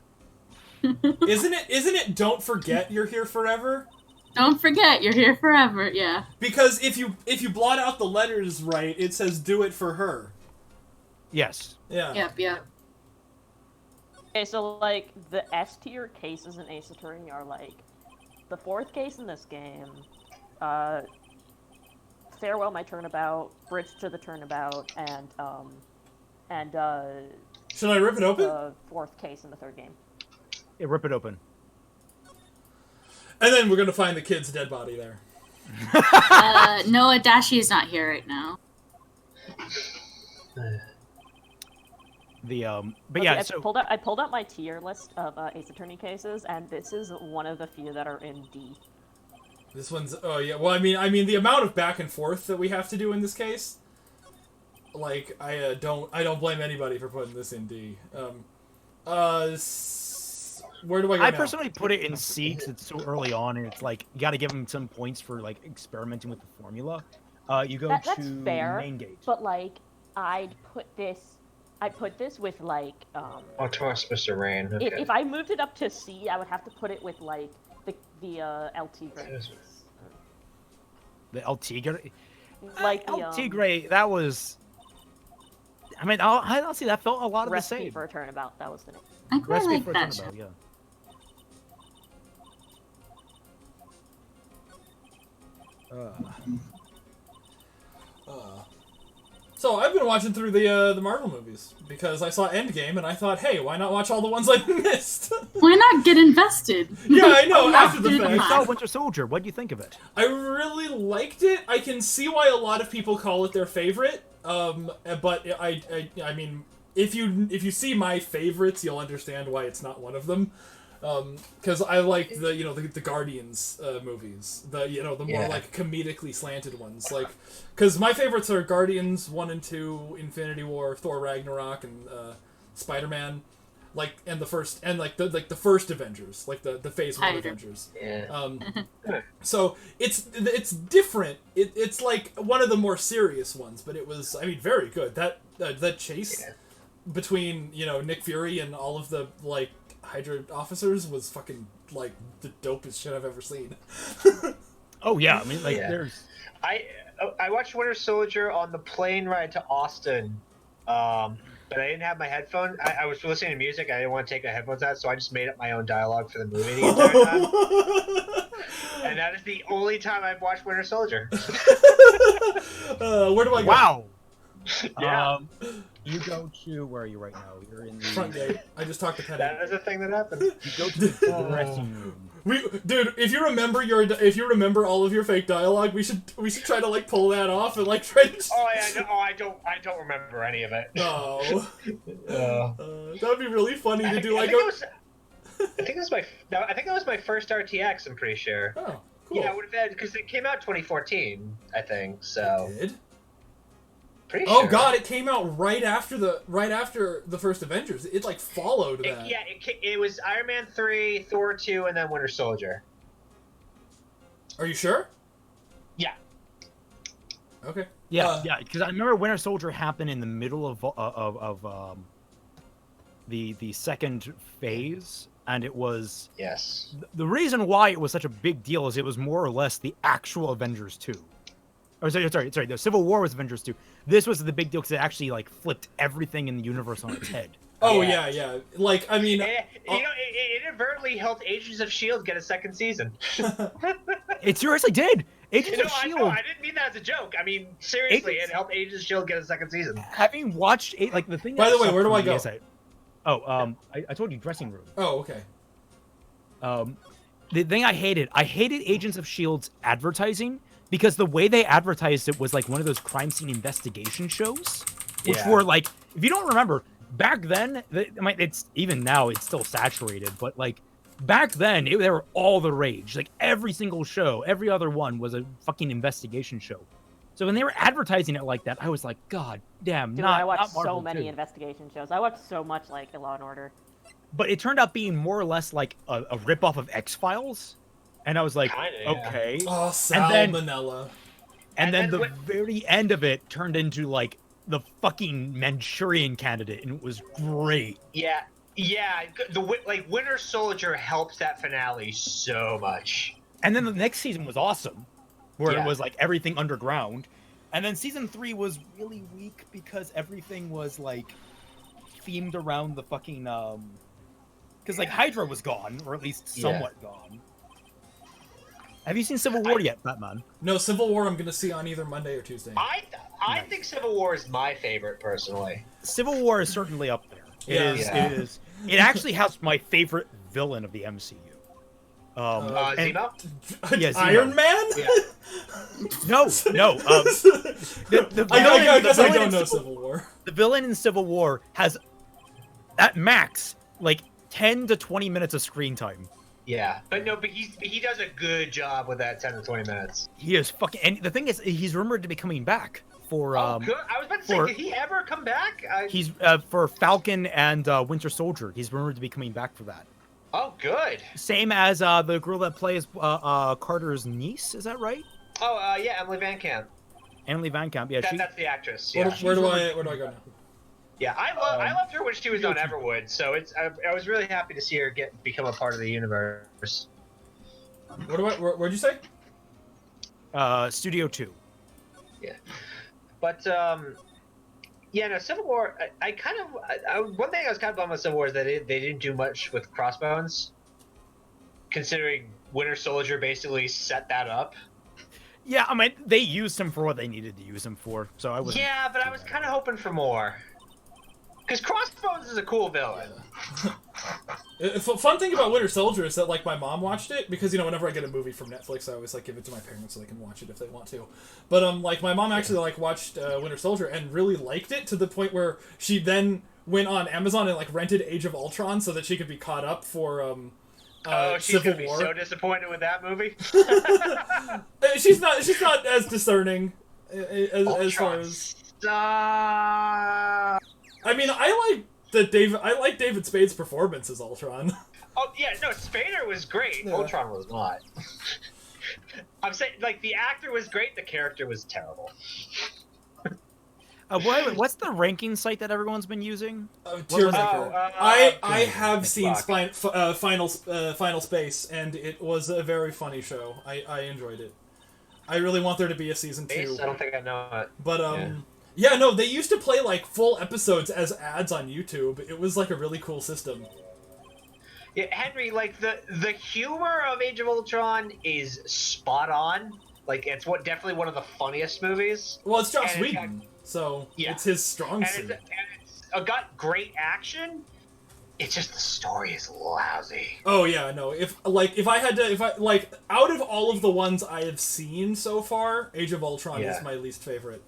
Isn't it? Don't forget you're here forever. don't forget you're here forever. Yeah. Because if you blot out the letters right, it says "do it for her." Yes. Yeah. Yep. Okay, so like the S tier cases in Ace Attorney are like the 4th case in this game, Farewell My Turnabout, Bridge to the Turnabout, and Should I rip it open? the 4th case in the 3rd game. Yeah, rip it open. And then we're gonna find the kid's dead body there. No, Adachi is not here right now. But Okay, yeah, I so pulled out my tier list of Ace Attorney cases, and this is one of the few that are in D. This one's oh yeah. Well, I mean the amount of back and forth that we have to do in this case. Like I don't blame anybody for putting this in D. Where do I go I now? personally put it in C because it's so early on, and it's like you got to give them some points for like experimenting with the formula. You go That's to fair, main gate. but like I put this with like Oh, Taurus, Mr. Rain. Okay. if I moved it up to C, I would have to put it with like the LT grades. The LT grade. Like the LT grade. That was. I mean, I'll see. That felt a lot of the Recipe same. for a Turnabout. That was the name. I quite Recipe like for a that turnabout, show. yeah. So I've been watching through the Marvel movies because I saw Endgame and I thought, hey, why not watch all the ones I missed? Why not get invested? Yeah, I know. Why After not the do fact, You that? saw Winter Soldier. What do you think of it? I really liked it. I can see why a lot of people call it their favorite. But I mean, if you see my favorites, you'll understand why it's not one of them. Because I like the Guardians movies, the more like comedically slanted ones, like because my favorites are Guardians 1 and 2, Infinity War, Thor Ragnarok, and Spider-Man, like and the first the first Avengers, like the Phase 1 Avengers. Yeah. So it's different. It's like one of the more serious ones, but it was very good. That chase between Nick Fury and all of the like Hydra officers was fucking like the dopest shit I've ever seen. Oh yeah, I mean there's. I watched Winter Soldier on the plane ride to Austin. but I didn't have my headphones. I was listening to music. I didn't want to take the headphones out, so I just made up my own dialogue for the movie the entire time. And that is the only time I've watched Winter Soldier. Where do I go? Wow. Yeah. You go to where are you right now? You're in the Front gate. I just talked to Penny. That is a thing that happened. You go to the dressing room. Dude, if you remember all of your fake dialogue, we should try to like pull that off and like try to. Oh yeah, no, I don't remember any of it. No. That would be really funny to do like I think that was my first RTX. I'm pretty sure. Oh, cool. Yeah, it would have been because it came out 2014, I think. So. It did? Pretty Oh sure. God! It came out right after the first Avengers. It like followed that. It was Iron Man 3, Thor 2, and then Winter Soldier. Are you sure? Yeah. Okay. Yeah, because I remember Winter Soldier happened in the middle of the second phase, and it was the reason why it was such a big deal is it was more or less the actual Avengers 2. Oh, sorry. The Civil War was Avengers 2. This was the big deal because it actually like flipped everything in the universe on its head. Oh yeah. Like I mean, it inadvertently helped Agents of Shield get a second season. It seriously did. Agents of Shield. I didn't mean that as a joke. I mean seriously, it helped Agents of Shield get a second season. Having watched like the thing. By the way, where do I go? I told you dressing room. Oh, okay. The thing I hated Agents of Shield's advertising. Because the way they advertised it was like one of those crime scene investigation shows, which were like, if you don't remember, back then, it's even now it's still saturated, but like back then they were all the rage. Like every single show, every other one was a fucking investigation show. So when they were advertising it like that, I was like, God damn! Dude, I watched so many investigation shows. I watched so much like Law and Order. But it turned out being more or less like a ripoff of X-Files. And I was like, okay. Oh, salmonella. And then the very end of it turned into like the fucking Manchurian Candidate, and it was great. Yeah. Winter Soldier helps that finale so much. And then the next season was awesome, where it was like everything underground. And then season 3 was really weak because everything was like themed around the fucking because like Hydra was gone, or at least somewhat gone. Have you seen Civil War yet, Batman? No, Civil War I'm going to see on either Monday or Tuesday. I think Civil War is my favorite, personally. Civil War is certainly up there. It is. It actually has my favorite villain of the MCU. Zemo? Yeah, Zemo. Iron Man? Yeah. No. I guess I don't know Civil War. The villain in Civil War has, at max, like 10 to 20 minutes of screen time. Yeah, but he does a good job with that 10 to 20 minutes. He is fucking, and the thing is, he's rumored to be coming back for. Good. I was about to say, did he ever come back? He's for Falcon and Winter Soldier. He's rumored to be coming back for that. Oh, good. Same as the girl that plays Carter's niece. Is that right? Oh, yeah, Emily Van Camp. Emily Van Camp. Yeah, that's the actress. Yeah. Where do I go now? Yeah, I loved her when she was on Everwood, so I was really happy to see her become a part of the universe. Where'd you say? Studio 2. Yeah, but Civil War. One thing I was kind of bummed with Civil War is that they didn't do much with Crossbones, considering Winter Soldier basically set that up. Yeah, I mean they used him for what they needed to use him for, so I was. Yeah, but I was kind of hoping for more. Because Crossbones is a cool villain. Fun thing about Winter Soldier is that like my mom watched it because whenever I get a movie from Netflix I always like give it to my parents so they can watch it if they want to. But like my mom actually like watched Winter Soldier and really liked it to the point where she then went on Amazon and like rented Age of Ultron so that she could be caught up for she's Civil gonna be War. so disappointed with that movie. she's not as discerning as far as. I mean, I like David Spade's performance as Ultron. Oh yeah, no, Spader was great. Yeah. Ultron was not. I'm saying, like, the actor was great, the character was terrible. What's the ranking site that everyone's been using? Tiermaker. I have seen Final Space, and it was a very funny show. I enjoyed it. I really want there to be a season 2. I don't think I know it. But Yeah, no, they used to play like full episodes as ads on YouTube. It was like a really cool system. Yeah, Henry, like the humor of Age of Ultron is spot on. Like it's definitely one of the funniest movies. Well, it's Joss And in Whedon, fact, so yeah. it's his strong and suit. it's got great action. It's just the story is lousy. Oh yeah, no. If out of all of the ones I have seen so far, Age of Ultron is my least favorite.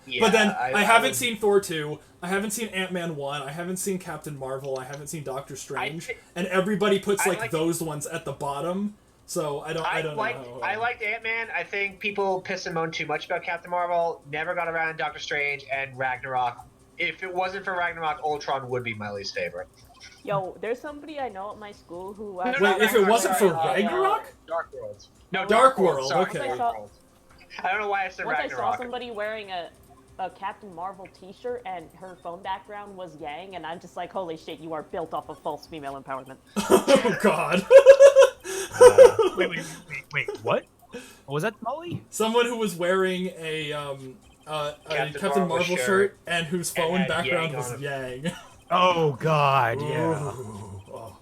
Yeah, But then I haven't seen Thor 2, I haven't seen Ant-Man 1, I haven't seen Captain Marvel, I haven't seen Doctor Strange, and everybody puts like those ones at the bottom. So I don't know. I liked Ant-Man. I think people piss and moan too much about Captain Marvel. Never got around Doctor Strange and Ragnarok. If it wasn't for Ragnarok, Ultron would be my least favorite. Yo, there's somebody I know at my school who. Wait, if it wasn't for Ragnarok? Dark World. No, Dark World. Sorry, Okay. Dark World. I don't know why I said Once Ragnarok. I saw somebody wearing a Captain Marvel T-shirt and her phone background was Yang, and I'm just like, holy shit, you are built off of false female empowerment. Oh God. Wait, what? Was that Molly? Someone who was wearing a Captain Marvel shirt and whose phone background was Yang. Oh God, yeah. Oh.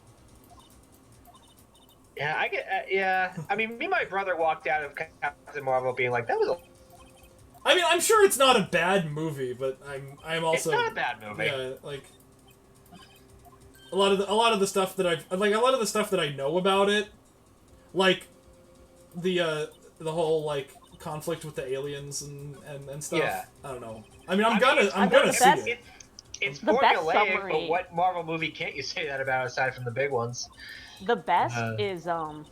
Yeah, I get. Yeah, I mean, me and my brother walked out of Captain Marvel being like, "That was a." I mean, I'm sure it's not a bad movie, but I'm also. It's not a bad movie. Yeah, like a lot of the stuff that I know about it, like the whole like conflict with the aliens and stuff. Yeah. I don't know. I mean, I'm gonna see it. It's The best formulaic, summary- but what Marvel movie can't you say that about aside from the big ones? The best is the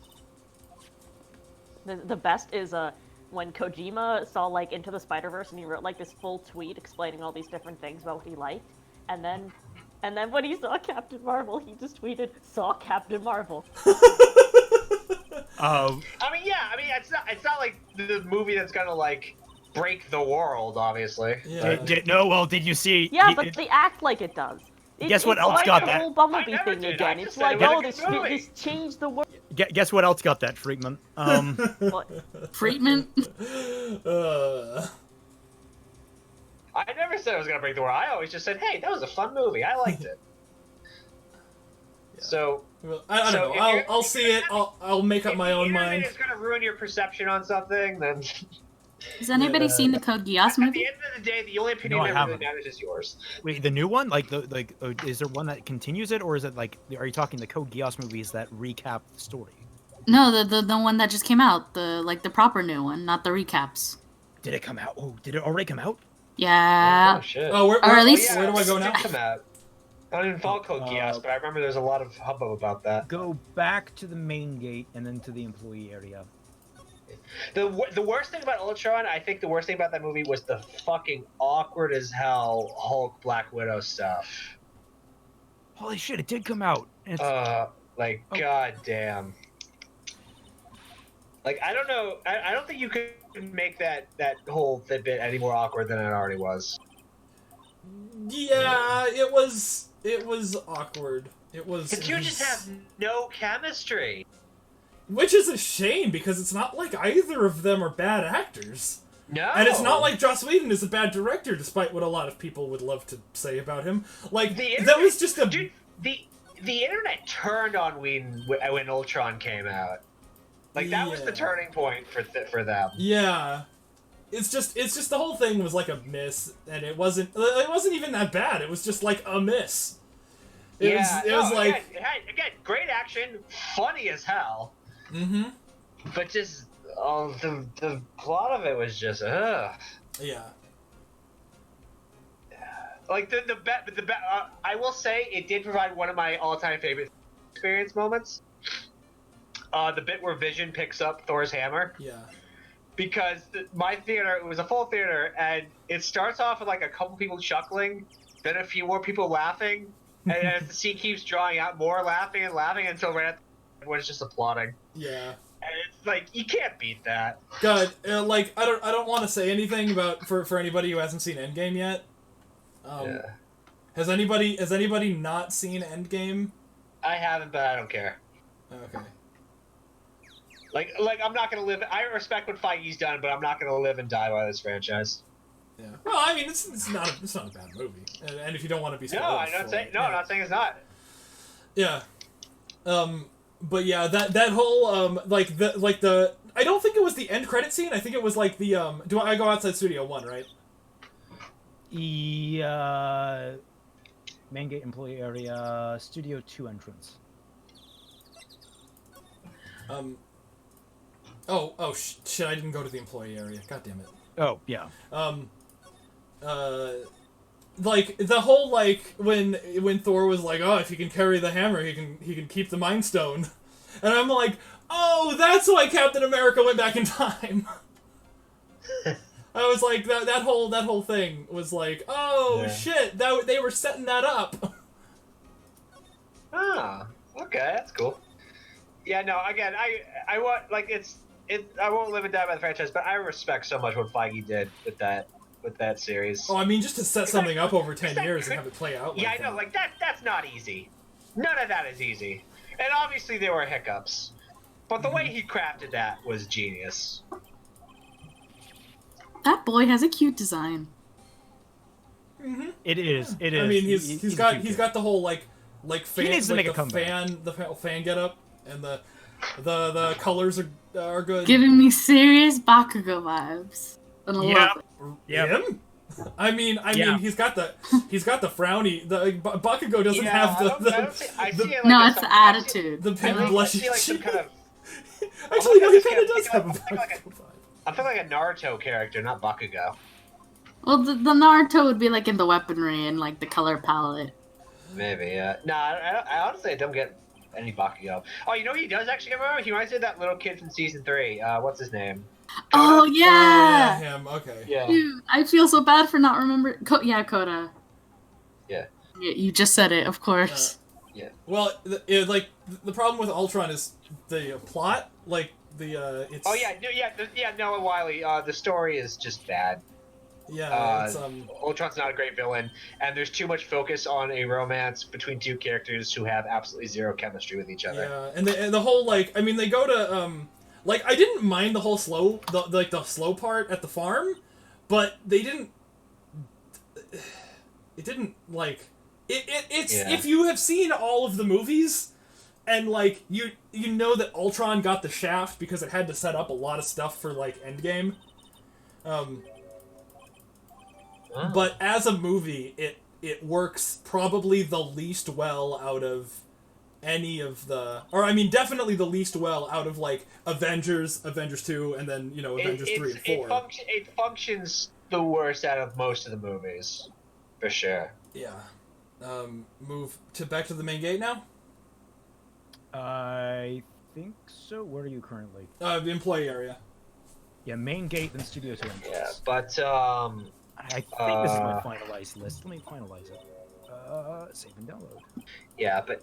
best is when Kojima saw like Into the Spider-Verse and he wrote like this full tweet explaining all these different things about what he liked, and then when he saw Captain Marvel, he just tweeted "saw Captain Marvel." I mean, yeah, I mean it's not like the movie that's gonna like break the world, obviously. Yeah. Did you see? Yeah, but they act like it does. Guess what it's else like got the that? whole Bumblebee I never thing did. again. I just It's said like, it was oh, a good movie. this changed the world. Guess what else got that treatment? Treatment? I never said it was gonna break the world. I always just said, "Hey, that was a fun movie. I liked it." So Well, I don't know. I'll see it. I'll make up my own mind. If it's gonna ruin your perception on something, then Has anybody seen the Code Geass at the movie? end of the day, the only opinion No, I that really haven't. matters is yours. Wait, the new one? Is there one that continues it, or is it like? Are you talking the Code Geass movies that recap the story? No, the one that just came out, the proper new one, not the recaps. Did it come out? Oh, did it already come out? Yeah. Oh shit. Oh, Or at least- where do I go now? It did come out. I don't even follow Code Geass, but I remember there's a lot of hubbub about that. Go back to the main gate and then to the employee area. The worst thing about Ultron, I think the worst thing about that movie was the fucking awkward as hell Hulk Black Widow stuff. Holy shit! It did come out. It's, God damn. Like, I don't know. I don't think you could make that whole bit any more awkward than it already was. Yeah, it was awkward. It was. The two just have no chemistry. Which is a shame because it's not like either of them are bad actors. No. And it's not like Joss Whedon is a bad director, despite what a lot of people would love to say about him. Like, that was just a... Dude, the internet turned on Whedon when Ultron came out. Like, that was the turning point for them. Yeah. It's just the whole thing was like a miss, and it wasn't even that bad. It was just like a miss. It was like... Again, great action, funny as hell. Mm-hmm. But just... Oh, the plot of it was just Yeah. Like I will say it did provide one of my all-time favorite experience moments. The bit where Vision picks up Thor's hammer. Yeah. Because my theater, it was a full theater, and it starts off with like a couple people chuckling, then a few more people laughing, and as the scene keeps drawing out, more laughing and laughing until right at the end, everyone's just applauding. Yeah. And it's like, you can't beat that. God, like I don't want to say anything about for anybody who hasn't seen Endgame yet. Has anybody not seen Endgame? I haven't, but I don't care. Okay. Like I'm not gonna live. I respect what Feige's done, but I'm not gonna live and die by this franchise. Yeah. Well, I mean, it's not a bad movie, and if you don't want to be spoiled, I'm not saying I'm not saying it's not. Yeah. But yeah, that whole like the I don't think it was the end credit scene. I think it was like the do I go outside Studio 1, right? Main gate employee area, Studio 2 entrance. Shit! I didn't go to the employee area. God damn it. Oh yeah. Like the whole like when Thor was like, oh, if he can carry the hammer, he can keep the Mind Stone, and I'm like, oh, that's why Captain America went back in time. I was like that whole thing was like, oh shit, that they were setting that up. Ah, okay, that's cool. Yeah, no, again, I want like I won't live and die by the franchise, but I respect so much what Feige did with that series. Oh, I mean, just to set something up over 10 years and have it play out. Yeah, like I know, that. like that's not easy. None of that is easy, and obviously there were hiccups, but the way he crafted that was genius. That boy has a cute design. Mm-hmm. It is. It is. I mean, he's got the whole like fan, he needs to like make a comeback. the fan get up, and the colors are good. Giving me serious Bakugo vibes. And I love it. Him? I mean, he's got the frowny. The Bakugo doesn't Yeah, have I see it like No, a- it's the attitude. the pink I blushy. see like some kind of. Actually, no, he kind of I'm does have a thinking like Bakugo vibe. I feel like a Naruto character, not Bakugo. Well, the Naruto would be like in the weaponry and like the color palette. Maybe, yeah. No, I honestly don't get any Bakugo. Oh, you know he does actually come over? He reminds me of that little kid from season 3. What's his name? Oh yeah. Him. Okay. Yeah. Dude, I feel so bad for not remembering. Koda. Yeah. You just said it, of course. Yeah. Well, the problem with Ultron is the plot. Like it's. Oh yeah, Noah Wiley. The story is just bad. Yeah. It's Ultron's not a great villain, and there's too much focus on a romance between two characters who have absolutely zero chemistry with each other. Yeah, and the whole like I mean they go to like I didn't mind the whole the slow part at the farm, but they didn't. It didn't like it's if you have seen all of the movies, and like you know that Ultron got the shaft because it had to set up a lot of stuff for like Endgame. But as a movie, it works probably the least well out of any of the, or I mean, definitely the least well out of like Avengers 2, and then Avengers 3 and 4. It functions the worst out of most of the movies, for sure. Yeah. Move back to the main gate now. I think so. Where are you currently? The employee area. Yeah, main gate and Studio 2 entrance. Yeah, but I think this is my finalized list. Let me finalize it. Save and download. yeah, but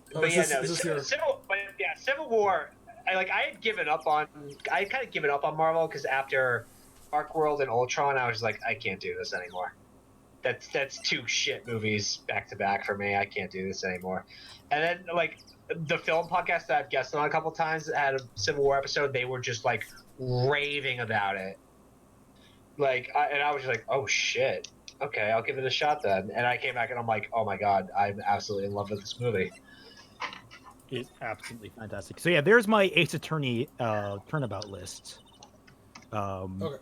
Civil War. I had given up on. I kind of given up on Marvel because after Arc World and Ultron, I was like, I can't do this anymore. That's two shit movies back to back for me. I can't do this anymore. And then like the film podcast that I've guested on a couple times had a Civil War episode. They were just like raving about it. And I was just like, oh shit. Okay, I'll give it a shot then. And I came back and I'm like, oh my god, I'm absolutely in love with this movie. It's absolutely fantastic. So yeah, there's my Ace Attorney turnabout list. Okay.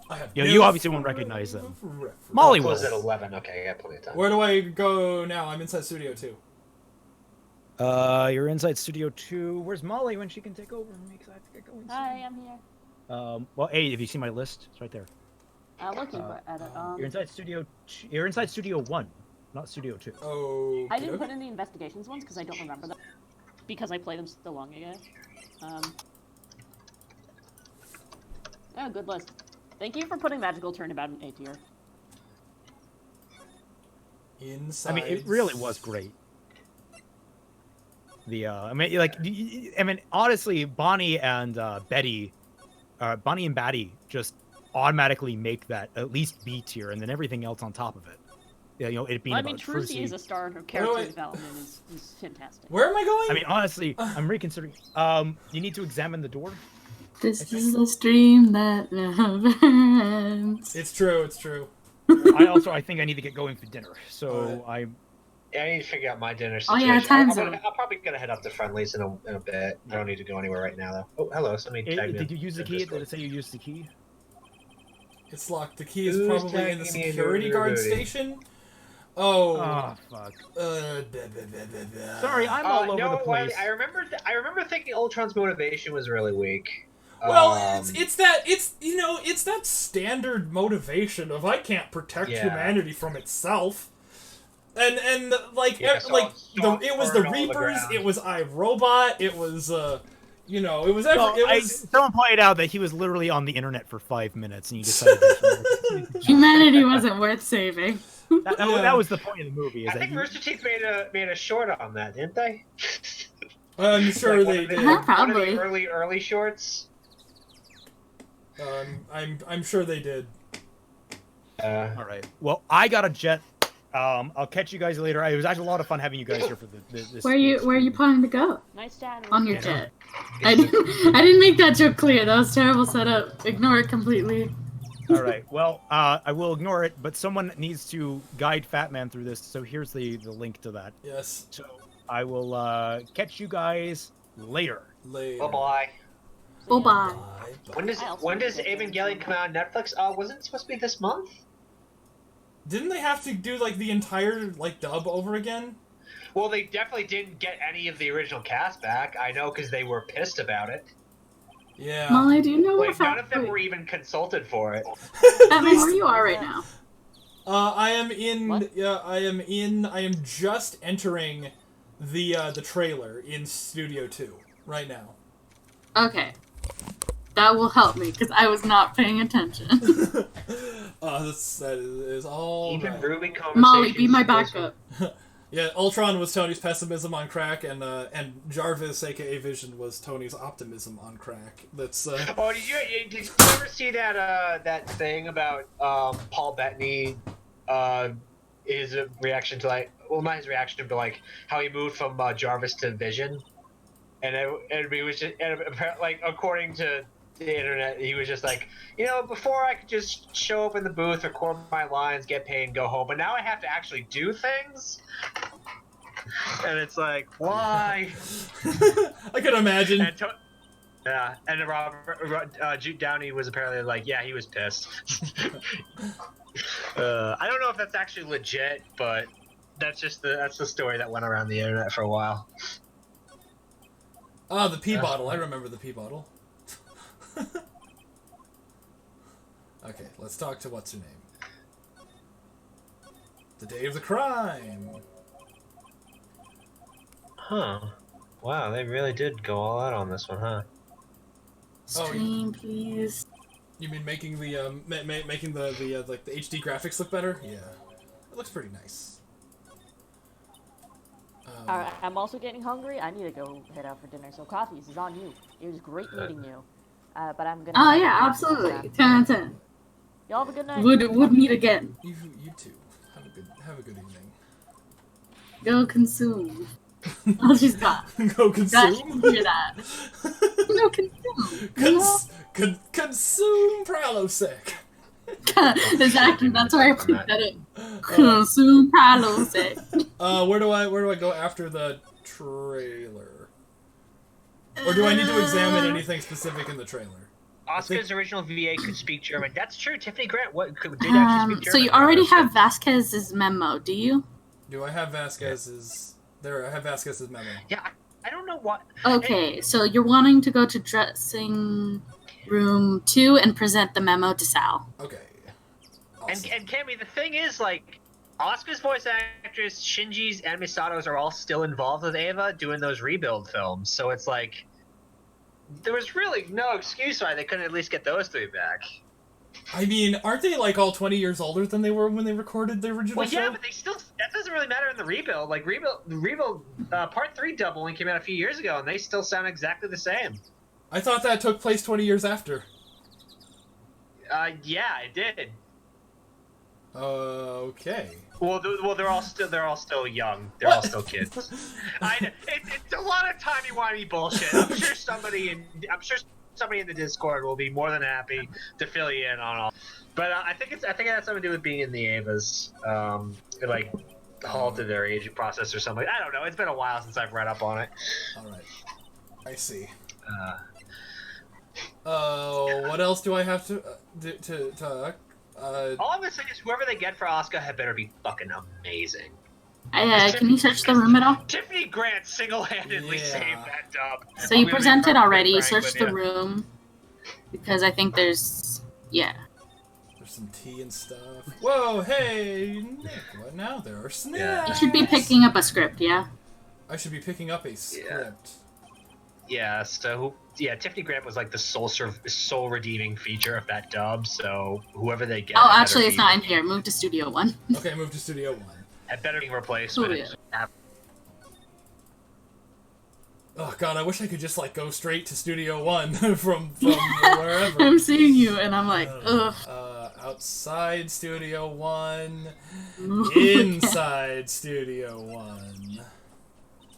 I have. You obviously won't recognize them. Molly will. Was at 11. Okay, I got plenty of time. Where do I go now? I'm inside Studio 2. You're inside Studio 2. Where's Molly when she can take over me? Because I have to get going. Hi, I'm here. Well, hey, if you see my list, it's right there. Looking at it. You're inside Studio. You're inside Studio 1, not Studio 2. Oh. I didn't put in the investigations ones because I don't remember them. Because I played them so long ago. Oh, good list. Thank you for putting Magical Turnabout in A tier. Inside. I mean, it really was great. Honestly, Bonnie and Batty just automatically make that at least B tier, and then everything else on top of it. Yeah, it being. Well, I mean, Trucy is a star, and her character development is fantastic. Where am I going? I mean, honestly, I'm reconsidering. You need to examine the door. This is a stream that never ends. It's true. It's true. I think I need to get going for dinner. So Alright. Yeah, I need to figure out my dinner Oh, situation. yeah, time's I'm up. probably gonna head up to Friendly's in a bit. I don't need to go anywhere right now though. Oh, hello. Somebody tagged me did you in use the key? Discord. Did it say you used the key? It's locked. The key is Who's probably in the tagging me in security your guard booty? station. Oh. Oh fuck. Blah, blah, blah, blah, blah. Sorry, I'm all over no, the place. I remember thinking Ultron's motivation was really weak. Well, it's that standard motivation of I can't protect Yeah. humanity from itself. And like Yeah, it was the burn all the Reapers, ground. it was iRobot, it was it was every, No, it was someone pointed out that he was literally on the internet for 5 minutes, and he decided Humanity wasn't worth saving. that was the point of the movie. Is I that think he- Rooster Teeth made a short on that, didn't they? I'm sure Like, they one of the- did. Huh? One of Probably. the early shorts. I'm sure they did. All right. Well, I got a jet. I'll catch you guys later. It was actually a lot of fun having you guys here for this. Where are you planning to go? Nice chatting. On your with you. jet. I didn't make that joke clear. That was terrible setup. Ignore it completely. All right. Well, I will ignore it, but someone needs to guide Fat Man through this. So here's the link to that. Yes. So I will catch you guys later. Later. Bye bye. Bye bye. Bye. When does Evangelion come out on Netflix? Wasn't it supposed to be this month? Didn't they have to do like the entire dub over again? Well, they definitely didn't get any of the original cast back. I know because they were pissed about it. Yeah. Molly, do you know Like where none of them were even consulted for it. Batman, where you are right now? I am in. What? Yeah, I am just entering the trailer in Studio 2 right now. Okay. That will help me, because I was not paying attention. That is all. Even right. Ruby conversations. Molly, be my backup. Yeah, Ultron was Tony's pessimism on crack, and Jarvis, aka Vision, was Tony's optimism on crack. That's. Oh, did you ever see that thing about Paul Bettany? His reaction to not his reaction, but how he moved from Jarvis to Vision, and it was just according to the internet, he was just before I could just show up in the booth, record my lines, get paid, and go home, but now I have to actually do things. And it's like, why? I can imagine. And Jude Downey was apparently he was pissed. I don't know if that's actually legit, but that's the story that went around the internet for a while. Ah, the pee bottle. I remember the pee bottle. Okay, let's talk to what's her name. The day of the crime. Huh. Wow, they really did go all out on this one, huh? Stream, please. You mean making the making the HD graphics look better? Yeah, it looks pretty nice. Alright, I'm also getting hungry. I need to go head out for dinner. So, Coffees is on you. It was great meeting you. But I'm gonna. Oh, yeah, absolutely. 10 out of 10. Y'all have a good night. Would meet again. You too. Have a good evening. Go consume. Oh, she's got. Go Gosh, you consume. can hear that. Go consume. Consume Pralosec. Exactly, that's where I put that in. Consume Pralosec. Where do I go after the trailer? Or do I need to examine anything specific in the trailer? Oscar's original VA could speak German. That's true. Tiffany Grant did actually speak German. So you already have Vasquez's memo, do you? Do I have Vasquez's? There, I have Vasquez's memo. Yeah, I don't know what. Okay, so you're wanting to go to dressing room 2 and present the memo to Sal. Okay. And Awesome. Cammy, the thing is, Oscar's voice actress, Shinji's, and Misato's are all still involved with Ava doing those rebuild films. So it's there was really no excuse why they couldn't at least get those three back. I mean, aren't they all 20 years older than they were when they recorded the original Well, show? yeah, but that doesn't really matter in the rebuild. Rebuild Part 3 dub only came out a few years ago, and they still sound exactly the same. I thought that took place 20 years after. Yeah, it did. Okay. Well, they're all still young. They're all still kids. It's a lot of timey-wimey bullshit. I'm sure somebody in the Discord will be more than happy to fill you in on all. But I think it has something to do with being in the Avas. It like halted their aging process or something. I don't know. It's been a while since I've read up on it. All right, I see. What else do I have to talk? All I'm gonna say is whoever they get for Asuka had better be fucking amazing. Can you search the room at all? Tiffany Grant single-handedly saved that dub. So you presented already. Search the room. Because I think there's... Yeah. There's some tea and stuff. Whoa, hey, Nick, what now? There are snacks. You should be picking up a script, yeah? I should be picking up a script. Yeah, so... Yeah, Tiffany Grant was like the soul redeeming feature of that dub, so whoever they get... Oh, actually, it's not in here. Move to Studio 1. Okay, move to Studio 1. Had better be replacement. Oh god, I wish I could just like go straight to Studio 1 from wherever. I'm seeing you and I'm like, ugh. Outside Studio 1. Inside Studio 1.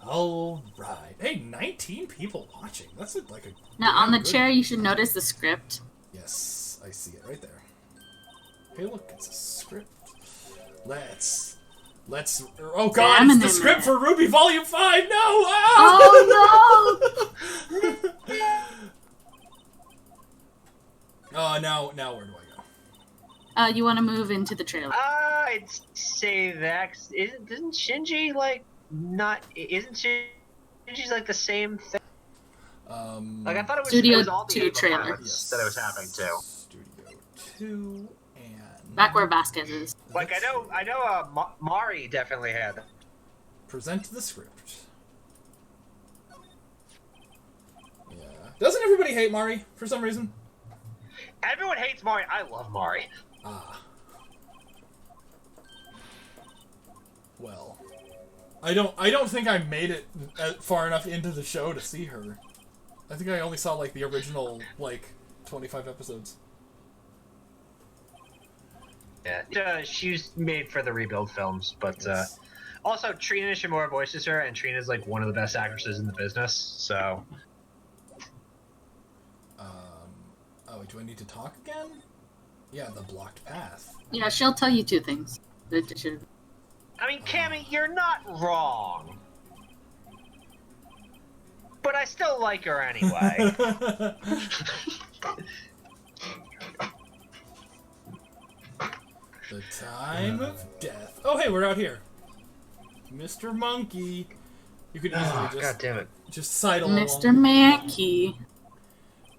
Alright. Hey, 19 people watching. That's like a... Now on the chair you should notice the script. Yes, I see it right there. Hey look, it's a script. Let's. Oh god, it's the script for Ruby Volume 5. No! Oh no! Now where do I go? You want to move into the trailer? I'd say that isn't Shinji like not? Isn't Shinji's like the same thing? Like I thought it was Studio it was all the 2 trailer that it was happening to. Studio 2 and back where Vasquez is. Like I know. Mari definitely had. Present the script. Yeah. Doesn't everybody hate Mari for some reason? Everyone hates Mari. I love Mari. Ah. Well, I don't think I made it far enough into the show to see her. I think I only saw like the original like 25 episodes. Yeah, she's made for the rebuild films, but Yes. Also Trina Nishimura voices her, and Trina's like one of the best actresses in the business. So. Oh, do I need to talk again? Yeah, the blocked path. Yeah, she'll tell you 2 things. I mean, Cammy, you're not wrong. But I still like her anyway. The time of death. Oh, hey, we're out here. Mr. Monkey. You could easily just... God damn it. Just sidle Mr. along. Mankey.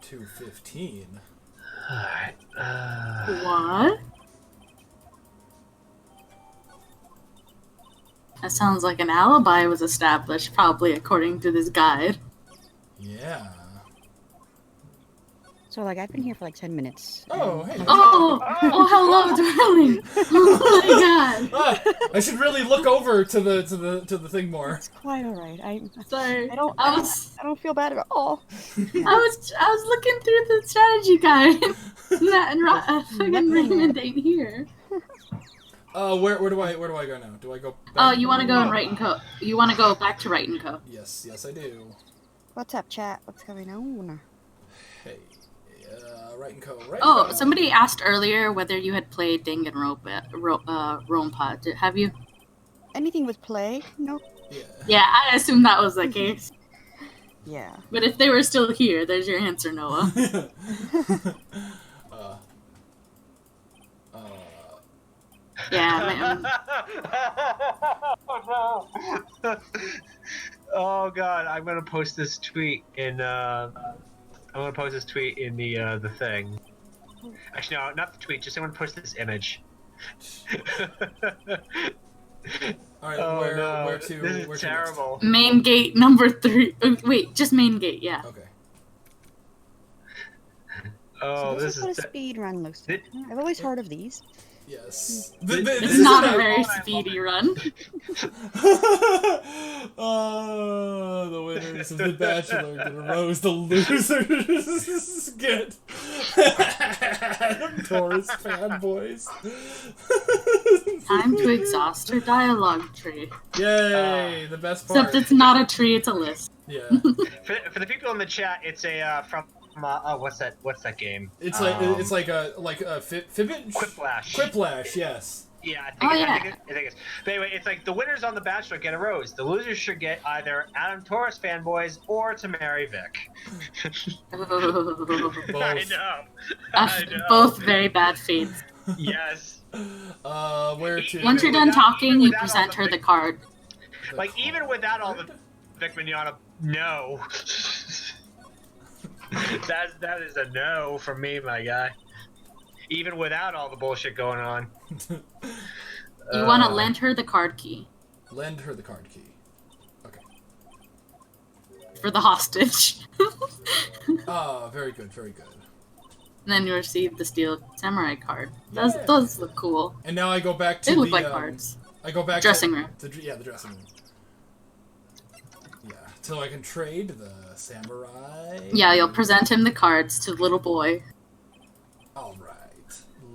2:15. Alright. What? That sounds like an alibi was established, probably according to this guide. Yeah. So, like, I've been here for like 10 minutes. Oh, hey. Oh, hello, darling. Oh my god. Ah, I should really look over to the thing more. It's quite alright. Sorry. I don't feel bad at all. I was looking through the strategy guide. Fucking Raymond ain't here. Where do I go now? Do I go back? Oh, you want to go and Wright and Co. You want to go back to Wright and Co. Yes, I do. What's up, chat? What's going on? Hey, Wright and Co. Oh, somebody asked earlier whether you had played Danganronpa. Have you? Anything with play? Nope. Yeah. Yeah, I assumed that was the case. Yeah. But if they were still here, there's your answer, Noah. Yeah, man. Oh no! Oh god, I'm gonna post this tweet in the thing. Actually, no, not the tweet. Just I'm gonna post this image. All right, Oh where no! to? This is where terrible. Main gate number 3. Wait, just main gate, yeah. To next? Okay. Oh, So this is what a te- speed run looks like. I've always heard of these. Yes. This is not a very speedy run. The winners of The Bachelor get a rose. The losers get Adam Taurus fanboys. Time to exhaust her dialogue tree. Yay! The best part. Except it's not a tree, it's a list. Yeah. for the people in the chat, it's a from what's that game? It's like a Fibbage? Quiplash. Quiplash, yes. Yeah, I Oh, think, yeah. I think it's. But anyway, it's like the winners on The Bachelor get a rose. The losers should get either Adam Torres fanboys or to marry Vic. I know. I know. Both very bad fates. Yes. Where to? Once you're done talking, you present her the card. Like, even without all the Vic Mignogna, no. that is a no from me, my guy. Even without all the bullshit going on. You want to lend her the card key. Lend her the card key. Okay. For the hostage. Ah, very good, very good. And then you receive the Steel Samurai card. Yeah. Those look cool. And now I go back to They look the like cards. I go back Dressing to room. The dressing room. Yeah, till I can trade the samurai. Yeah, you'll present him the cards to the little boy. All right.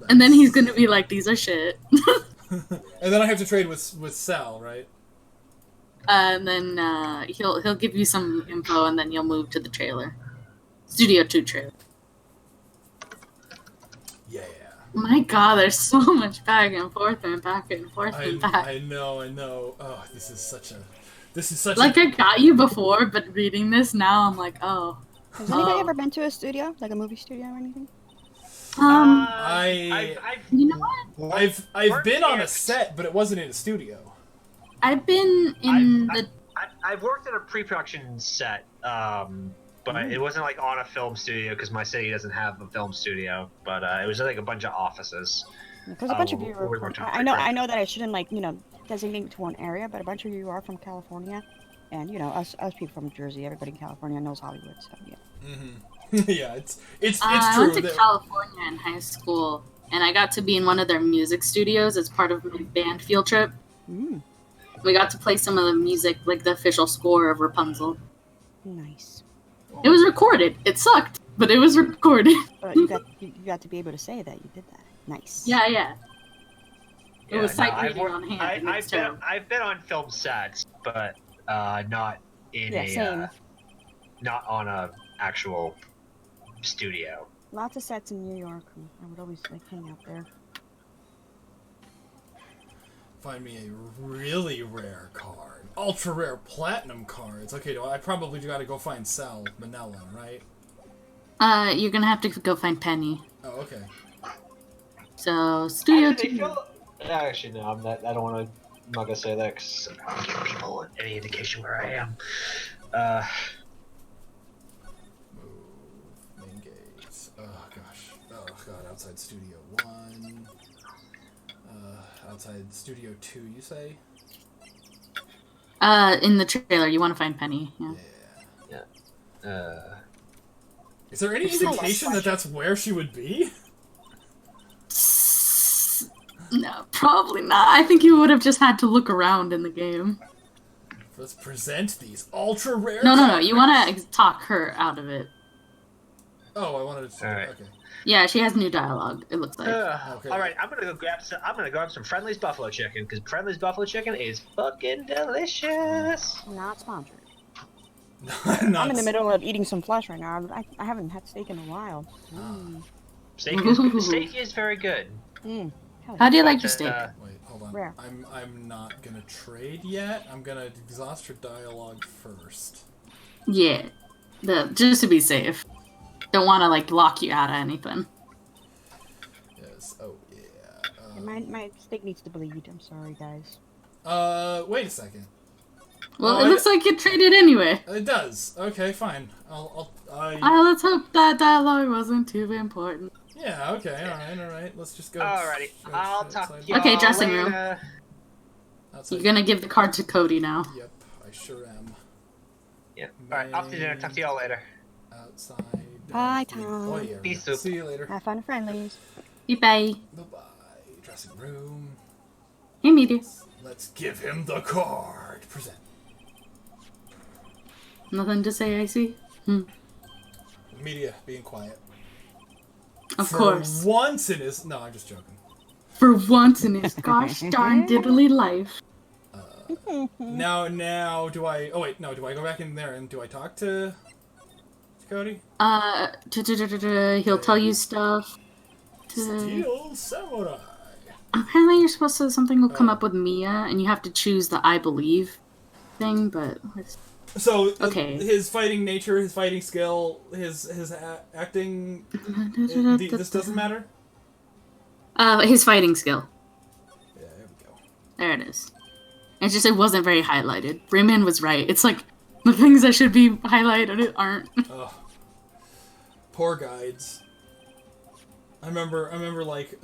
And then he's gonna be like, these are shit. And then I have to trade with Sal, right? And then he'll give you some info, and then you'll move to the trailer. Studio 2 trailer. Yeah. My god, there's so much back and forth and back and forth and back. I know. Oh, this is such Like, I got you before, but reading this now, I'm like, oh. Has anybody ever been to a studio, like a movie studio or anything? You know what? I've been on a set, but it wasn't in a studio. I've been in I've worked at a pre-production set, but it wasn't like on a film studio because my city doesn't have a film studio. But it was like a bunch of offices. Because a bunch of you are. I know that I shouldn't designate to one area, but a bunch of you are from California, and us people from Jersey, everybody in California knows Hollywood, so yeah. Mm-hmm. Yeah, it's true. I went to California in high school, and I got to be in one of their music studios as part of my band field trip. Mm. We got to play some of the music, like the official score of Rapunzel. Nice. It was recorded. It sucked, but it was recorded. But you got to be able to say that you did that. Nice. Yeah. It was sight reading on hand. I've been on film sets, but not in not on a actual studio. Lots of sets in New York. I would always hang out there. Find me a really rare card. Ultra rare platinum cards. Okay, I probably got to go find Sal Manella, right? You're gonna have to go find Penny. Oh, okay. So, Studio 2. Actually, no, I'm not. I don't want to. I'm not gonna say that because I don't give people any indication where I am. Move main gates. Oh gosh. Oh god. Outside Studio 1. Outside Studio 2. You say? In the trailer, you want to find Penny. Yeah. Is there any indication that that's where she would be? No, probably not. I think you would have just had to look around in the game. Let's present these ultra rare. No. You want to talk her out of it. Oh, I wanted to. Alright. Okay. Yeah, she has new dialogue. It looks like. Okay. All right, I'm gonna go grab some Friendly's buffalo chicken because Friendly's buffalo chicken is fucking delicious. Not sponsored. I'm I'm in the middle of eating some flesh right now. I haven't had steak in a while. Steak is very good. How do you like your steak? Wait, hold on. Rare. I'm not gonna trade yet. I'm gonna exhaust your dialogue first. Yeah, just to be safe. Don't want to lock you out of anything. Yes. Oh yeah. My steak needs to bleed. I'm sorry, guys. Wait a second. Well, it looks like you traded anyway. It does. Okay, fine. Let's hope that dialogue wasn't too important. Yeah. Okay. All right. Let's just go. Alrighty, I'll talk to you. Okay, dressing room. Outside. You're gonna give the card to Cody now. Yep, I sure am. Yeah. All right, off to dinner. Talk to y'all later. Outside. Bye, Tom. Boy area. Peace out. See you later. Have fun, friendlies. Bye. Bye-bye. Dressing room. Hey, media. Let's give him the card. Present. Nothing to say, I see. Media being quiet. Of For course. once in his... No, I'm just joking. For once in his gosh darn diddly life. Now do I... Oh, wait, no. Do I go back in there and do I talk to Cody? He'll tell you stuff. Steel Samurai. Apparently, you're supposed to something will come up with Mia, and you have to choose the I believe thing. But so okay, his fighting nature, his fighting skill, his acting. This doesn't matter. His fighting skill. Yeah, there we go. There it is. It's just it wasn't very highlighted. Rayman was right. It's like the things that should be highlighted aren't. Oh, poor guides. I remember like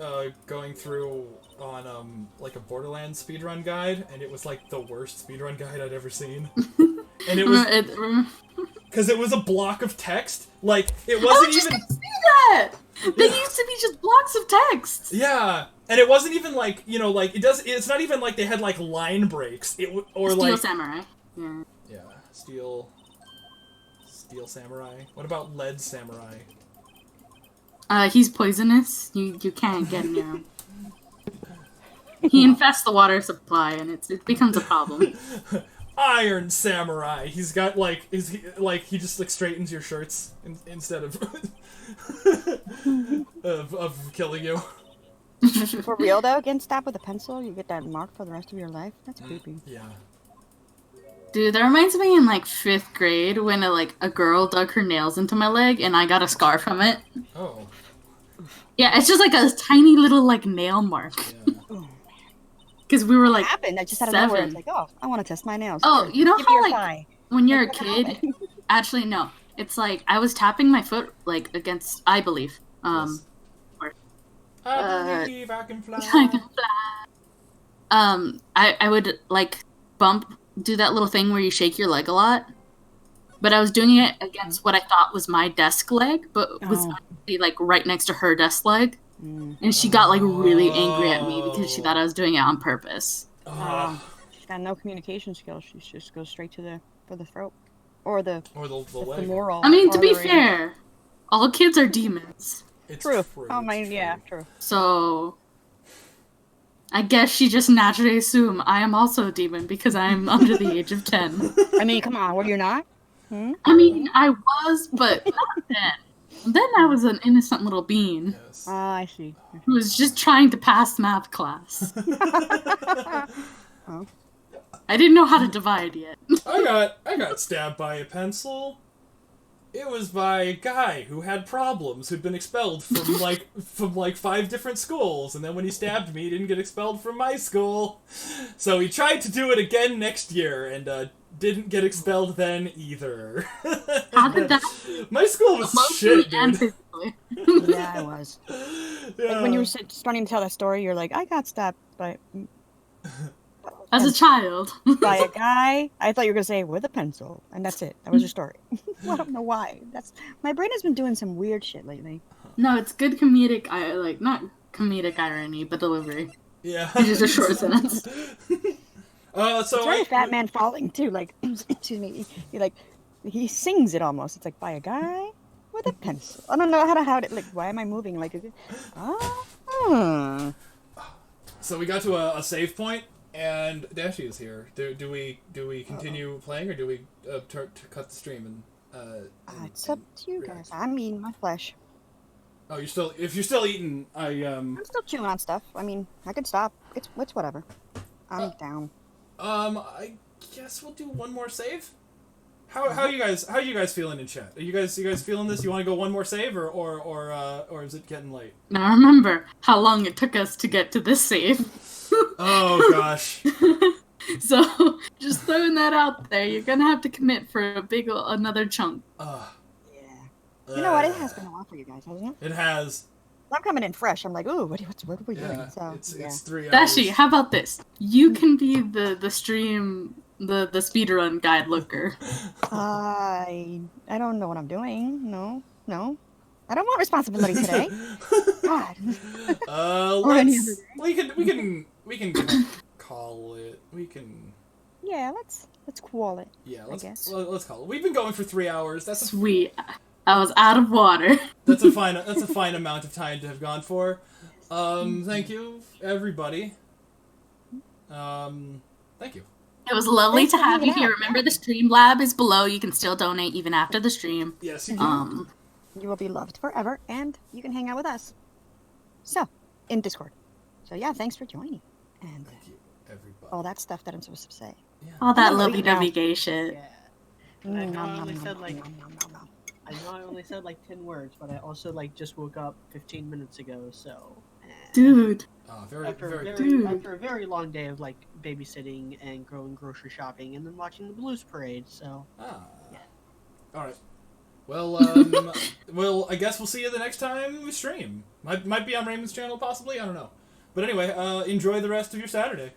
going through on like a Borderlands speedrun guide, and it was like the worst speedrun guide I'd ever seen. And it was because it was a block of text. Like it wasn't even. See that. They used to be just blocks of text. Yeah, and it wasn't even like like it does. It's not even like they had like line breaks. Steel Samurai. Yeah. Yeah, Steel Samurai. What about Lead Samurai? He's poisonous. You can't get near him. He infests the water supply, and it becomes a problem. Iron Samurai. He's got like he just like straightens your shirts instead of of killing you. For real though, getting stabbed with a pencil, you get that mark for the rest of your life. That's creepy. Yeah. Dude, that reminds me in like 5th grade when a girl dug her nails into my leg and I got a scar from it. Oh. Yeah, it's just like a tiny little like nail mark. Yeah. Because we were like What happened? I just out of 7. nowhere. It's like, oh, I want to test my nails. Oh, Here, you know give me how your like thigh. when you're a What kid? happened? Actually, no. It's like I was tapping my foot like against, I believe. Yes. Or, I believe I can fly. I can fly. I would like do that little thing where you shake your leg a lot. But I was doing it against what I thought was my desk leg, but was actually like right next to her desk leg. And she got like really angry at me because she thought I was doing it on purpose. She's got no communication skills. She just goes straight to the throat, or the leg. femoral. I mean, to be artery. fair, all kids are demons. It's True. true. Oh my, it's yeah, true. true. So I guess she just naturally assumed I am also a demon because I am under the age of 10. I mean, come on, were you not? Hmm? I mean, I was, but not then. Then I was an innocent little bean Yes. I see. who was just trying to pass math class. Oh. I didn't know how to divide yet. I got stabbed by a pencil. It was by a guy who had problems, who'd been expelled from like 5 different schools, and then when he stabbed me, he didn't get expelled from my school. So he tried to do it again next year, and didn't get expelled then either. How did that? My school was Emotionally shit, and dude. physically. Yeah, I was. Yeah. Like when you were starting to tell that story, you're like, I got stabbed As a child. by a guy. I thought you were gonna say with a pencil, and that's it. That was your story. I don't know why. My brain has been doing some weird shit lately. No, it's good comedic, not comedic irony, but delivery. Yeah. It's just a short sentence. So It's very Fat Man Falling too. Like, excuse me. He sings it almost. It's like by a guy with a pencil. I don't know how to like. Why am I moving? Like, is it? Ah. So we got to a save point, and Dashi is here. Do we continue playing, or do we to cut the stream and? It's up to you guys. I'm eating my flesh. Oh, if you're still eating, I'm still chewing on stuff. I mean, I could stop. It's whatever. I'm down. I guess we'll do one more save. How you guys feeling in chat? Are you guys feeling this? You want to go one more save, or is it getting late? Now remember how long it took us to get to this save. Oh gosh. So just throwing that out there, you're gonna have to commit for another chunk. Yeah. You know what? It has been a while for you guys, hasn't it? It has. I'm coming in fresh. I'm like, ooh, what are we doing? Yeah. So, It's 3 hours. Dashi, how about this? You can be the stream, the speedrun guide looker. I don't know what I'm doing. No. I don't want responsibility today. God. Or any other day. we can call it. We can. Yeah, let's call it. Yeah, I guess. let's call it. We've been going for 3 hours. That's Sweet. I was out of water. that's a fine amount of time to have gone for. Thank you, everybody. Thank you. It was lovely Thanks to for have you hanging here. out, Remember, the stream lab is below. You can still donate even after the stream. Yes, you can. You will be loved forever, and you can hang out with us. So, in Discord. So yeah, thanks for joining. And Thank you, everybody. all that stuff that I'm supposed to say. Yeah. All that Oh, lovey-dovey gay shit. Yeah. And I know I only Nom, said nom, like nom, nom, nom, nom. I know I only said like 10 words, but I also like just woke up 15 minutes ago, so Dude. Very, after very. after a very long day of like babysitting and going grocery shopping and then watching the Blues Parade, so Ah. Yeah. All right. Well, well, I guess we'll see you the next time we stream. Might be on Raymond's channel, possibly. I don't know. But anyway, enjoy the rest of your Saturday.